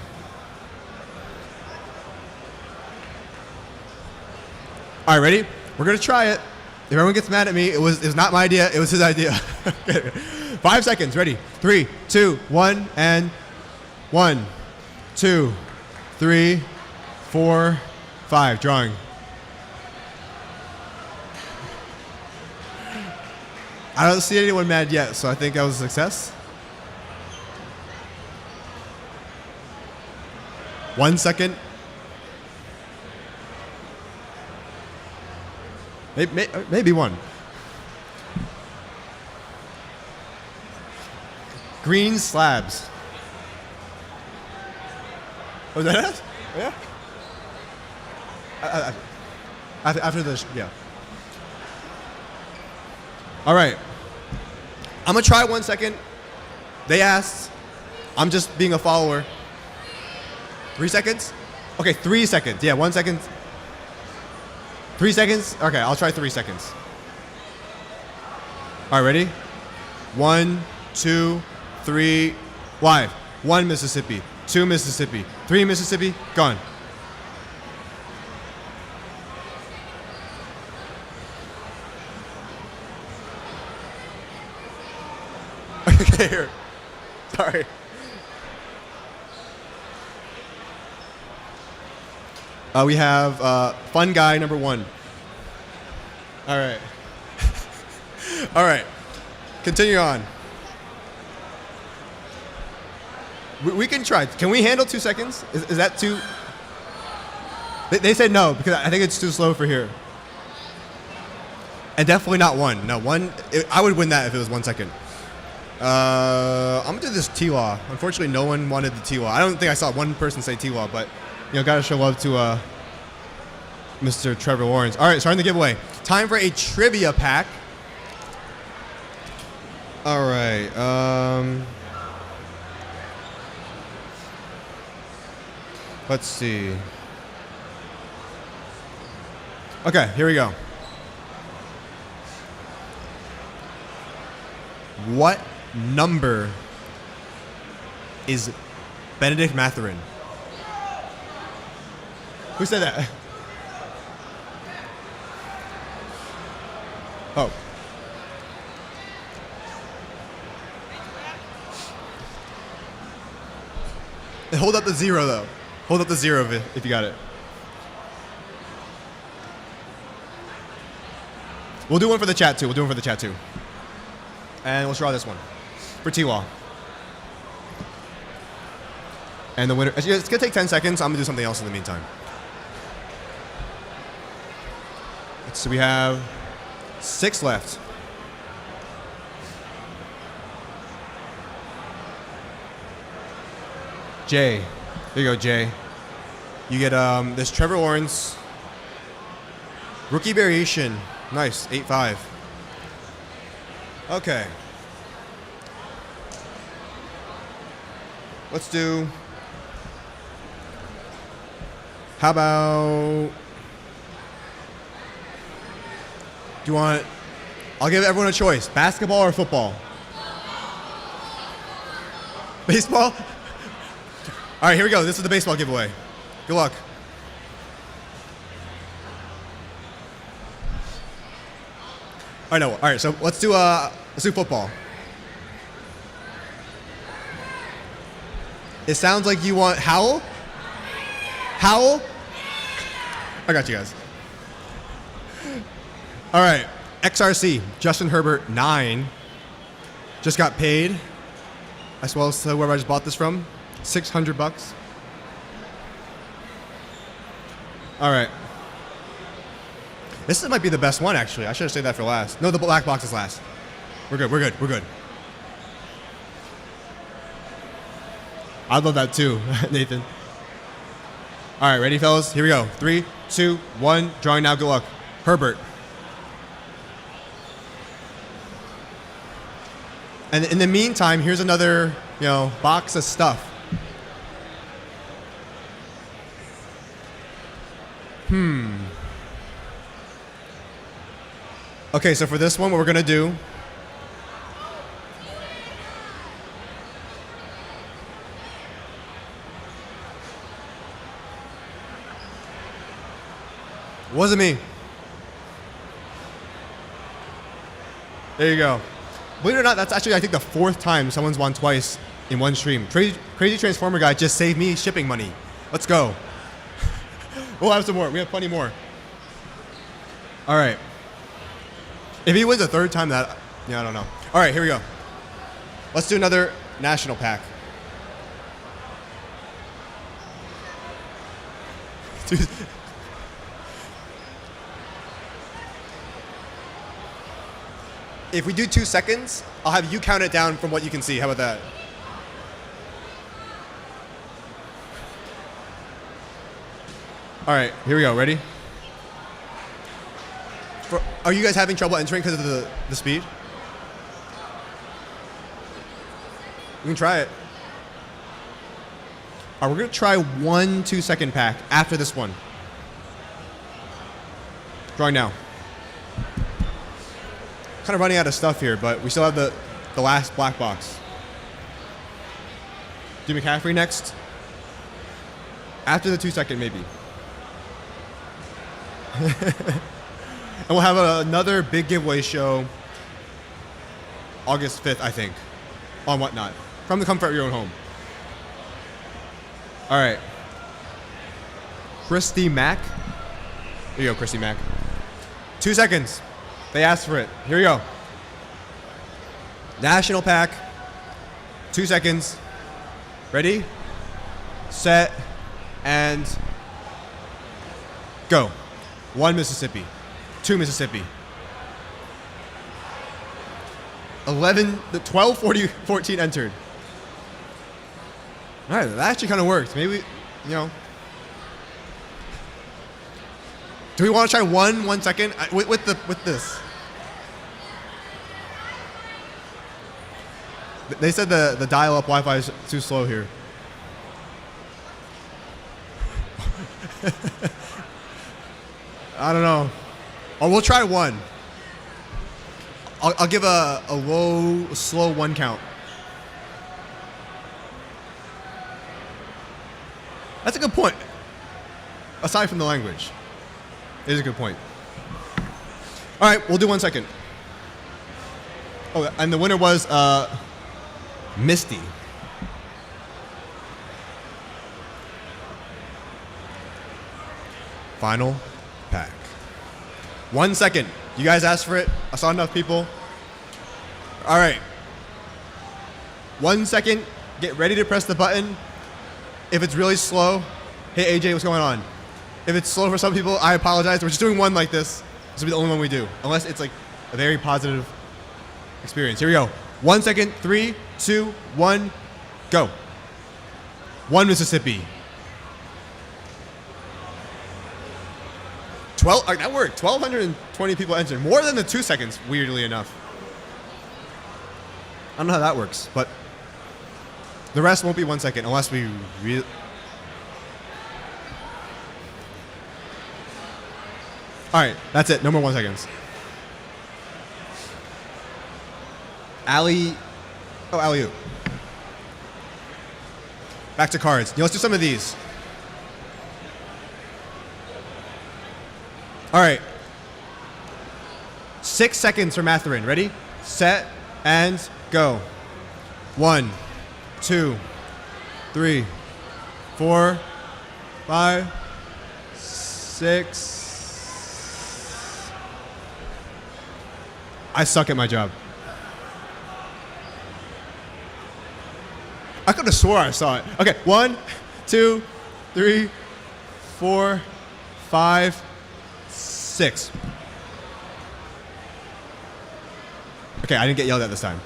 All right, ready? We're gonna try it. If everyone gets mad at me, it was not my idea. It was his idea. 5 seconds. Ready? 3, 2, 1, and 1, 2, 3, 4, 5. Drawing. I don't see anyone mad yet, so I think that was a success. 1 second. Maybe one. Green slabs. Oh, is that it? Yeah. After this, yeah. All right. I'm gonna try 1 second. They asked. I'm just being a follower. 3 seconds? Okay, 3 seconds. Yeah, 1 second. 3 seconds? Okay, I'll try 3 seconds. All right, ready? 1, 2, 3, live. 1 Mississippi, 2 Mississippi, 3 Mississippi, gone. Okay, here. Sorry. We have fun guy number 1. All right. All right. Continue on. We can try. Can we handle 2 seconds? Is that too? They said no because I think it's too slow for here. And definitely not 1. No, 1. I would win that if it was 1 second. I'm gonna do this T-Law. Unfortunately, no one wanted the T-Law. I don't think I saw one person say T-Law, but gotta show love to Mr. Trevor Lawrence. All right, starting the giveaway. Time for a trivia pack. All right. Let's see. Okay, here we go. What number is Benedict Mathurin? Who said that? Oh. Hold up the 0, though. Hold up the 0 if you got it. We'll do one for the chat, too. And we'll draw this one for T-Law. And the winner, it's going to take 10 seconds. I'm going to do something else in the meantime. So we have 6 left. Jay. Here you go, Jay. You get this Trevor Lawrence rookie variation. Nice, 8-5. Okay. Let's do. How about? Do you want? I'll give everyone a choice: basketball or football. Baseball. All right, here we go. This is the baseball giveaway. Good luck. All right, no. All right, so let's do football. It sounds like you want Howell. Howell. I got you guys. All right, XRC. Justin Herbert 9. Just got paid. As well as whoever I just bought this from. $600. All right. This might be the best one, actually. I should have saved that for last. No, the black box is last. We're good. I'd love that too, Nathan. All right, ready, fellas? Here we go. 3, 2, 1. Drawing now. Good luck. Herbert. And in the meantime, here's another, box of stuff. Okay, so for this one, what we're gonna do. Wasn't me. There you go. Believe it or not, that's actually, I think, the 4th time someone's won twice in one stream. Crazy Transformer guy just saved me shipping money. Let's go. We'll have some more. We have plenty more. All right. If he wins a 3rd time, I don't know. All right, here we go. Let's do another national pack. Dude. If we do 2 seconds, I'll have you count it down from what you can see. How about that? All right, here we go. Ready? Are you guys having trouble entering because of the speed? We can try it. All right, we're going to try 1 2-second pack after this one. Drawing now. Kind of running out of stuff here, but we still have the last black box. Do McCaffrey next? After the 2-second, maybe. And we'll have another big giveaway show August 5th, I think, on Whatnot, from the comfort of your own home. All right. Christy Mack. Here you go, Christy Mack. 2 seconds. They asked for it. Here you go. National pack. 2 seconds. Ready, set, and go. 1 Mississippi. 2 Mississippi. 12:14 entered. All right, that actually kind of worked. Maybe, do we want to try 1 second with this? They said the dial-up Wi-Fi is too slow here. I don't know. Or we'll try 1. I'll give a low, slow 1 count. That's a good point. Aside from the language, it is a good point. All right, we'll do 1 second. Oh, and the winner was Misty. Final pack. 1 second. You guys asked for it. I saw enough people. All right. 1 second. Get ready to press the button. If it's really slow, hey AJ, what's going on? If it's slow for some people, I apologize. We're just doing 1 like this. This will be the only one we do, unless it's like a very positive experience. Here we go. 1 second. 3, 2, 1, go. 1 Mississippi. 12. That worked. 1,220 people entered. More than the 2 seconds, weirdly enough. I don't know how that works, but the rest won't be 1 second unless we really. All right, that's it. No more 1 seconds. Alley-oop. Back to cards. Let's do some of these. All right. 6 seconds for Matherin. Ready, set, and go. 1, 2, 3, 4, 5, 6. I suck at my job. I could have swore I saw it. Okay, 1, 2, 3, 4, 5, 6. Okay, I didn't get yelled at this time.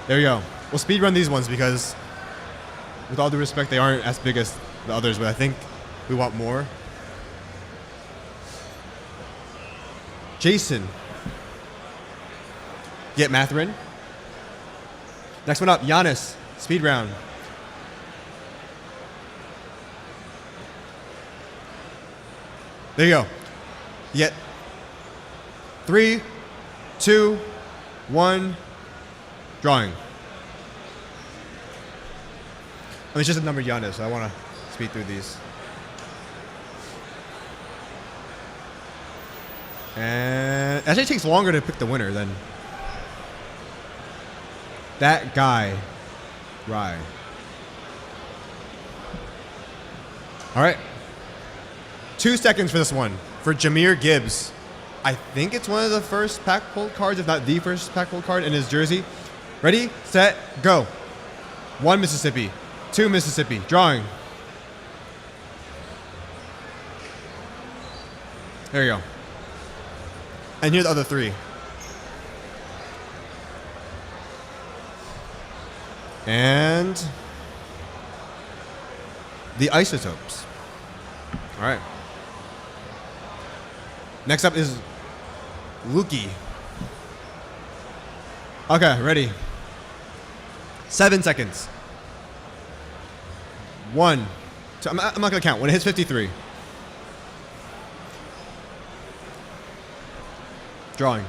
There we go. We'll speed run these ones because, with all due respect, they aren't as big as the others, but I think we want more. Jason. Get Matherin. Next one up, Giannis. Speed round. There you go. You get 3, 2, 1, drawing. I mean, it's just a number Giannis, so I want to speed through these. And it actually takes longer to pick the winner than that guy, Rye. All right. 2 seconds for this one. For Jahmyr Gibbs. I think it's one of the first pack pulled cards, if not the first pack pulled card in his jersey. Ready, set, go. 1 Mississippi. 2 Mississippi. Drawing. There you go. And here are the other 3. And the isotopes. All right. Next up is Lukey. Okay, ready. 7 seconds. 1. So I'm not going to count. When it hits 53. Drawing.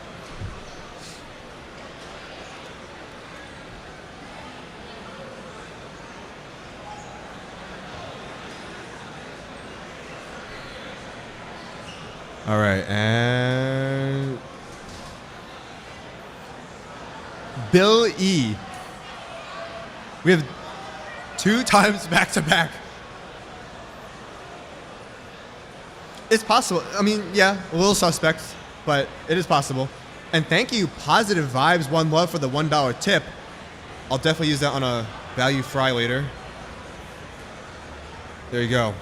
All right, and Bill E. We have 2 times back to back. It's possible. I mean, yeah, a little suspect, but it is possible. And thank you, Positive Vibes, One Love, for the $1 tip. I'll definitely use that on a value fry later. There you go.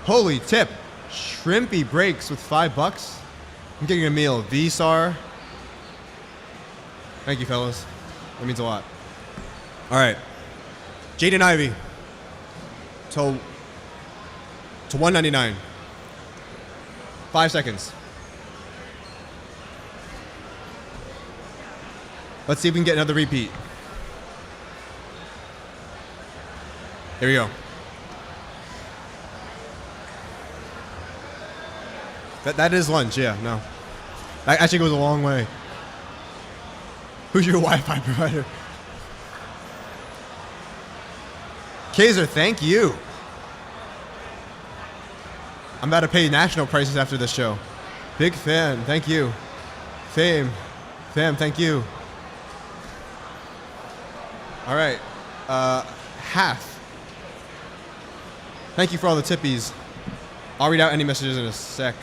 Holy tip. Shrimpy Breaks with $5. I'm getting a meal. VSAR. Thank you, fellas. That means a lot. All right. Jaden Ivy. To $199. 5 seconds. Let's see if we can get another repeat. Here we go. That is lunch, yeah, no. That actually goes a long way. Who's your Wi-Fi provider? Kaiser, thank you. I'm about to pay national prices after this show. Big fan, thank you. Fam, thank you. All right, half. Thank you for all the tippies. I'll read out any messages in a sec.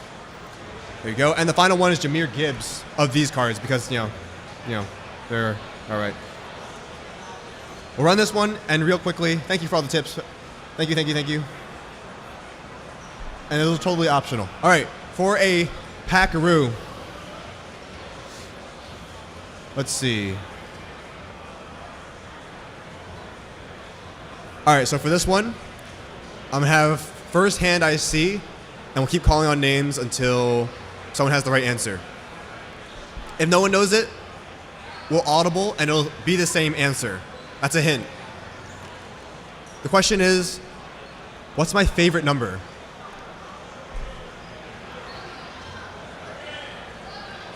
There you go. And the final one is Jameer Gibbs of these cards because, you know, they're all right. We'll run this one and real quickly, thank you for all the tips. Thank you. And it was totally optional. All right, for a packaroo. Let's see. All right, so for this one, I'm gonna have first hand I see, and we'll keep calling on names until someone has the right answer. If no one knows it, we'll audible and it'll be the same answer. That's a hint. The question is, what's my favorite number?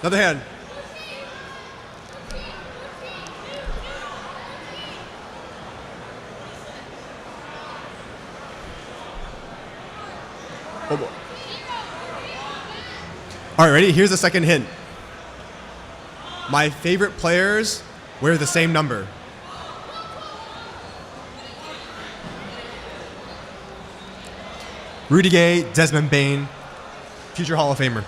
Another hand. Oh boy. All right, ready? Here's the second hint. My favorite players wear the same number. Rudy Gay, Desmond Bain, future Hall of Famer.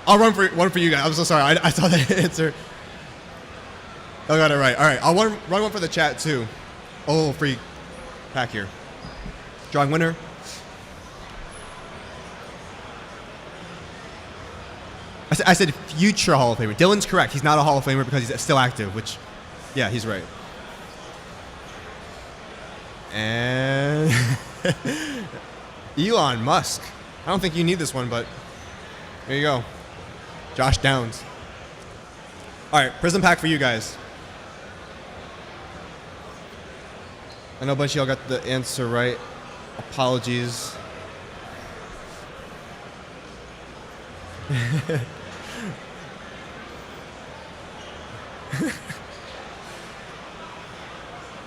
I'll run for one for you guys. I'm so sorry. I saw that answer. I got it right. All right. I'll run one for the chat too. Oh, free pack here. Drawing winner. I said future Hall of Famer. Dylan's correct. He's not a Hall of Famer because he's still active, which, yeah, he's right. And Elon Musk. I don't think you need this one, but there you go. Josh Downs. All right, Prism pack for you guys. I know a bunch of y'all got the answer right. Apologies.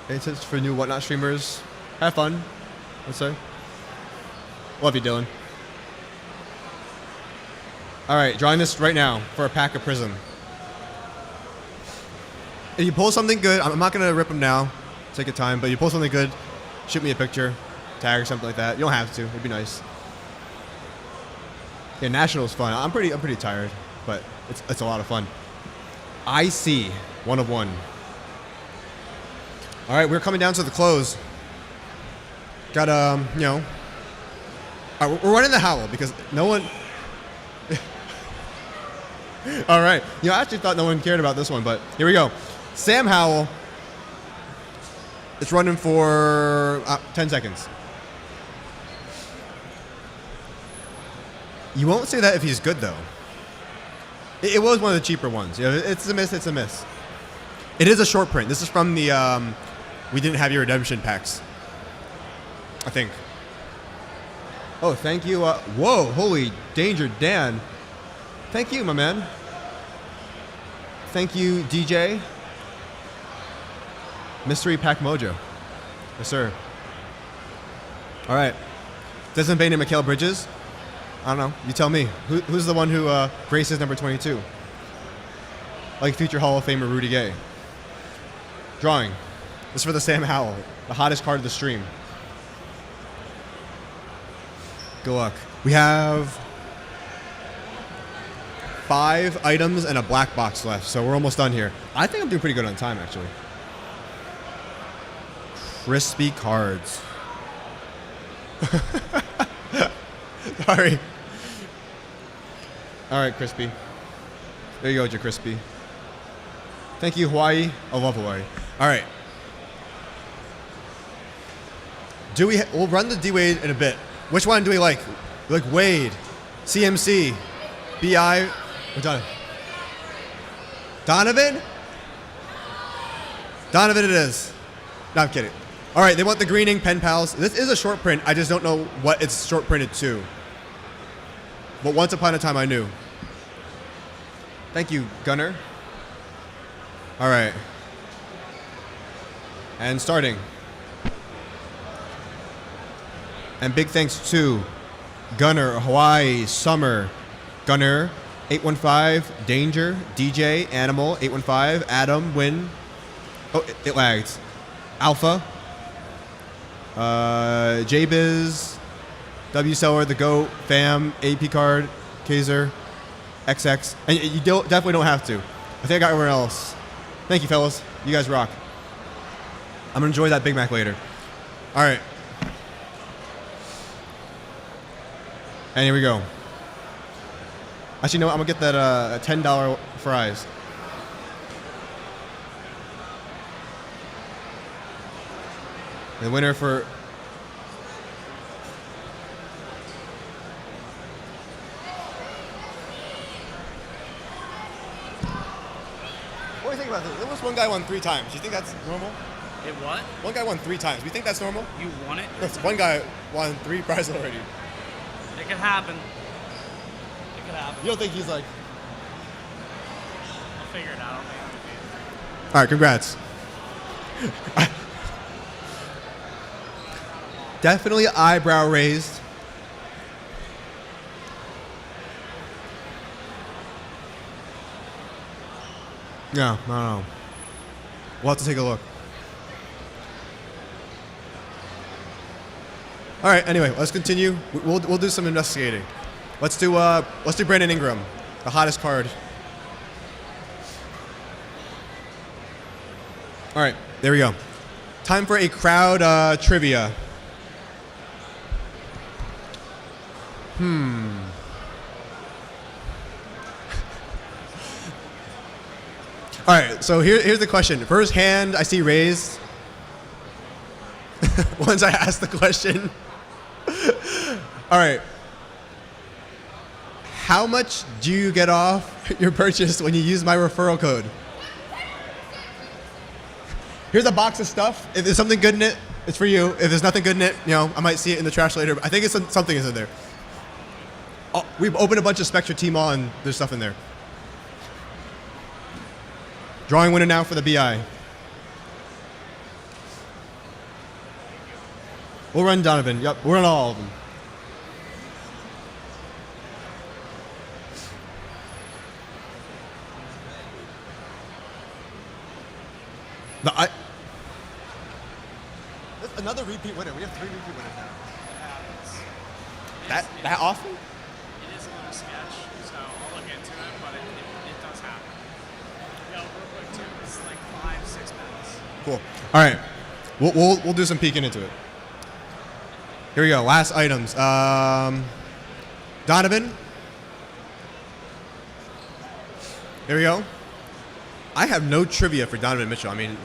Any tips for new Whatnot streamers? Have fun, let's say. Love you, Dylan. All right, drawing this right now for a pack of Prism. If you pull something good, I'm not gonna rip them now. Take your time, but you pull something good, shoot me a picture, tag or something like that. You don't have to. It'd be nice. Yeah, National's fun. I'm pretty tired, but it's a lot of fun. IC 1 of 1. All right, we're coming down to the close. Got you know. All right, we're running the Howl because no one. All right, you know, I actually thought no one cared about this one, but here we go. Sam Howell. It's running for 10 seconds. You won't say that if he's good, though. It was one of the cheaper ones. You know, it's a miss, it's a miss. It is a short print. This is from the We Didn't Have Your Redemption packs, I think. Oh, thank you. Whoa, holy danger, Dan. Thank you, my man. Thank you, DJ. Mystery Pack Mojo. Yes, sir. All right. Desmond Bain and Mikal Bridges. I don't know. You tell me. Who's the one who graces number 22? Like future Hall of Famer Rudy Gay. Drawing. This is for the Sam Howell, the hottest card of the stream. Good luck. We have 5 items and a black box left, so we're almost done here. I think I'm doing pretty good on time, actually. Crispy cards. Sorry. All right, Crispy. There you go, your Crispy. Thank you, Hawaii. I love Hawaii. All right. We'll run the D-Wade in a bit. Which one do we like? We like Wade, CMC, BI, or Donovan? Donovan? Donovan it is. No, I'm kidding. All right, they want the green ink pen pals. This is a short print. I just don't know what it's short printed to. But once upon a time, I knew. Thank you, Gunner. All right. And starting. And big thanks to Gunner, Hawaii, Summer, Gunner, 815, Danger, DJ, Animal, 815, Adam, Win. Oh, it lagged. Alpha, JBiz, W Seller, The Goat, Fam, AP Card, Kaiser, XX. And you definitely don't have to. I think I got everyone else. Thank you, fellas. You guys rock. I'm going to enjoy that Big Mac later. All right. And here we go. Actually, no, I'm going to get that $10 fries. The winner for... What do you think about this? There was one guy won 3 times. Do you think that's normal? It what? One guy won 3 times. Do you think that's normal? You won it? Yes, one guy won 3 prizes already. It could happen. It could happen. You don't think he's like... I'll figure it out. All right, congrats. Definitely eyebrow raised. Yeah, I don't know. We'll have to take a look. All right. Anyway, let's continue. We'll do some investigating. Let's do Brandon Ingram, the hottest card. All right. There we go. Time for a crowd trivia. All right, so here's the question. First hand I see raised. Once I ask the question. All right. How much do you get off your purchase when you use my referral code? Here's a box of stuff. If there's something good in it, it's for you. If there's nothing good in it, I might see it in the trash later. But I think something is in there. Oh, we've opened a bunch of Spectra T-Mall and there's stuff in there. Drawing winner now for the BI. We'll run Donovan. Yep, we'll run all of them. That's another repeat winner. We have 3 repeat winners now. That often? It is a little sketch, so I'll look into it, but it does happen. Yo, real quick too, it's like 5-6 minutes. Cool. All right, we'll do some peeking into it. Here we go. Last items. Donovan. Here we go. I have no trivia for Donovan Mitchell. I mean,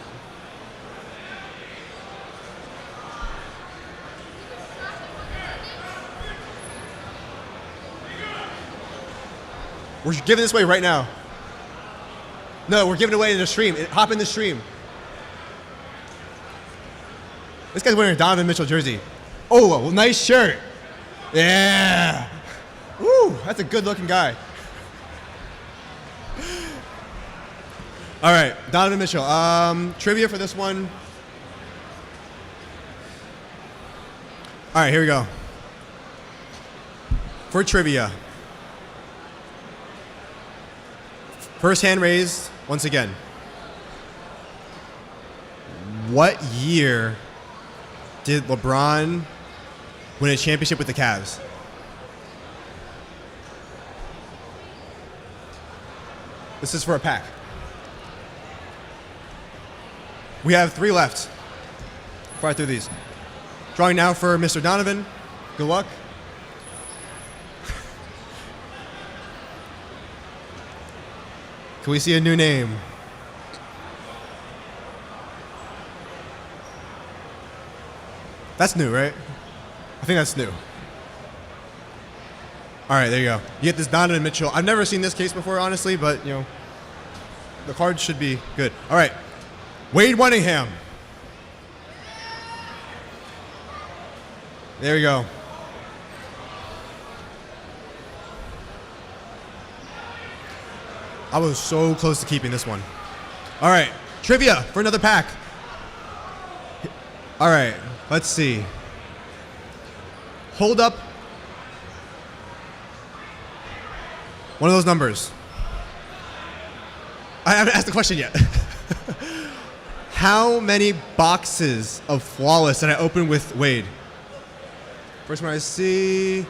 we're giving this away right now. No, we're giving it away in the stream. Hop in the stream. This guy's wearing a Donovan Mitchell jersey. Oh, a nice shirt. Yeah. Woo, that's a good looking guy. All right, Donovan Mitchell. Trivia for this one. All right, here we go. For trivia. First hand raised, once again. What year did LeBron win a championship with the Cavs? This is for a pack. We have 3 left. Fire through these. Drawing now for Mr. Donovan. Good luck. Can we see a new name? That's new, right? I think that's new. All right, there you go. You get this Donovan Mitchell. I've never seen this case before, honestly, but, you know, the card should be good. All right, Wade Winningham. There we go. I was so close to keeping this one. All right, trivia for another pack. All right, let's see. Hold up one of those numbers. I haven't asked the question yet. How many boxes of Flawless did I open with Wade? First one I see.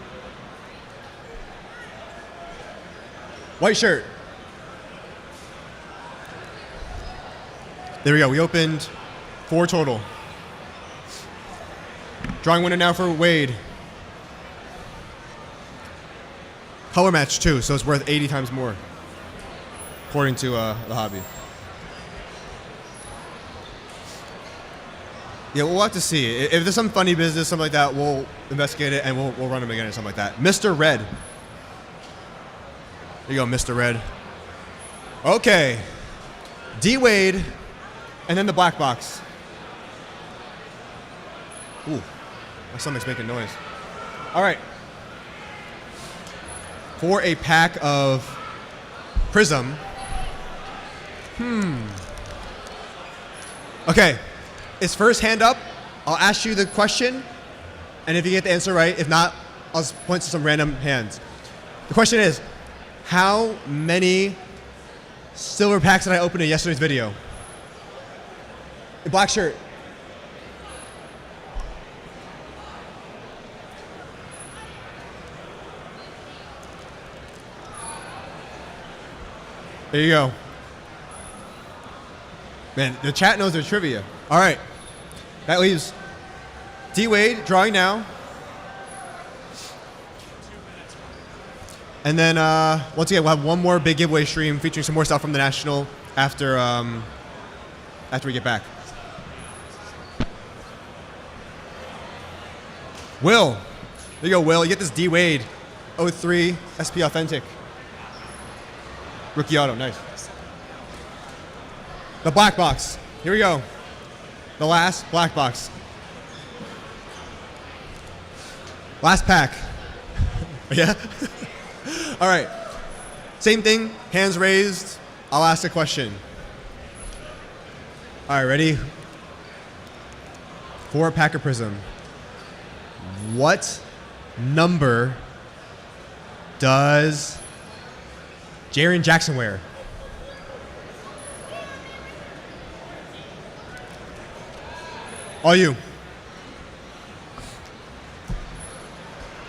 White shirt. There we go. We opened 4 total. Drawing winner now for Wade. Color match too, so it's worth 80 times more, according to the hobby. Yeah, we'll have to see. If there's some funny business, something like that, we'll investigate it and we'll run them again or something like that. Mr. Red. There you go, Mr. Red. Okay. D Wade, and then the black box. Ooh, my stomach's making noise. All right. For a pack of Prism. Okay. It's first hand up. I'll ask you the question, and if you get the answer right, if not, I'll just point to some random hands. The question is, how many silver packs did I open in yesterday's video? A black shirt. There you go. Man, the chat knows their trivia. All right. That leaves D Wade drawing now. And then once again, we'll have one more big giveaway stream featuring some more stuff from the National after we get back. Will. There you go, Will. You get this D Wade 03 SP Authentic. Rookie auto, nice. The black box. Here we go. The last black box. Last pack. Yeah? All right. Same thing, hands raised. I'll ask a question. All right, ready? For a pack of Prism. What number does Jaren Jackson wear? All you.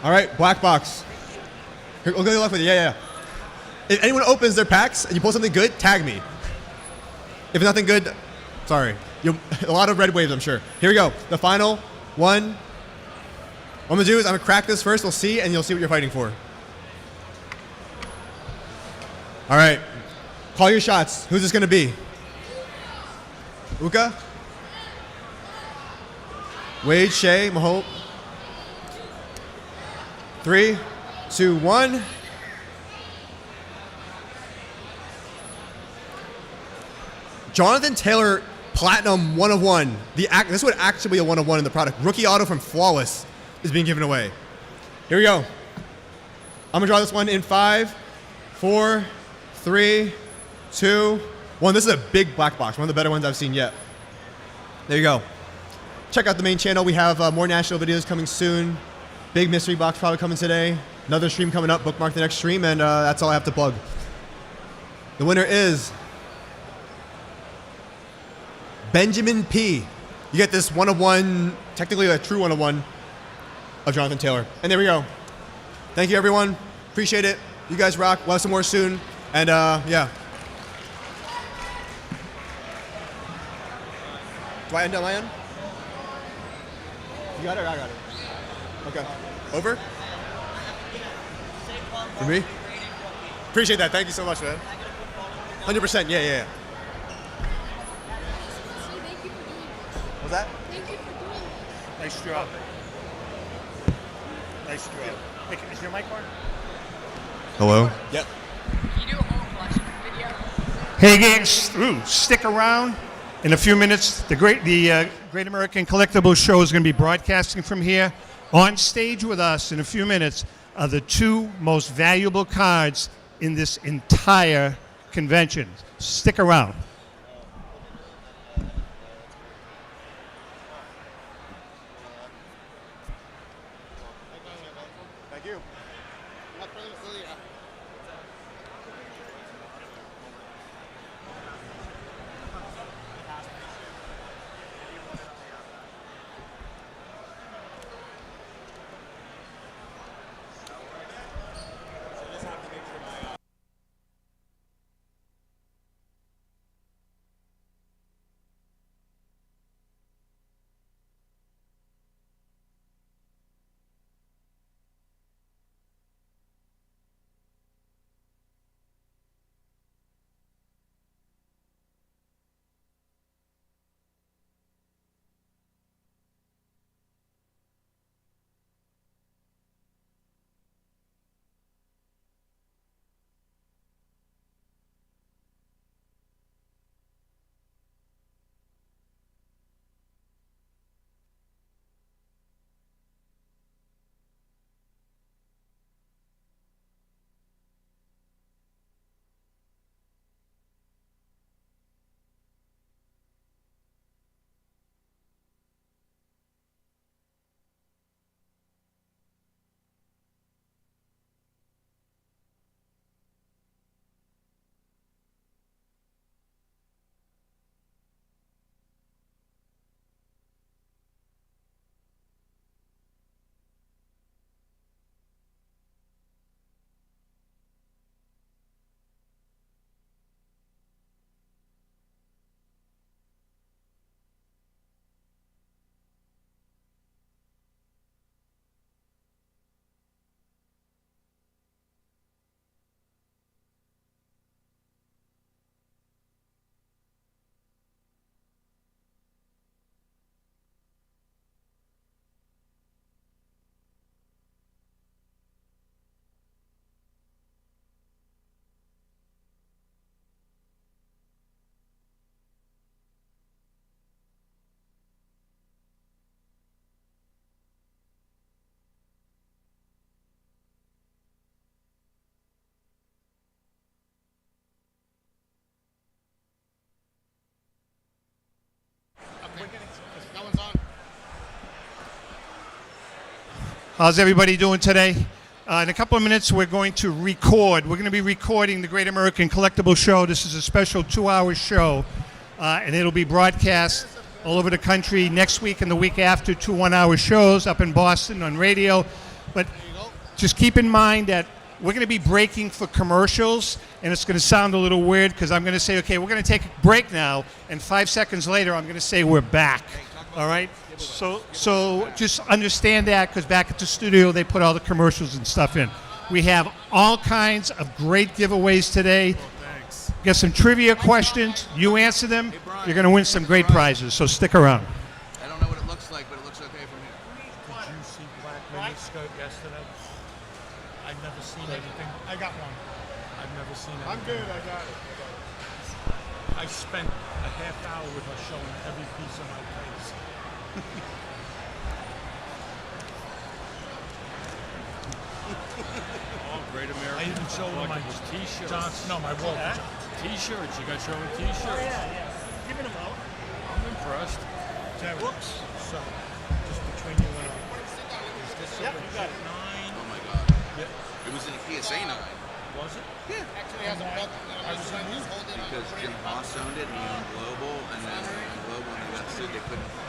All right, black box. Here, we'll go left with you. Yeah. If anyone opens their packs and you pull something good, tag me. If it's nothing good, sorry. A lot of red waves, I'm sure. Here we go. The final one. What I'm gonna do is I'm gonna crack this first. We'll see, and you'll see what you're fighting for. All right. Call your shots. Who's this gonna be? Uka? Wade, Shea, Mahope. 3, 2, 1. Jonathan Taylor, Platinum 1 of 1. This would actually be a 1 of 1 in the product. Rookie auto from Flawless is being given away. Here we go. I'm gonna draw this one in 5, 4, 3, 2, 1. This is a big black box, one of the better ones I've seen yet. There you go. Check out the main channel. We have more national videos coming soon. Big mystery box probably coming today. Another stream coming up. Bookmark the next stream, and that's all I have to plug. The winner is Benjamin P. you get this one-of-one, technically a true one-of-one of Jonathan Taylor. And there we go. Thank you, everyone. Appreciate it. You guys rock. We'll have some more soon. And yeah. Do I end on my end? You got it or I got it? Okay. Over? For me? Appreciate that. Thank you so much, man. 100%. Yeah. What's that? Nice job. Nice job. Hey, is your mic on? Hello? Yep. Can you do a whole collection video? Hey, gang, stick around. In a few minutes, the Great American Collectibles Show is going to be broadcasting from here. On stage with us in a few minutes are the two most valuable cards in this entire convention. Stick around. Thank you. That one's on. How's everybody doing today? In a couple of minutes, we're going to record. We're going to be recording the Great American Collectibles Show. This is a special 2-hour show, and it'll be broadcast all over the country next week and the week after, 2 one-hour shows up in Boston on radio. But just keep in mind that we're going to be breaking for commercials, and it's going to sound a little weird because I'm going to say, okay, we're going to take a break now, and 5 seconds later, I'm going to say we're back. All right? So just understand that, because back at the studio, they put all the commercials and stuff in. We have all kinds of great giveaways today. Got some trivia questions. You answer them, you're going to win some great prizes, so stick around. I don't know what it looks like, but it looks okay from here. Did you see Black Miniskirt yesterday? I've never seen anything. I got one. I've never seen anything. I'm good. I got it. I spent a half hour with her showing every piece of my face. Oh, Great American. I even showed her my T-shirts. No, my wall. T-shirts. You got your own T-shirts. Yeah. Give it a vote. I'm impressed. Whoops. So, just between you and I. Is this Yep, you got it. 9? Oh my God. Yeah. It was in a PSA 9. Was it? Yeah. Actually, has a belt. Because Jim Haas owned it, and he owned Global, and then Global, and they got listed.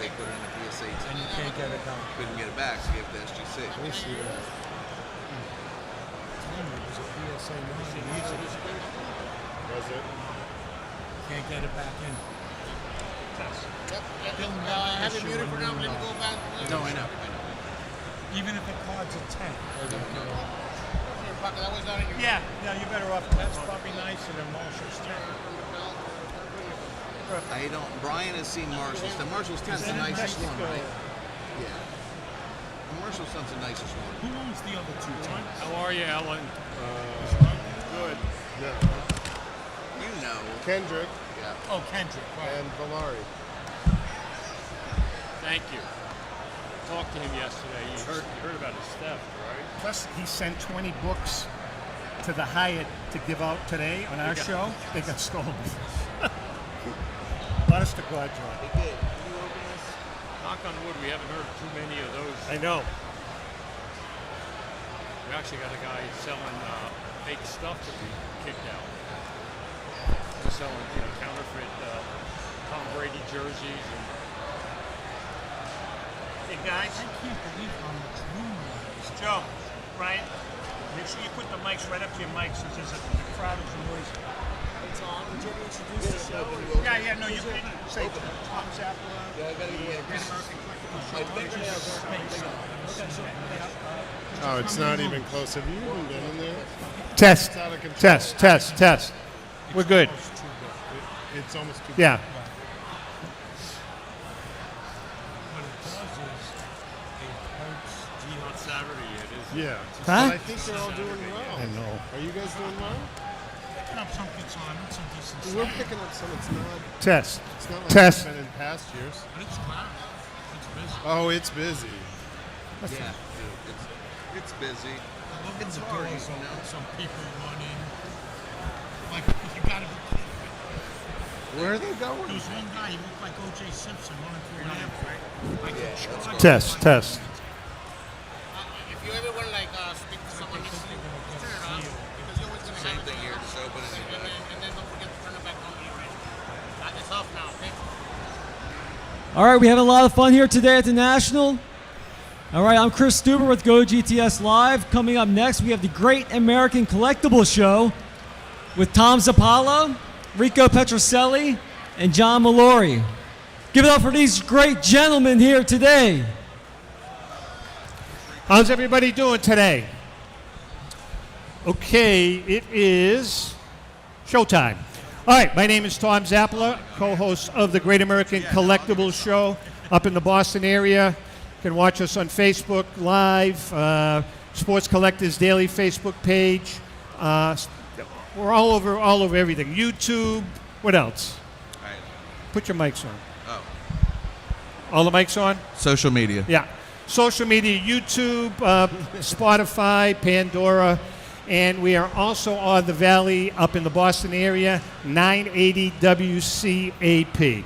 They put it in a PSA 10. And you can't get it done. Couldn't get it back, so gave it to SGC. Let me see that. It was a PSA 9. Was it? Can't get it back in. I have it muted for now. Let me go back. No, I know. Even if the card's a 10. That was not in your Yeah, you're better off. That's probably nicer than Marshall's 10. I don't. Brian has seen Marshall's 10. Marshall's 10's the nicest one, right? Yeah. Marshall's 10's the nicest one. Who owns the other two times? How are you, Ellen? Good. Yeah. You know. Kendrick Yeah. Oh, Kendrick. Right. and Valari. Thank you. Talked to him yesterday. You heard about his theft, right? Plus, he sent 20 books to the Hyatt to give out today on our show. They got stolen. Honest to God, John. Knock on wood, we haven't heard too many of those. I know. We actually got a guy selling fake stuff to be kicked out. He's selling counterfeit Tom Brady jerseys. And Hey, guys. I can't believe how much room there is. Joe, Brian, make sure you put the mics right up to your mics since the crowd is noisy. Tom, would you ever introduce the show? Yeah, no, you can say Tom Zappala. Yeah, I gotta get Great American Collectible Show. Oh, it's not even close. Have you even been in there? Test, It's out of control. test. We're good. It's almost too Yeah. What it does is it hurts on Saturday it is. Yeah. Huh? But I think they're all doing well. I know. Are you guys doing well? picking up some good time. It's some decent We're stuff. picking up some. It's not. Test. It's not like Test. it's been in past years. But it's loud. It's busy. Oh, it's busy. Yeah, it's busy. I love when It's the hard, doors you open, know? some people running. Like, you gotta be kidding me. Where are they going? There was one guy, he looked like O.J. Simpson running through an amp, right? Like a Test. If you ever want to speak to someone next to you, turn it on because you're always going to Same have thing here, just open it. and then don't forget to turn it back on when you're ready. It's off now, okay? All right, we have a lot of fun here today at the National. All right, I'm Chris Stuber with Go GTS Live. Coming up next, we have the Great American Collectibles Show with Tom Zappala, Rico Petroselli, and John Mallory. Give it up for these great gentlemen here today. How's everybody doing today? Okay, it is showtime. All right, my name is Tom Zappala, co-host of the Great American Collectibles Show up in the Boston area. You can watch us on Facebook Live, Sports Collectors Daily Facebook page. We're all over everything. YouTube. What else? All right. Put your mics on. Oh. All the mics on? Social media. Yeah. Social media, YouTube, Spotify, Pandora, and we are also on the Valley up in the Boston area, 980 WCAP.